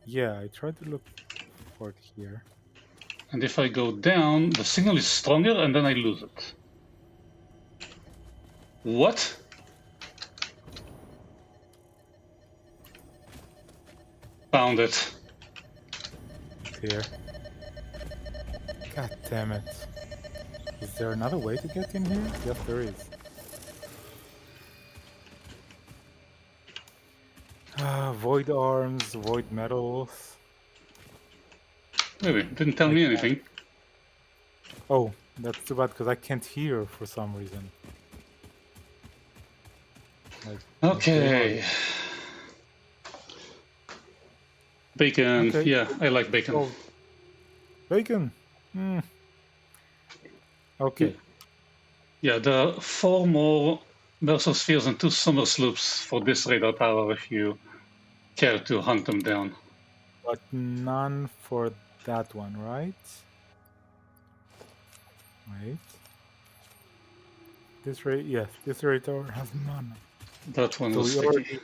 Yeah, I tried to look for it here. And if I go down, the signal is stronger and then I lose it. What? Found it. It's here. God damn it. Is there another way to get in here? Yes, there is. Void arms, void metals. Really, didn't tell me anything. Oh, that's too bad because I can't hear for some reason. Like, Okay. Bacon. Okay. Yeah, I like bacon. Oh. Bacon. Okay. Yeah, there are 4 more Mercer spheres and 2 summer sloops for this radar tower if you care to hunt them down. But none for that one, right? Wait. This radar has none. That one was sticky.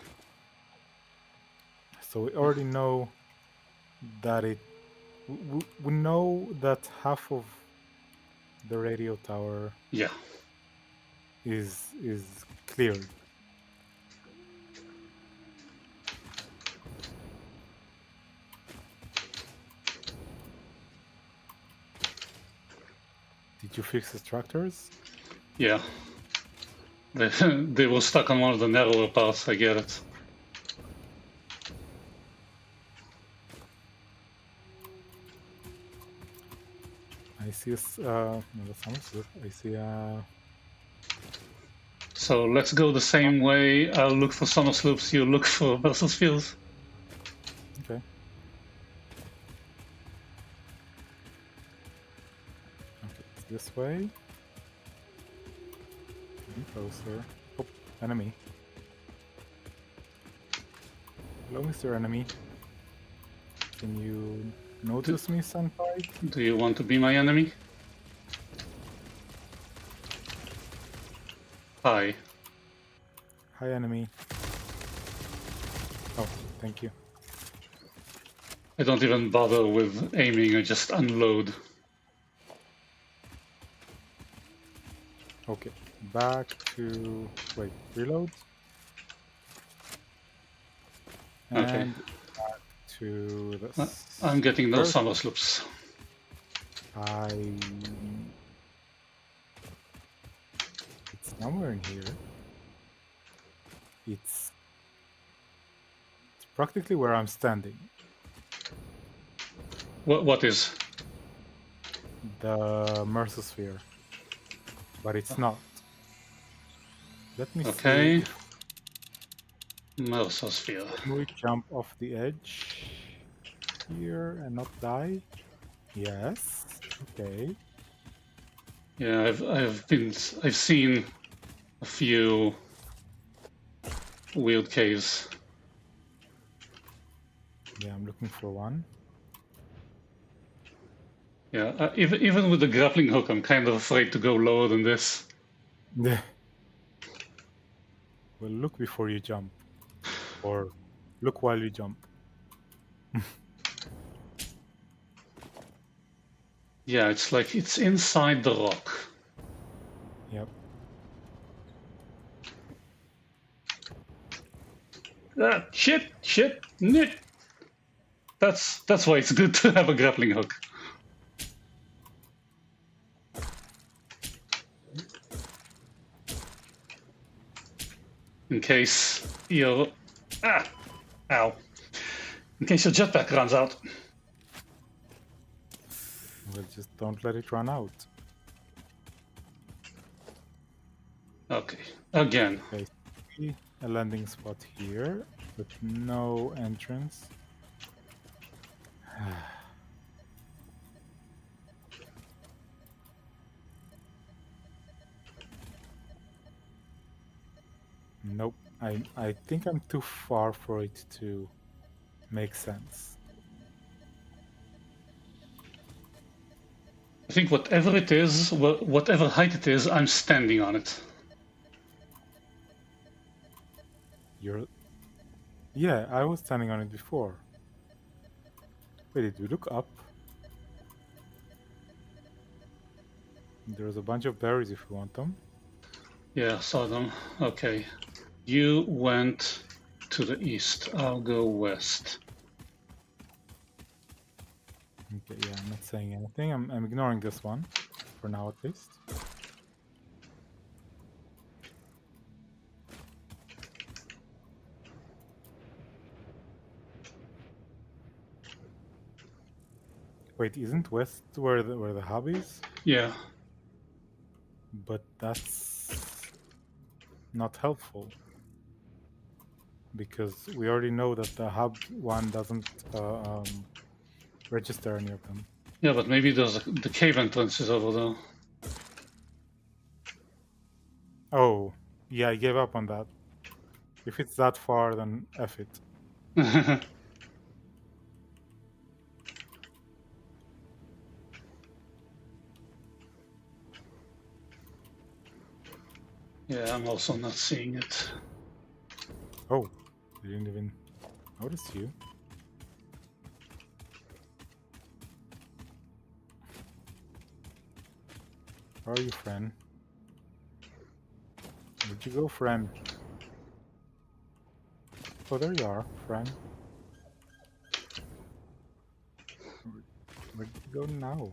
So we already know that we know that half of the radio tower is cleared. Did you fix the structures? Yeah. They were stuck on one of the narrower parts, I get it. I see a I see a... So let's go the same way. I'll look for summer sloops, you look for Mercer spheres. Okay. Okay, it's this way. Getting closer. Oh, enemy. Hello, Mr. Enemy. Can you notice me, Senpai? Do you want to be my enemy? Hi. Hi, enemy. Oh, thank you. I don't even bother with aiming, I just unload. Okay, back to... Wait, reload? And Okay. back to this. I'm getting no summer sloops. It's somewhere in here. It's practically where I'm standing. What is? The Mercer sphere. But it's not. Let me see. Okay. Mersosphere. Can we jump off the edge here and not die? Yes. Okay. Yeah, I've seen a few weird caves. Yeah, I'm looking for one. Yeah, even with the grappling hook, I'm kind of afraid to go lower than this. Yeah. Well, look before you jump, or look while you jump. Yeah, it's like it's inside the rock. Yep. Ah, shit, nit. That's why it's good to have a grappling hook. In case your ow. In case your jetpack runs out. Well, just don't let it run out. Okay, again. Okay. See a landing spot here, but no entrance. Nope. I think I'm too far for it to make sense. I think whatever it is, whatever height it is, I'm standing on it. Yeah, I was standing on it before. Wait, did we look up? There's a bunch of berries if you want them. Yeah, saw them. Okay. You went to the east. I'll go west. Okay, yeah, I'm not saying anything. I'm ignoring this one, for now at least. Wait, isn't west where the hub is? Yeah. But that's not helpful. Because we already know that the hub one doesn't register any of them. Yeah, but maybe the cave entrance is over there. Oh, yeah, I gave up on that. If it's that far, then F it. Yeah, I'm also not seeing it. Oh, I didn't even notice you. Where are you, friend? Where'd you go, friend? Oh, there you are, friend. Where'd you go now?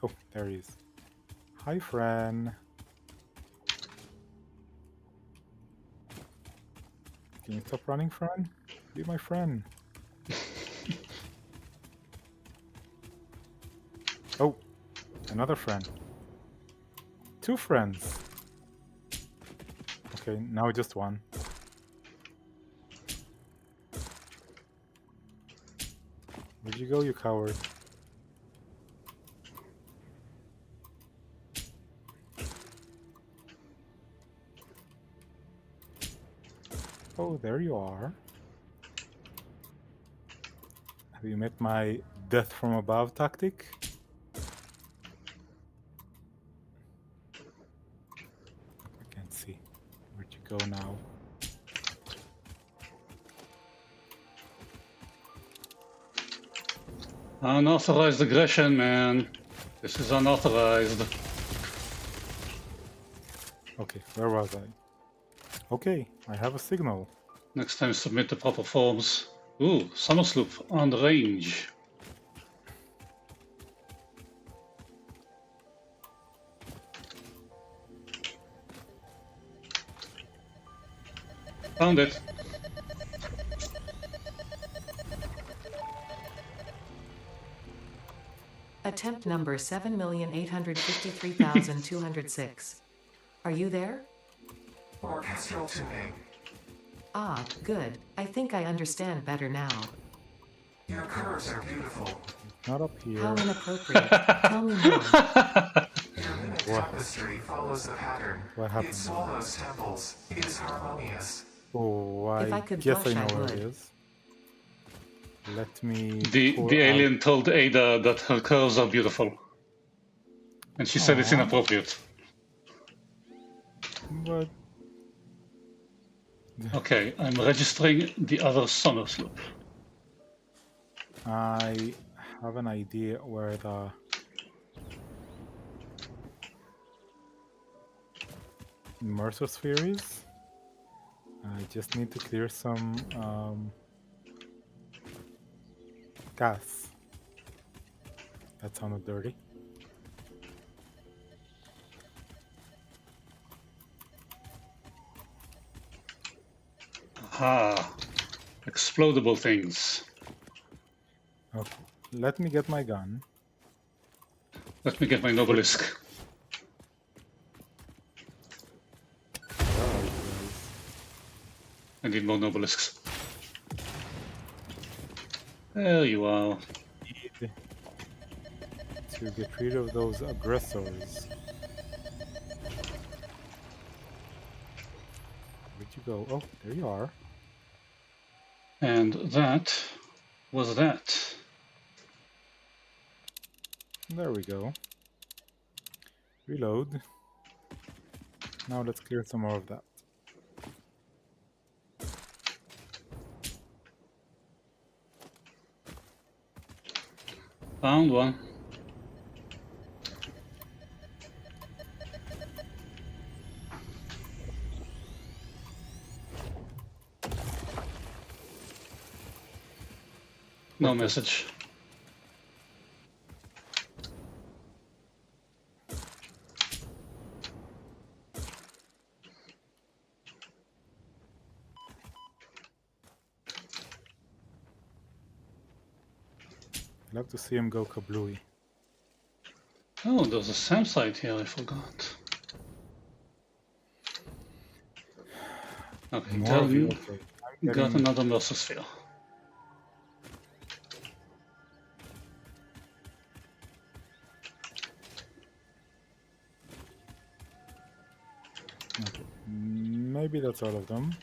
Oh, there he is. Hi, friend. Can you stop running, friend? Be my friend. Oh, another friend. 2 friends. Okay, now just one. Where'd you go, you coward? Oh, there you are. Have you met my death from above tactic? I can't see. Where'd you go now? Unauthorized aggression, man. This is unauthorized. Okay, where was I? Okay, I have a signal. Next time, submit the proper forms. Ooh, summer sloop on the range. Found it. Attempt number 7,853,206. Are you there? Orchestral tuning. Ah, good. I think I understand better now. Your curves are beautiful. Not up here. How inappropriate. Tell me more. Your mimic What? tapestry follows the pattern. What It happened? swallows temples. It is harmonious. Oh, If I I could guess blush, I I know where it would. is. Let me The pour alien told Ada that her curves are beautiful, and she said it's Aw. inappropriate. But Okay, I'm registering the other summer sloop. I have an idea where the immerser sphere is. I just need to clear some gas. That sounded dirty. Aha, explodable things. Okay, let me get my gun. Let me get my Nobelisk. Oh, I need more Nobelisks. There you are. need to get rid of those aggressors. Where'd you go? Oh, there you are. And that was that. There we go. Reload. Now let's clear some more of that. Found one. No What the- message. I'd love to see him go kablooey. Oh, there's a SAM site here, I forgot. Okay, More of you. Okay. I'm got getting- another Mercer sphere. Okay. Maybe that's all of them.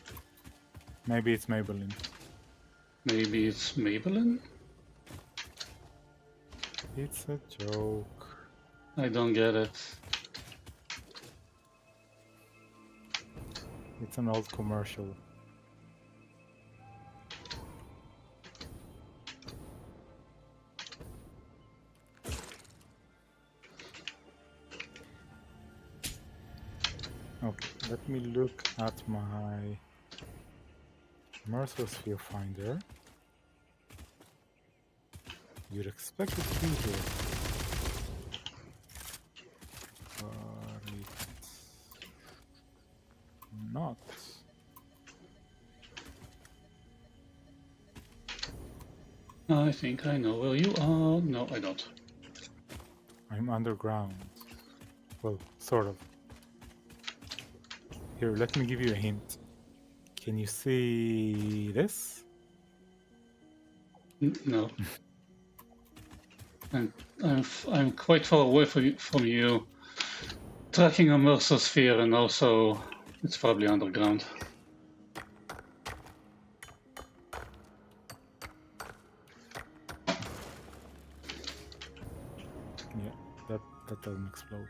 Maybe it's Maybelline. Maybe it's Maybelline? It's a joke. I don't get it. It's an old commercial. Okay, let me look at my Mercer Sphere Finder. You'd expect it to be here. But it's not. I think I know where you are. No, I don't. I'm underground. Well, sort of. Here, let me give you a hint. Can you see this? No. I'm quite far away from you. Tracking a Mercer sphere, and also it's probably underground. Yeah, that doesn't explode.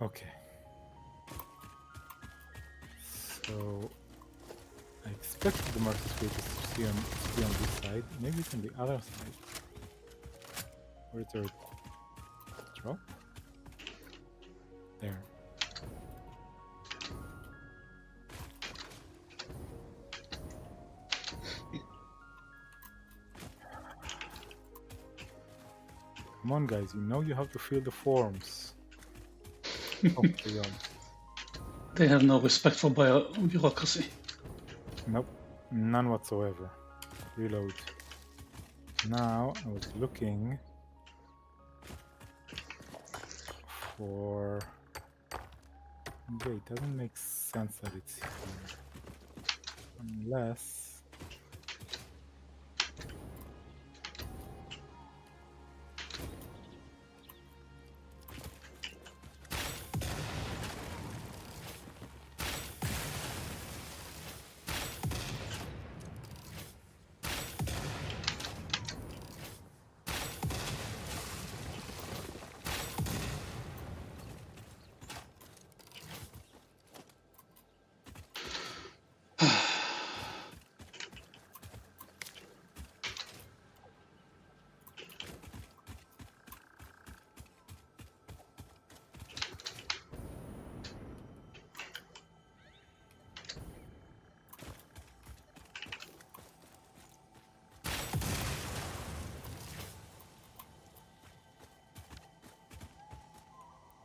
Okay. So I expected the Mercer sphere to be on this side. Maybe it's on the other side. Where's there a drop? There. Come on, guys! You know you have to fill the forms. Oh, they are. They have no respect for bureaucracy. Nope, none whatsoever. Reload. Now I was looking for Okay, it doesn't make sense that it's here. Unless...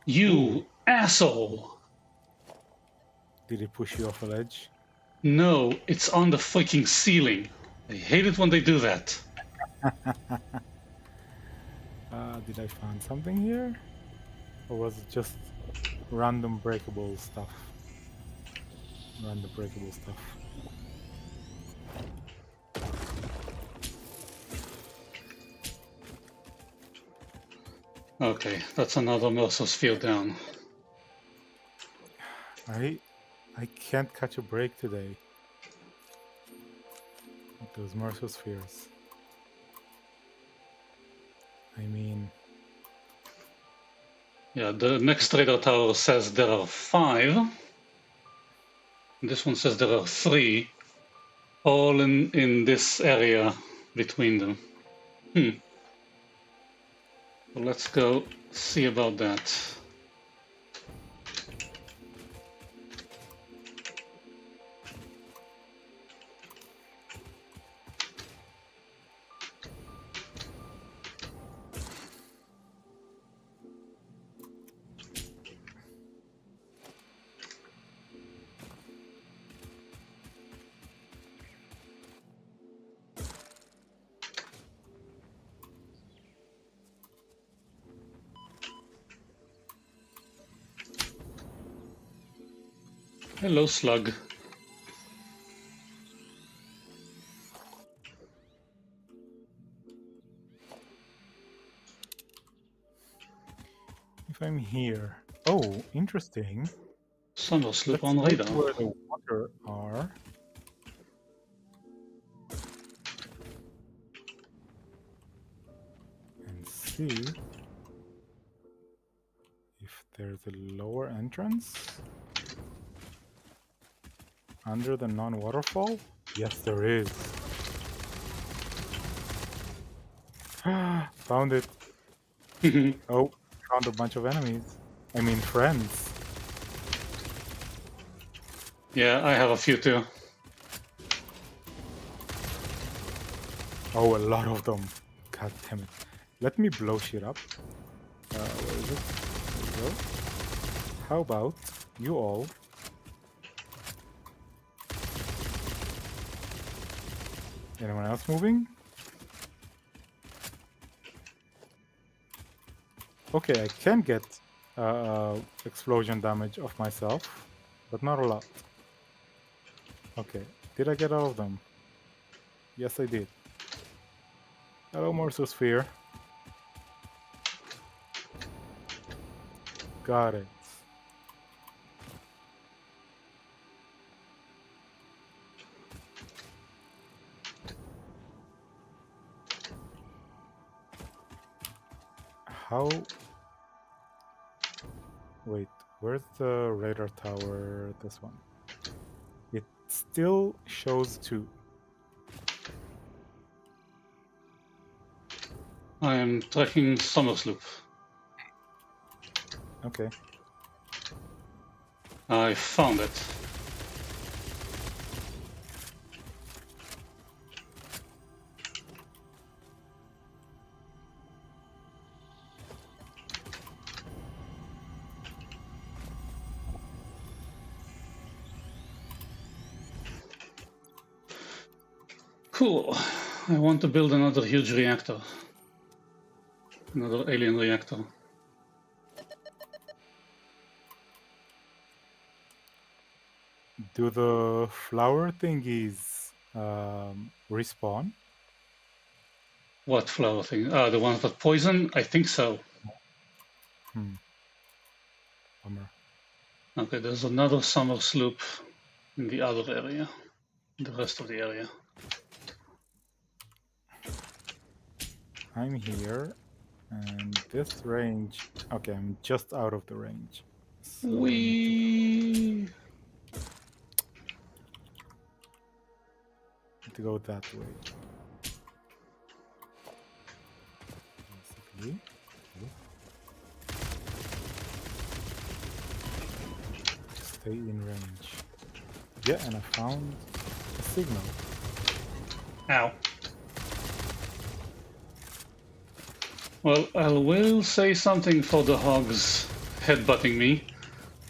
You asshole! Did he push you off a ledge? No, it's on the freaking ceiling. I hate it when they do that. Did I find something here? Or was it just random breakable stuff? Random breakable stuff. Okay, that's another Mercer down. I can't catch a break today. With those Mercer spheres. I mean... Yeah, the next radar tower says there are 5. This one says there are 3. All in this area between them. Well, let's go see about that. Hello, slug. If I'm here... Oh, interesting. Summer sloop Let's on look radar. where the water are. And see if there's a lower entrance under the non-waterfall. Yes, there is. Found it. Oh, found a bunch of enemies. I mean, friends. Yeah, I have a few too. Oh, a lot of them. God damn it. Let me blow shit up. Where is it? There we go. How about you all anyone else moving? Okay, I can get explosion damage of myself, but not a lot. Okay, did I get all of them? Yes, I did. Hello, Morso Sphere. Got it. How... Wait, where's the radar tower? This one. It still shows 2. I am tracking Summer sloop. Okay. I found it. Cool. I want to build another huge reactor. Another alien reactor. Do the flower thingies respawn? What flower thing? The ones that poison? I think so. Bummer. Okay, there's another summer sloop in the other area, the rest of the area. I'm here, and this range. Okay, I'm just out of the range, so I need to go that way. Basically. Stay in range. Yeah, and I found a signal. Ow. Well, I will say something for the hogs headbutting me.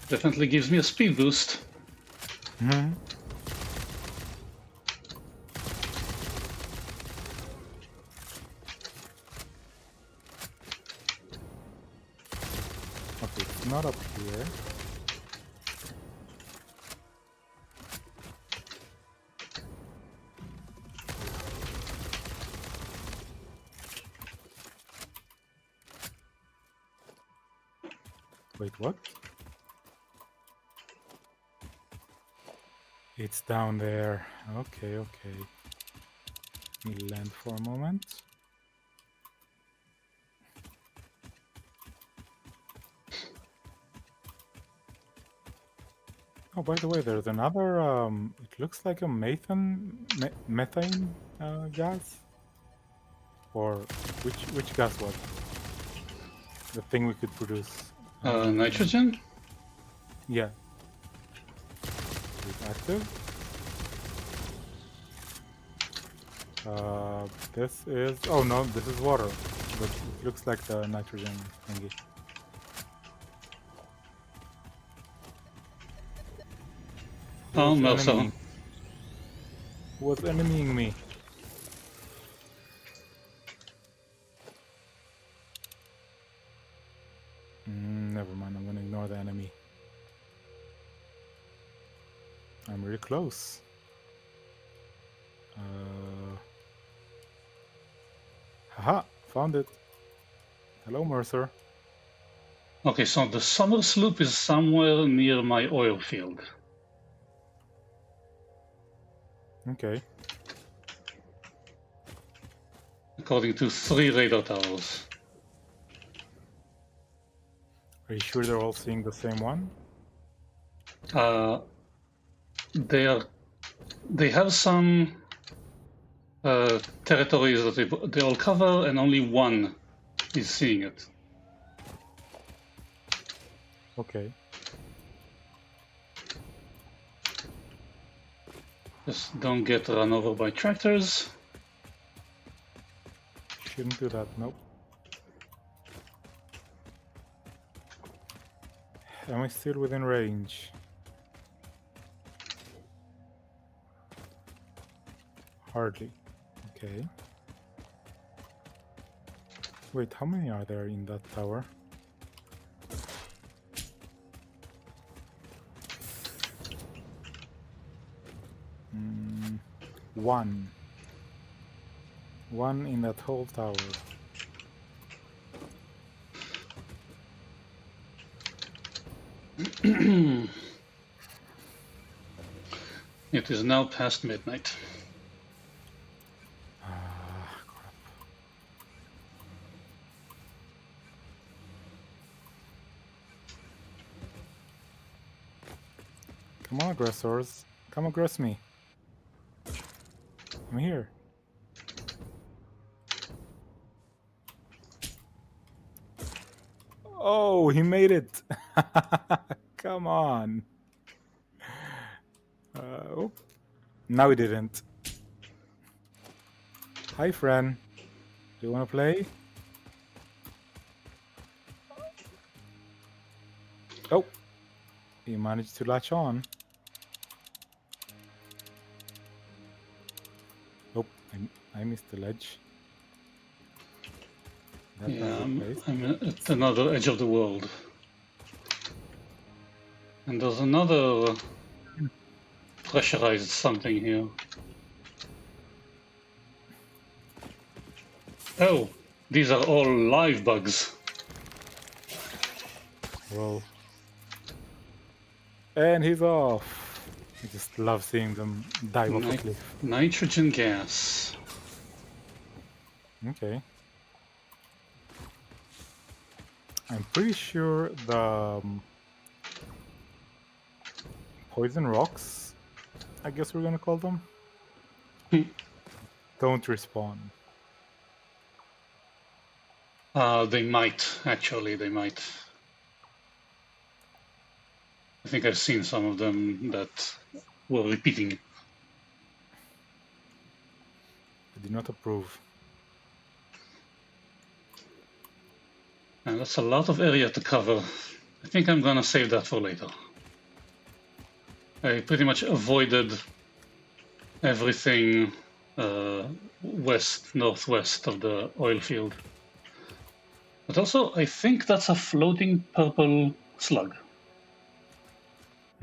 Definitely gives me a speed boost. Mm-hmm. Okay, it's not up here. Wait, what? It's down there. Okay, okay. Let me land for a moment. Oh, by the way, there's another, it looks like a methane gas? Or which gas was it? The thing we could produce? Nitrogen? Yeah. Is it active? This is, oh no, this is water, but it looks like the nitrogen thingy. Oh, Melso. Who was enemying me? Never mind, I'm gonna ignore the enemy. I'm really close. Haha, found it. Hello, Mercer. Okay, so the summer sloop is somewhere near my oil field. Okay. According to 3 radar towers. Are you sure they're all seeing the same one? They have some territories that they all cover, and only one is seeing it. Okay. Just don't get run over by tractors. Shouldn't do that, nope. Am I still within range? Hardly. Okay. Wait, how many are there in that tower? One. One in that whole tower. It is now past midnight. Crap. Come on, aggressors. Come aggress me. I'm here. Oh, he made it. Come on. Oh, now he didn't. Hi, friend. Do you want to play? Oh, he managed to latch on. Oh, I missed the ledge. Yeah, I'm at another edge of the world. And there's another pressurized something here. Oh, these are all live bugs. Well, and he's off. I just love seeing them dive off a cliff. Nitrogen gas. Okay. I'm pretty sure the poison rocks, I guess we're gonna call them, don't respawn. They might, actually, they might. I think I've seen some of them that were repeating. I do not approve. And that's a lot of area to cover. I think I'm gonna save that for later. I pretty much avoided everything west, northwest of the oil field. But also, I think that's a floating purple slug.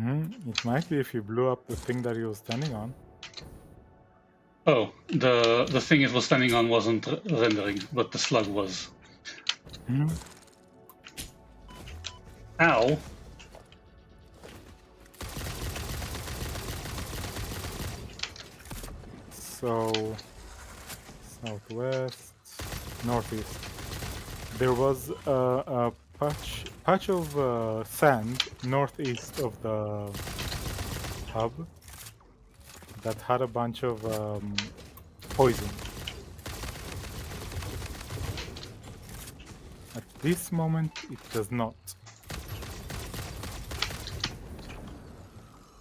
It might be if you blew up the thing that he was standing on. Oh, the thing it was standing on wasn't rendering, but the slug was. Ow! So, southwest, northeast. There was a patch of sand northeast of the hub that had a bunch of poison. At this moment, it does not.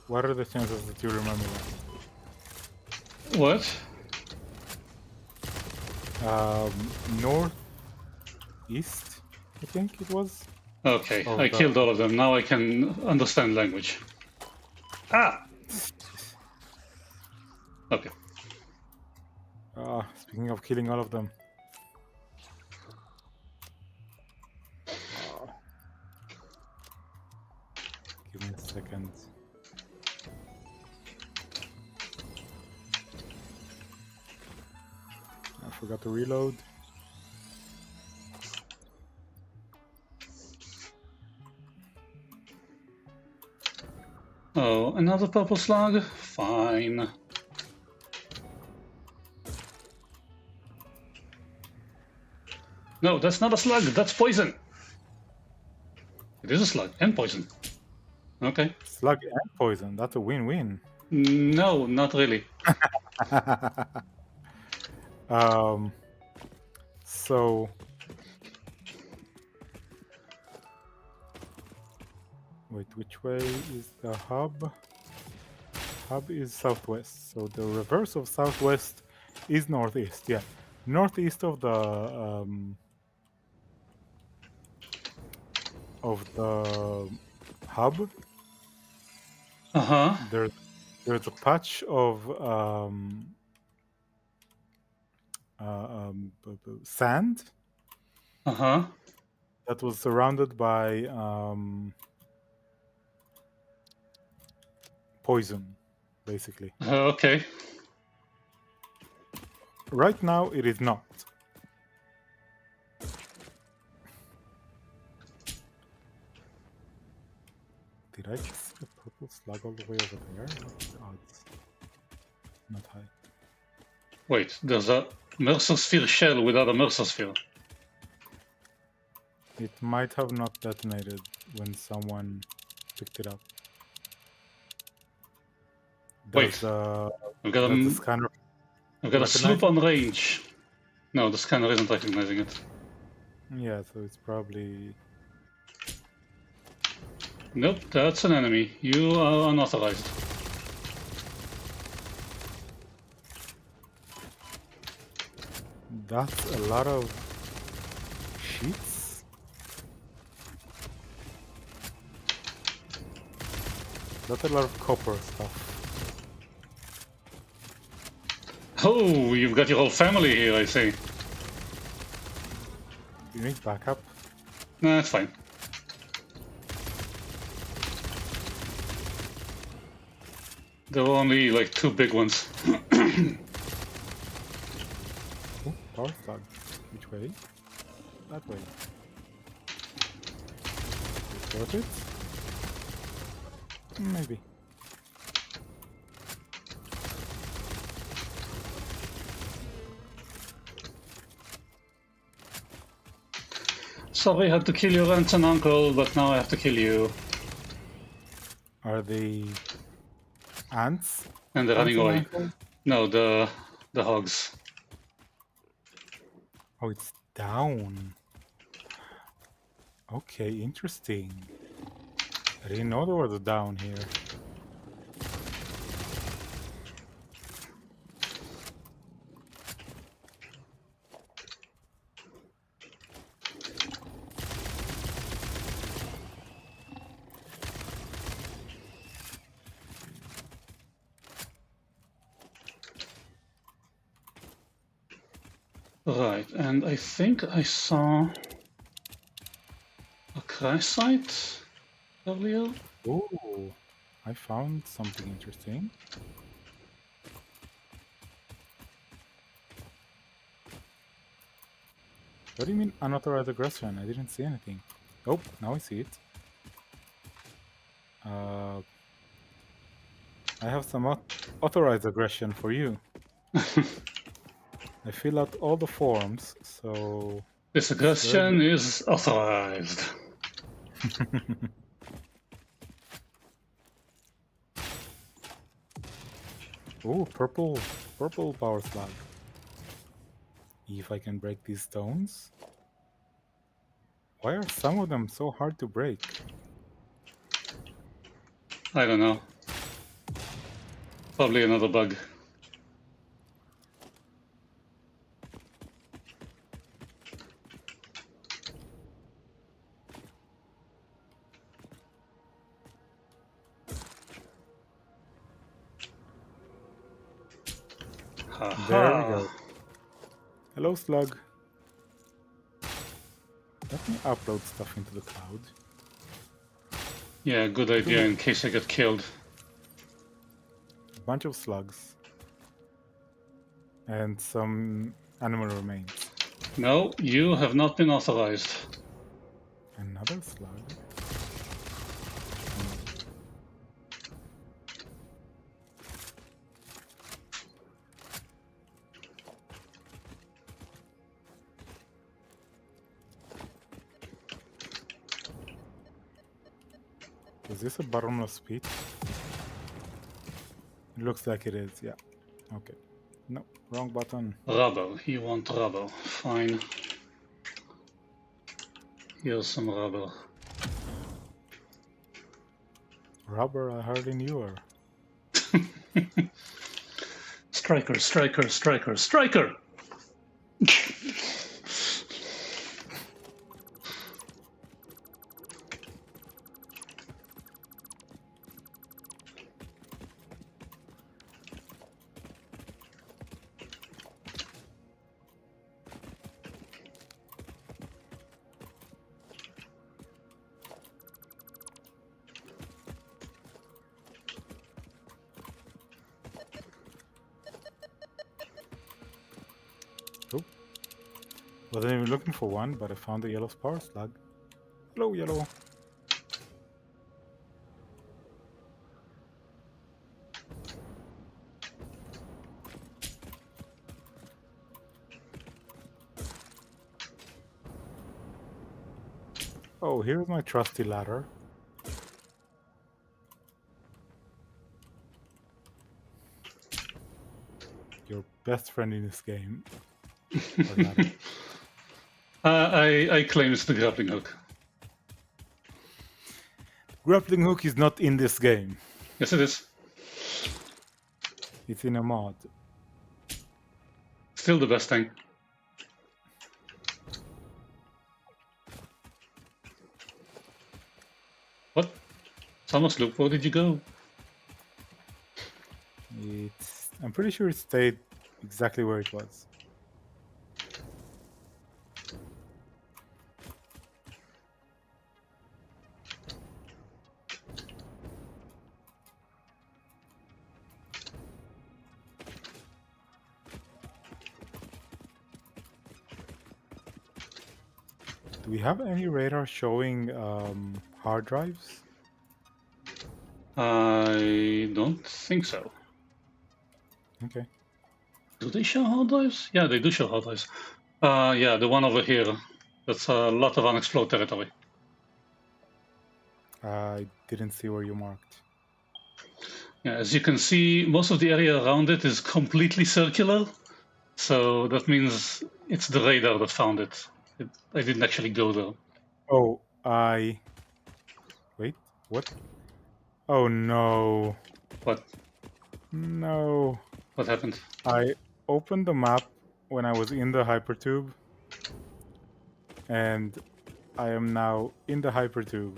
What are the chances that you remember that? What? Northeast, I think it was. Okay, Oh, I God. killed all of them. Now I can understand language. Ah! Okay. Speaking of killing all of them. Give me a second. I forgot to reload. Oh, another purple slug? Fine. No, that's not a slug, that's poison. It is a slug and poison. Okay. Slug and poison. That's a win-win. No, not really. So wait, which way is the hub? Hub is southwest. So the reverse of southwest is northeast. Yeah, northeast of the hub. There's a patch of sand that was surrounded by poison, basically. Okay. Right now, it is not. Did I just see a purple slug all the way over there? What's the odds? Not high. Wait, there's a Mercersphere shell without a Mercersphere. It might have not detonated when someone picked it up. Wait, I've got the scanner. I've got a sloop on range. No, the scanner isn't recognizing it. Yeah, so it's probably... Nope, that's an enemy. You are unauthorized. That's a lot of sheets. That's a lot of copper stuff. Oh, you've got your whole family here, I see. You need backup? Nah, that's fine. There were only like 2 big ones. Oh, power slug. Which way? That way. Is it worth it? Maybe. Sorry, I had to kill your aunt and uncle, but now I have to kill you. Are they ants? And they're Ants running and away. uncles? No, the hogs. Oh, it's down. Okay, interesting. I didn't know there was a down here. Right, and I think I saw a crash site earlier. Oh, I found something interesting. What do you mean unauthorized aggression? I didn't see anything. Oh, now I see it. I have some authorized aggression for you. I fill out all the forms, so This it's very aggression is authorized. Oh, purple power slug. If I can break these stones. Why are some of them so hard to break? I don't know. Probably another bug. There we Haha. go. Hello, slug. Let me upload stuff into the cloud. Yeah, good idea in case I get killed. A bunch of slugs. And some animal remains. No, you have not been authorized. Another slug. Is this a bottomless pit? It looks like it is, yeah. Okay. No, wrong button. Rubber. You want rubber. Fine. Here's some rubber. Rubber, I hardly knew her. Striker, striker, striker, striker! Oh. Wasn't even looking for one, but I found a yellow power slug. Hello, yellow. Oh, here's my trusty ladder. Your best friend in this game. Or ladder. I claim it's the grappling hook. Grappling hook is not in this game. Yes, it is. It's in a mod. Still the best thing. What? Thomas, look, where did you go? I'm pretty sure it stayed exactly where it was. Do we have any radar showing hard drives? I don't think so. Okay. Do they show hard drives? Yeah, they do show hard drives. Yeah, the one over here. That's a lot of unexplored territory. I didn't see where you marked. Yeah, as you can see, most of the area around it is completely circular. So that means it's the radar that found it. I didn't actually go there. Oh, wait, what? Oh no. What? No. What happened? I opened the map when I was in the hypertube, and I am now in the hypertube.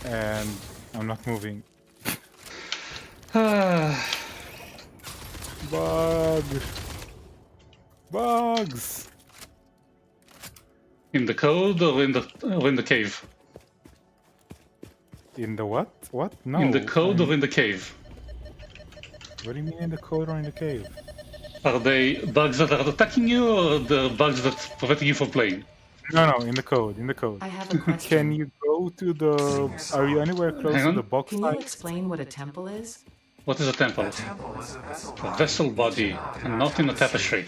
And I'm not moving. Bugs! In the code or in the cave? In the what? What? No. In the code or in the cave? What do you mean in the code or in the cave? Are they bugs that are attacking you, or the bugs that preventing you from playing? No, in the code, I have a question. Can you go to the... Are you anywhere close Hang to on. the box Can you site? explain what a temple is? What is a temple? A temple is A vessel body, and not in a tapestry.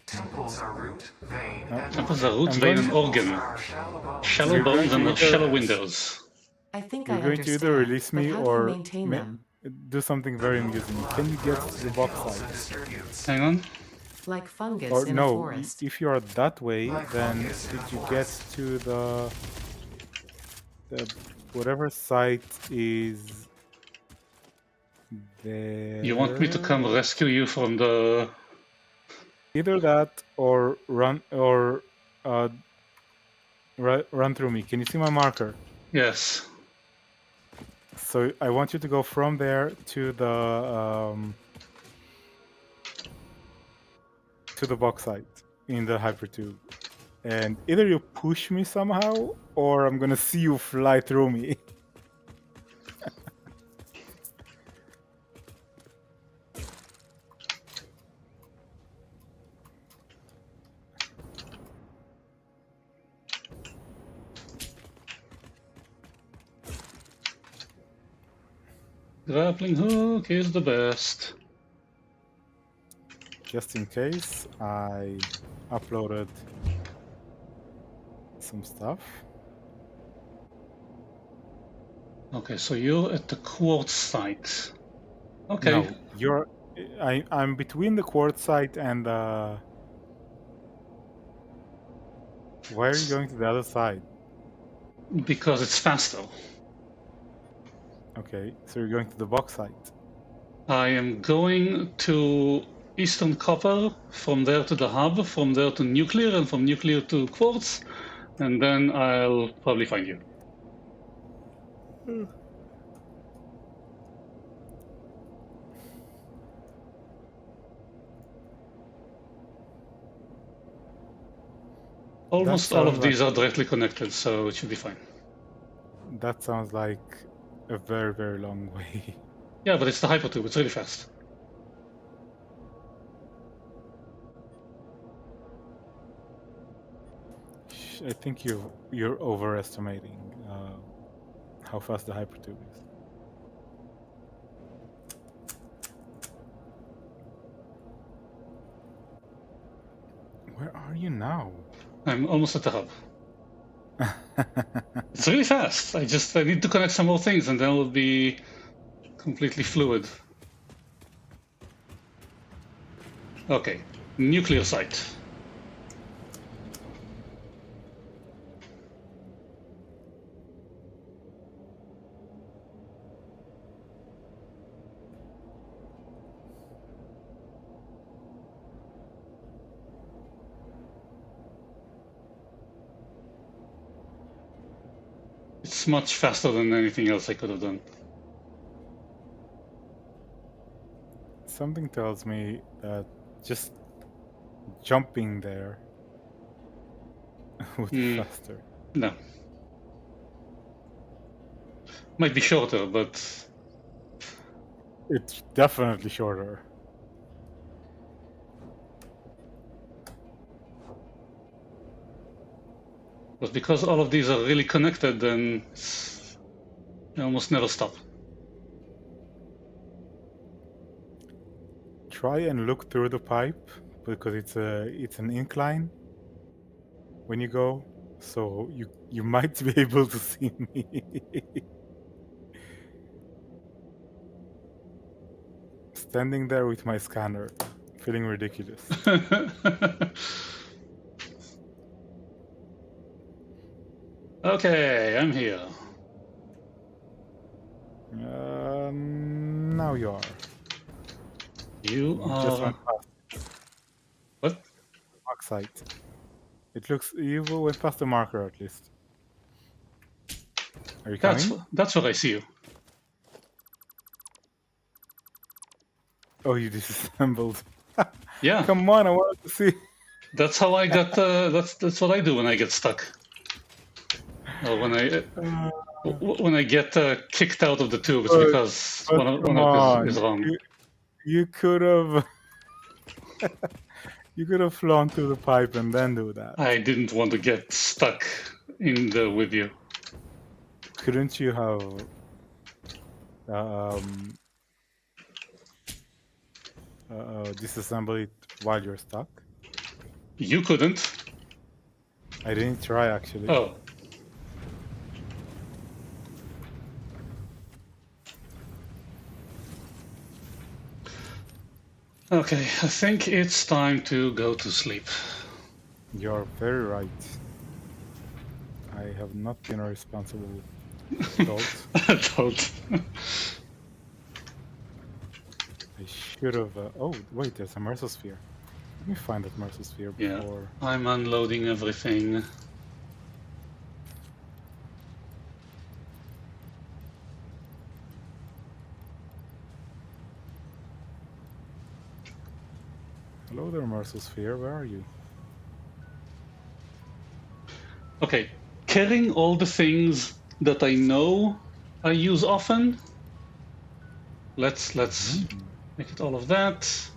Temples are root, vein, Temples are root, vein, and organ. Shallow bones and shallow windows. I think You're I going understand. to either release but me how do you or maintain them? do something very amusing. Can you get to the box site? Hang on. Like fungus Or in a no, forest. if you are that way, Like then fungus in did a you get forest. to the whatever site is there? You want me to come rescue you from the... Either that or run through me. Can you see my marker? Yes. So I want you to go from there to the box site in the hypertube, and either you push me somehow or I'm gonna see you fly through me. Grappling hook is the best. Just in case, I uploaded some stuff. Okay, so you're at the quartz site. Okay. No, I'm between the quartz site and why are you going to the other side? Because it's faster. Okay, so you're going to the box site. I am going to Eastern Copper, from there to the hub, from there to nuclear, and from nuclear to quartz, and then I'll probably find you. Almost all of these are directly connected, so it should be fine. That sounds like a very, very long way. Yeah, but it's the hypertube, it's really fast. I think you're overestimating how fast the hypertube is. Where are you now? I'm almost at the hub. It's really fast. I need to connect some more things, and then it'll be completely fluid. Okay, nuclear site. It's much faster than anything else I could have done. Something tells me that just jumping there would be faster. No. Might be shorter, but... It's definitely shorter. But because all of these are really connected, then they almost never stop. Try and look through the pipe because it's an incline when you go, so you might be able to see me. Standing there with my scanner, feeling ridiculous. Okay, I'm here. Now you are. You Just are... went past What? the mark site. It looks you went past the marker at least. Are you coming? That's what I see you. Oh, you disassembled. Yeah. Come on, I wanted to see. That's how I got. That's what I do when I get stuck. Or when I get kicked out of the tube, it's because But one come of on, is wrong. you could have you could have flown through the pipe and then do that. I didn't want to get stuck with you. Couldn't you have disassemble it while you're stuck? You couldn't. I didn't try actually. Oh. Okay, I think it's time to go to sleep. You're very right. I have not been a responsible adult. Don't. I should have. Oh, wait, there's a Mersosphere. Let me find that Mersosphere before. Yeah, I'm unloading everything. Hello there, Mersosphere. Where are you? Okay, killing all the things that I know I use often. Let's make it all of that.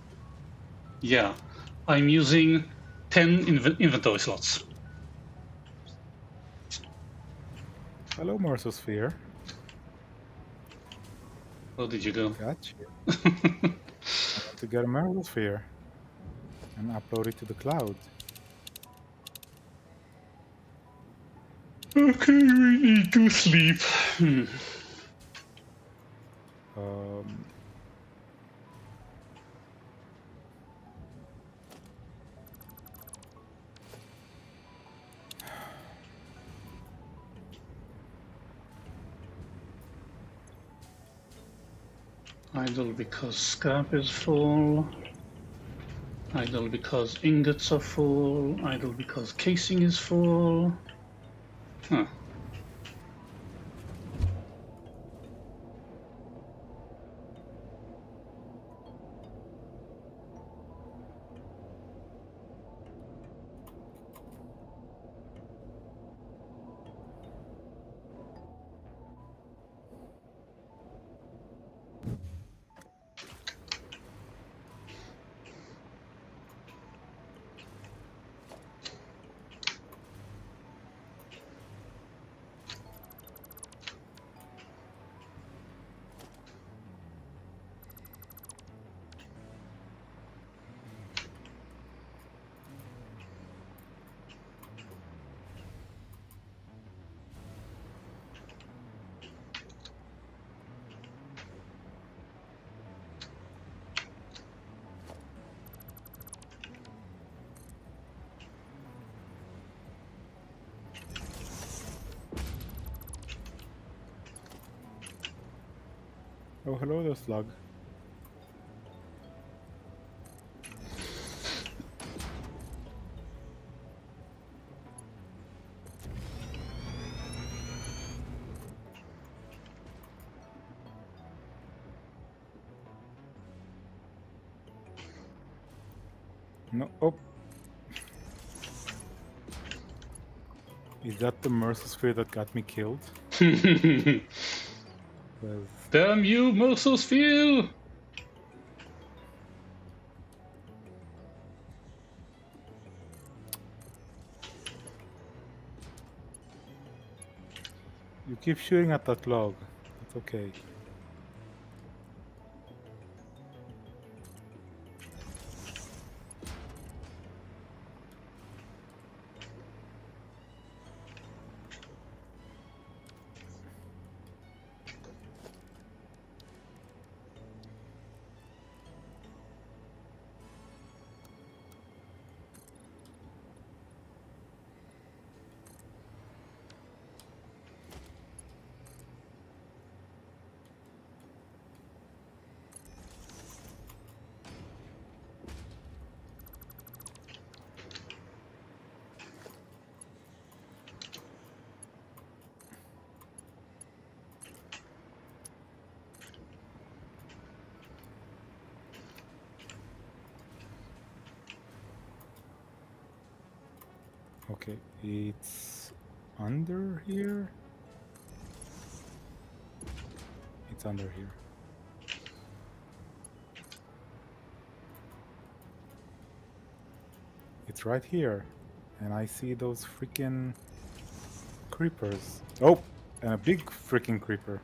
Yeah, I'm using 10 inventory slots. Hello, Mersosphere. Where did you go? Got you. I want to get a Mersosphere and upload it to the cloud. Okay, we need to sleep. Idle because scrap is full. Idle because ingots are full. Idle because casing is full. Huh. Oh, hello there, Slug. No, oh. Is that the Mersosphere that got me killed? Damn you, Mersosphere! You keep shooting at that log. It's okay. Okay, it's under here. It's under here. It's right here. And I see those freaking creepers. Oh, and a big freaking creeper.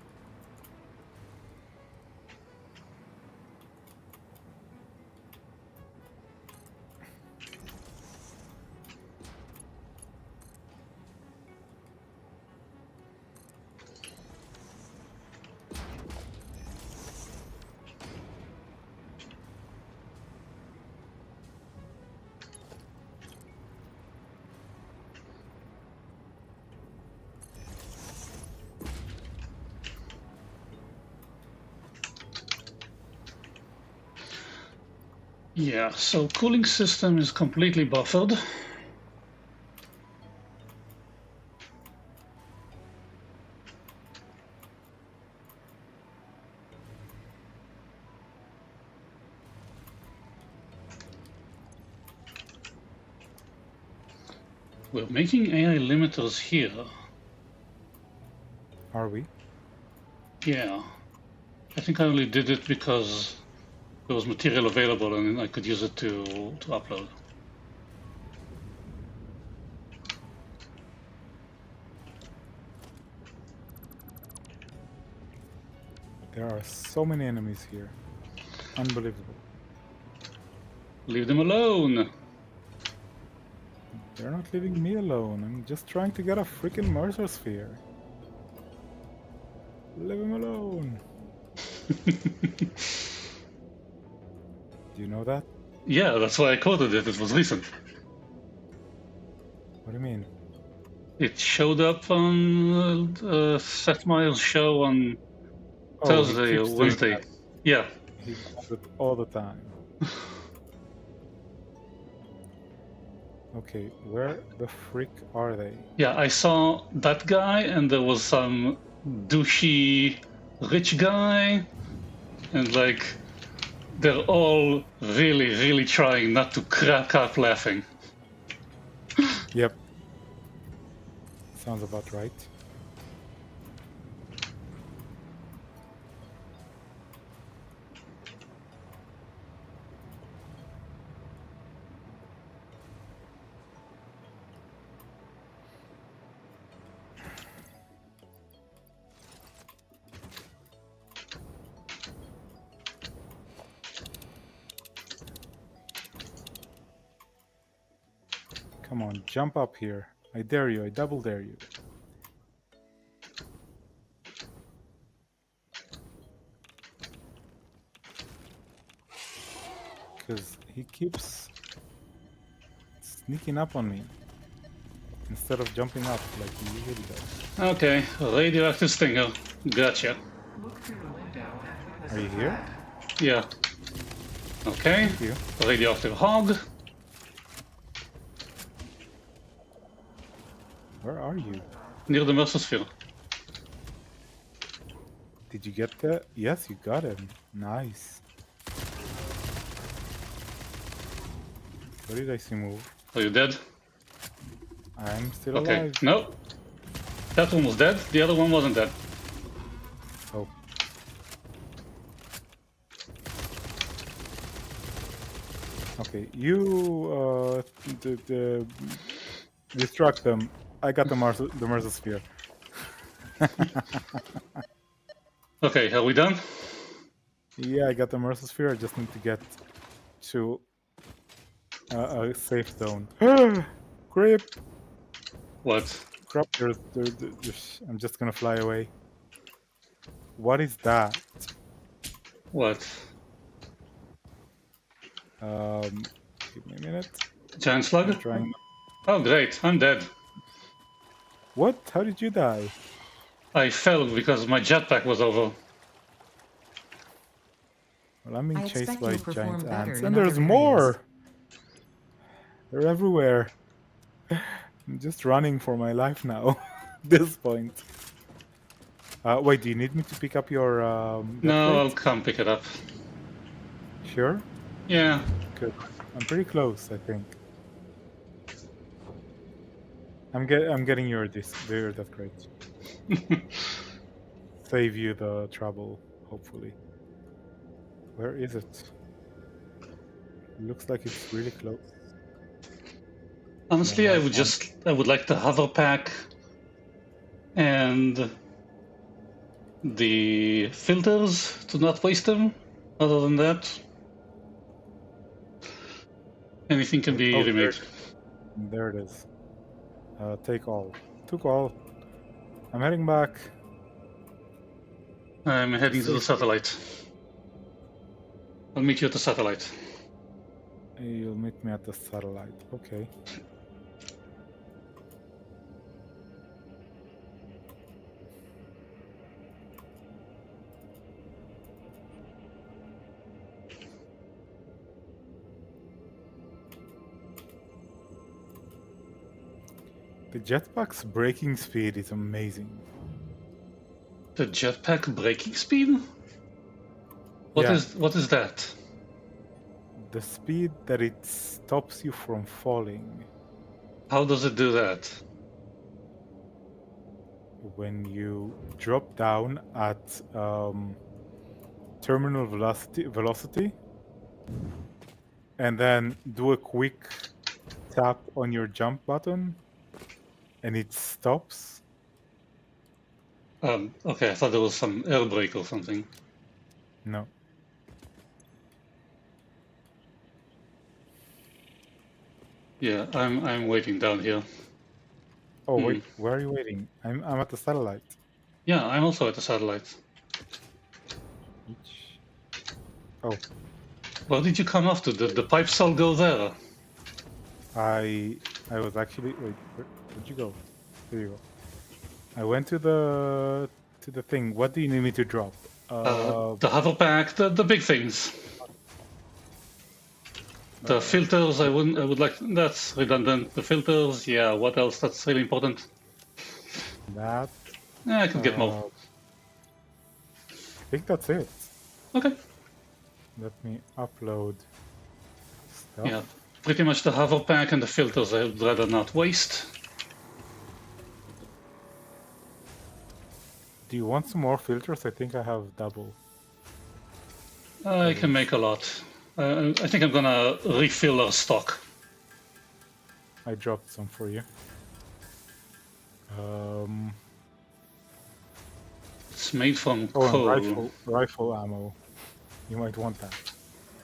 Yeah, so cooling system is completely buffered. We're making AI limiters here. Are we? Yeah. I think I only did it because there was material available and I could use it to upload. There are so many enemies here. Unbelievable. Leave them alone. They're not leaving me alone. I'm just trying to get a freaking Mercer sphere. Leave him alone. Do you know that? Yeah, that's why I quoted it. It was recent. What do you mean? It showed up on Seth Meyers' show on Oh, Thursday he or keeps doing Wednesday. that. Yeah. He does it all the time. Okay, where the freak are they? Yeah, I saw that guy, and there was some douchey rich guy, and like they're all really, really trying not to crack up laughing. Yep. Sounds about right. Come on, jump up here. I dare you, I double dare you. Because he keeps sneaking up on me instead of jumping up like he usually does. Okay, radioactive stinger. Gotcha. Look through the window and witness Are you the here? threat. Yeah. Okay. Thank you. Radioactive hog. Where are you? Near the Mercer. Did you get that? Yes, you got him. Nice. What did I see move? Are you dead? I'm still Okay. alive. No. That one was dead. The other one wasn't dead. Oh. Okay, you distract them. I got the Mercer sphere. Okay, are we done? Yeah, I got the Mercer Sphere. I just need to get to a safe zone. Creep! What? Crap, I'm just gonna fly away. What is that? What? Give me a minute. Giant I'm slug? trying. Oh, great. I'm dead. What? How did you die? I fell because my jetpack was over. Well, I'm being I chased expect by you'll perform giant better ants, in and other there's areas. more. They're everywhere. I'm just running for my life now. At this point. Wait, do you need me to pick up your death No, I'll crate? come pick it up. Sure. Yeah. Good. I'm pretty close, I think. I'm getting your death crate. Save you the trouble, hopefully. Where is it? Looks like it's really close. Honestly, Yeah, I would like the hover pack and the filters to not waste them. Other than that, anything can be oh, remade. there it is. Take all. Took all. I'm heading back. I'm heading to the satellite. I'll meet you at the satellite. You'll meet me at the satellite. Okay. The jetpack's braking speed is amazing. The jetpack braking speed? What Yeah. is that? The speed that it stops you from falling. How does it do that? When you drop down at terminal velocity, and then do a quick tap on your jump button, and it stops. Okay, I thought there was some air brake or something. No. Yeah, I'm waiting down here. Oh wait, where are you waiting? I'm at the satellite. Yeah, I'm also at the satellite. Oh, Where did you come off to? The pipes all go there. I was actually where'd you go? There you go. I went to the thing. What do you need me to drop? The hover pack, the big things. The filters, I would like. That's redundant. The filters, yeah. What else? That's really important. That. Yeah, I can get more. I think that's it. Okay. Let me upload stuff. Yeah, pretty much the hover pack and the filters I would rather not waste. Do you want some more filters? I think I have double. I can make a lot. I think I'm gonna refill our stock. I dropped some for you. It's made from Oh, coal. and rifle ammo. You might want that.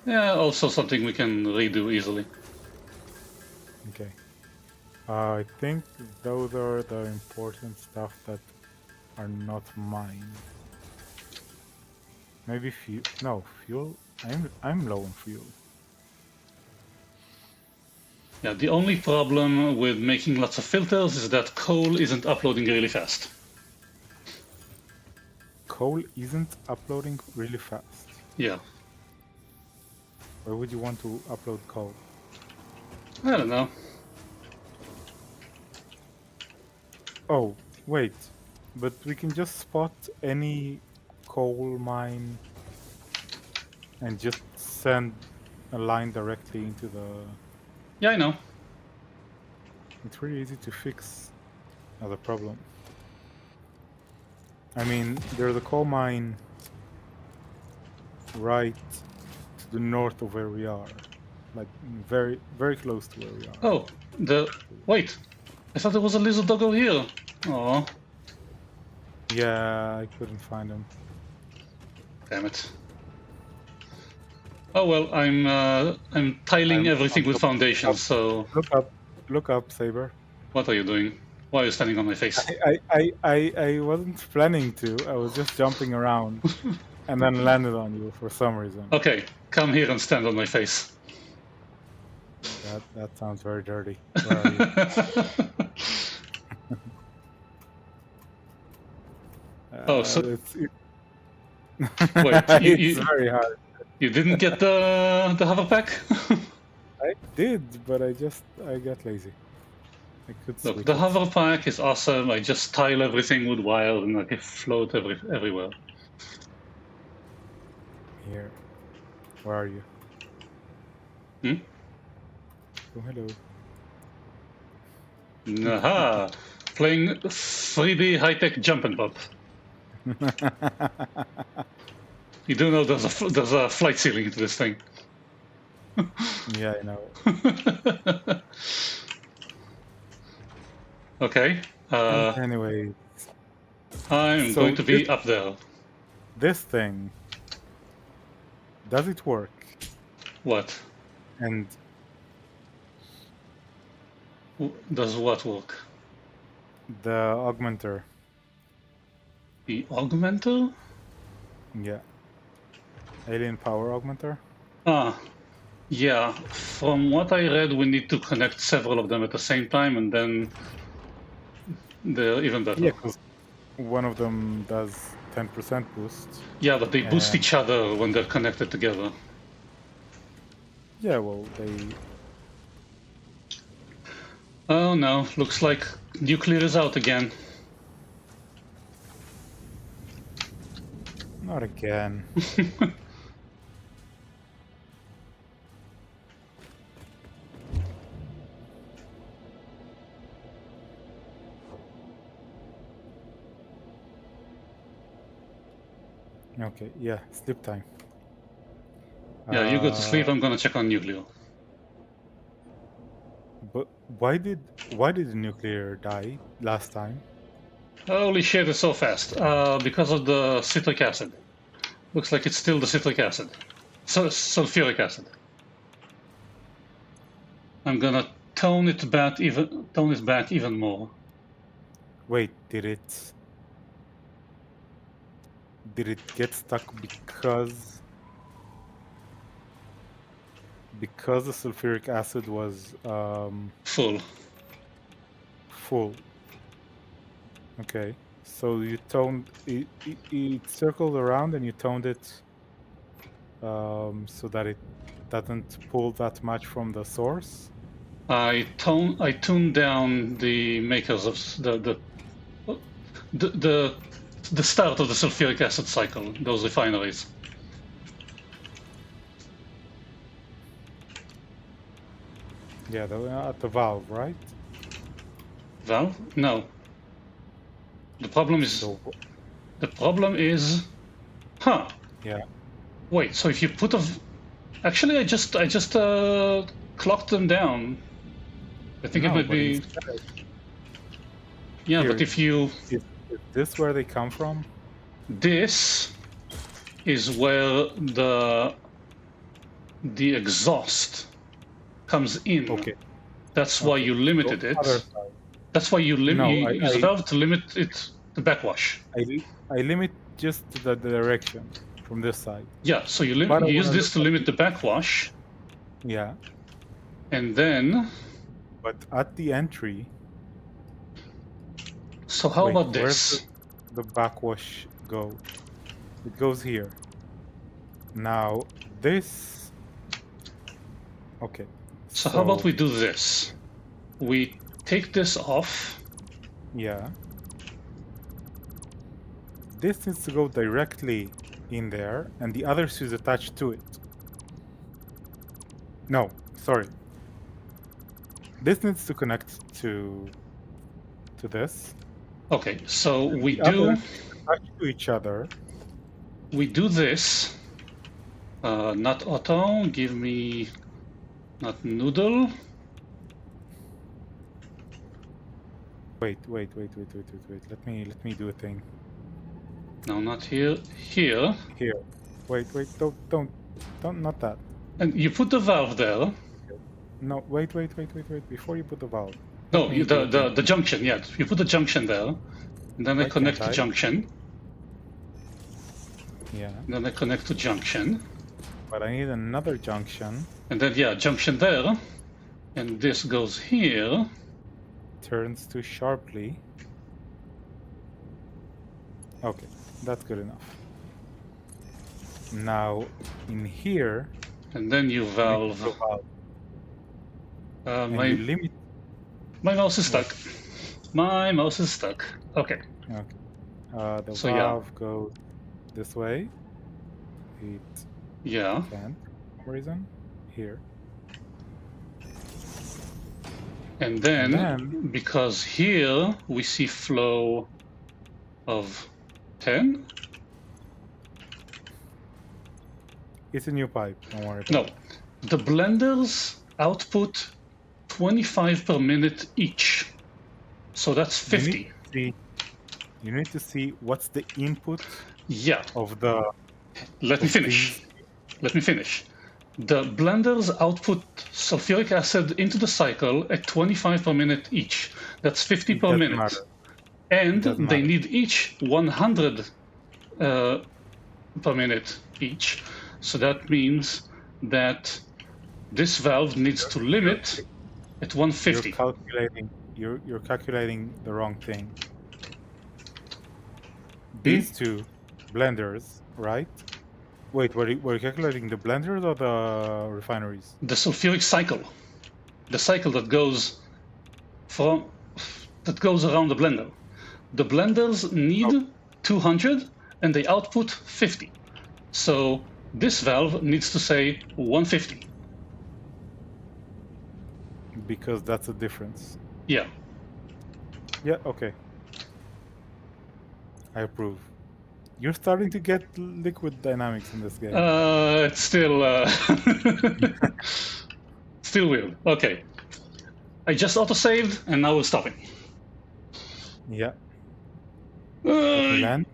Yeah, also something we can redo easily. Okay. I think those are the important stuff that are not mine. Maybe fuel. No, fuel. I'm low on fuel. Yeah, the only problem with making lots of filters is that coal isn't uploading really fast. Coal isn't uploading really fast. Yeah. Why would you want to upload coal? I don't know. Oh, wait. But we can just spot any coal mine and just send a line directly into the... Yeah, I know. It's really easy to fix as a problem. I mean, there's a coal mine right to the north of where we are. Like, very, very close to where we are. Oh, wait. I thought there was a lizard doggo here. Oh. Yeah, I couldn't find him. Damn it. Oh well, I'm tiling everything with foundations. So Look up, Saber. what are you doing? Why are you standing on my face? I wasn't planning to. I was just jumping around and then landed on you for some reason. Okay, come here and stand on my face. That sounds very dirty. Where are you? Oh, so It's wait, it's very hard. you didn't get the hover pack? I did, but I got lazy. I could Look, switch the it. hover pack is awesome. I just tile everything with wire and I can float everywhere. Here. Where are you? Hmm? Oh, hello. Aha! Playing 3D high-tech jump and pop. You do know there's a flight ceiling to this thing. Yeah, I know. Okay. Anyway, I'm so going to be up there. this thing, does it work? What? And Does what work? the augmenter, The augmenter? yeah, alien power augmenter. Ah, yeah. From what I read, we need to connect several of them at the same time, and then they're even better. Yeah, because one of them does 10% boost. Yeah, but they boost And- each other when they're connected together. Yeah, well, they. Oh no, looks like nuclear is out again. Not again. Okay, yeah, sleep time. Yeah, you go to sleep, I'm gonna check on nuclear. But why did the nuclear die last time? Holy shit, it's so fast. Because of the citric acid. Looks like it's still the citric acid. Sulfuric acid. I'm gonna tone it back even more. Wait, did it get stuck because the sulfuric acid was Full. full? Okay, so you toned it, it circled around and you toned it so that it doesn't pull that much from the source. I tuned down the makers of the start of the sulfuric acid cycle, those refineries. Yeah, at the valve, right? Valve? No. The problem is, huh? Yeah. Wait. So if you put actually, I just clocked them down. I think it might be. Yeah, Here, but if you. Is this where they come from? This is where the exhaust comes in. Okay. That's why you limited it. That's why you use a valve to limit it to backwash. I limit just the direction from this side. Yeah, so you use this to limit the backwash. Yeah. And then. But at the entry. So how about this? The backwash go? It goes here. Now this. Okay. So how about we do this? We take this off. Yeah. This needs to go directly in there, and the other is attached to it. No, sorry. This needs to connect to this. Okay, so we do attach to each other. We do this. Not auto. Give me not noodle. Wait. Let me do a thing. No, not here. Here. Here. Wait, don't, not that. And you put the valve there. No, wait. Before you put the valve. No, the junction, yeah. You put the junction there. And then I Why connect can't to I? junction. Yeah. Then I connect to junction. But I need another junction. And then, yeah, junction there. And this goes here. Turns too sharply. Okay, that's good enough. Now, in here... And then you valve. And you limit... My mouse is stuck. My mouse is stuck. Okay. Okay. The So, valve goes this way. It Yeah. can't, for some reason. Here. And then, then- because here we see flow of 10. It's a new pipe, don't worry about No, it. the blenders output 25 per minute each. So that's 50. You need to see what's the input Yeah, of the... let me finish. Let me finish. The blenders output sulfuric acid into the cycle at 25 per minute each. That's 50 per doesn't minute. matter. And doesn't they matter. need each 100 per minute each. So that means that this valve needs to limit at 150. You're calculating the wrong thing. These two blenders, right? Wait, were you calculating the blenders or the refineries? The sulfuric cycle, the cycle that goes around the blender. The blenders need 200 and they output 50. So this valve needs to say 150. Because that's a difference. Yeah. Yeah, okay. I approve. You're starting to get liquid dynamics in this game. It's still still weird. Okay. I just auto-saved and now we're stopping. Yeah. Land?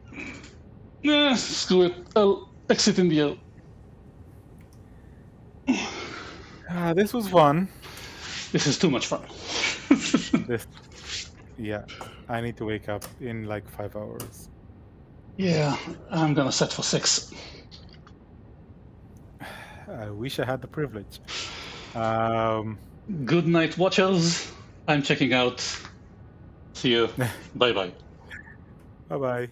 Screw it. I'll exit in the air. This was fun. This is too much fun. Yeah, I need to wake up in like 5 hours. Yeah, I'm gonna set for 6. I wish I had the privilege. Good night, watchers. I'm checking out. See you. Bye-bye. Bye-bye.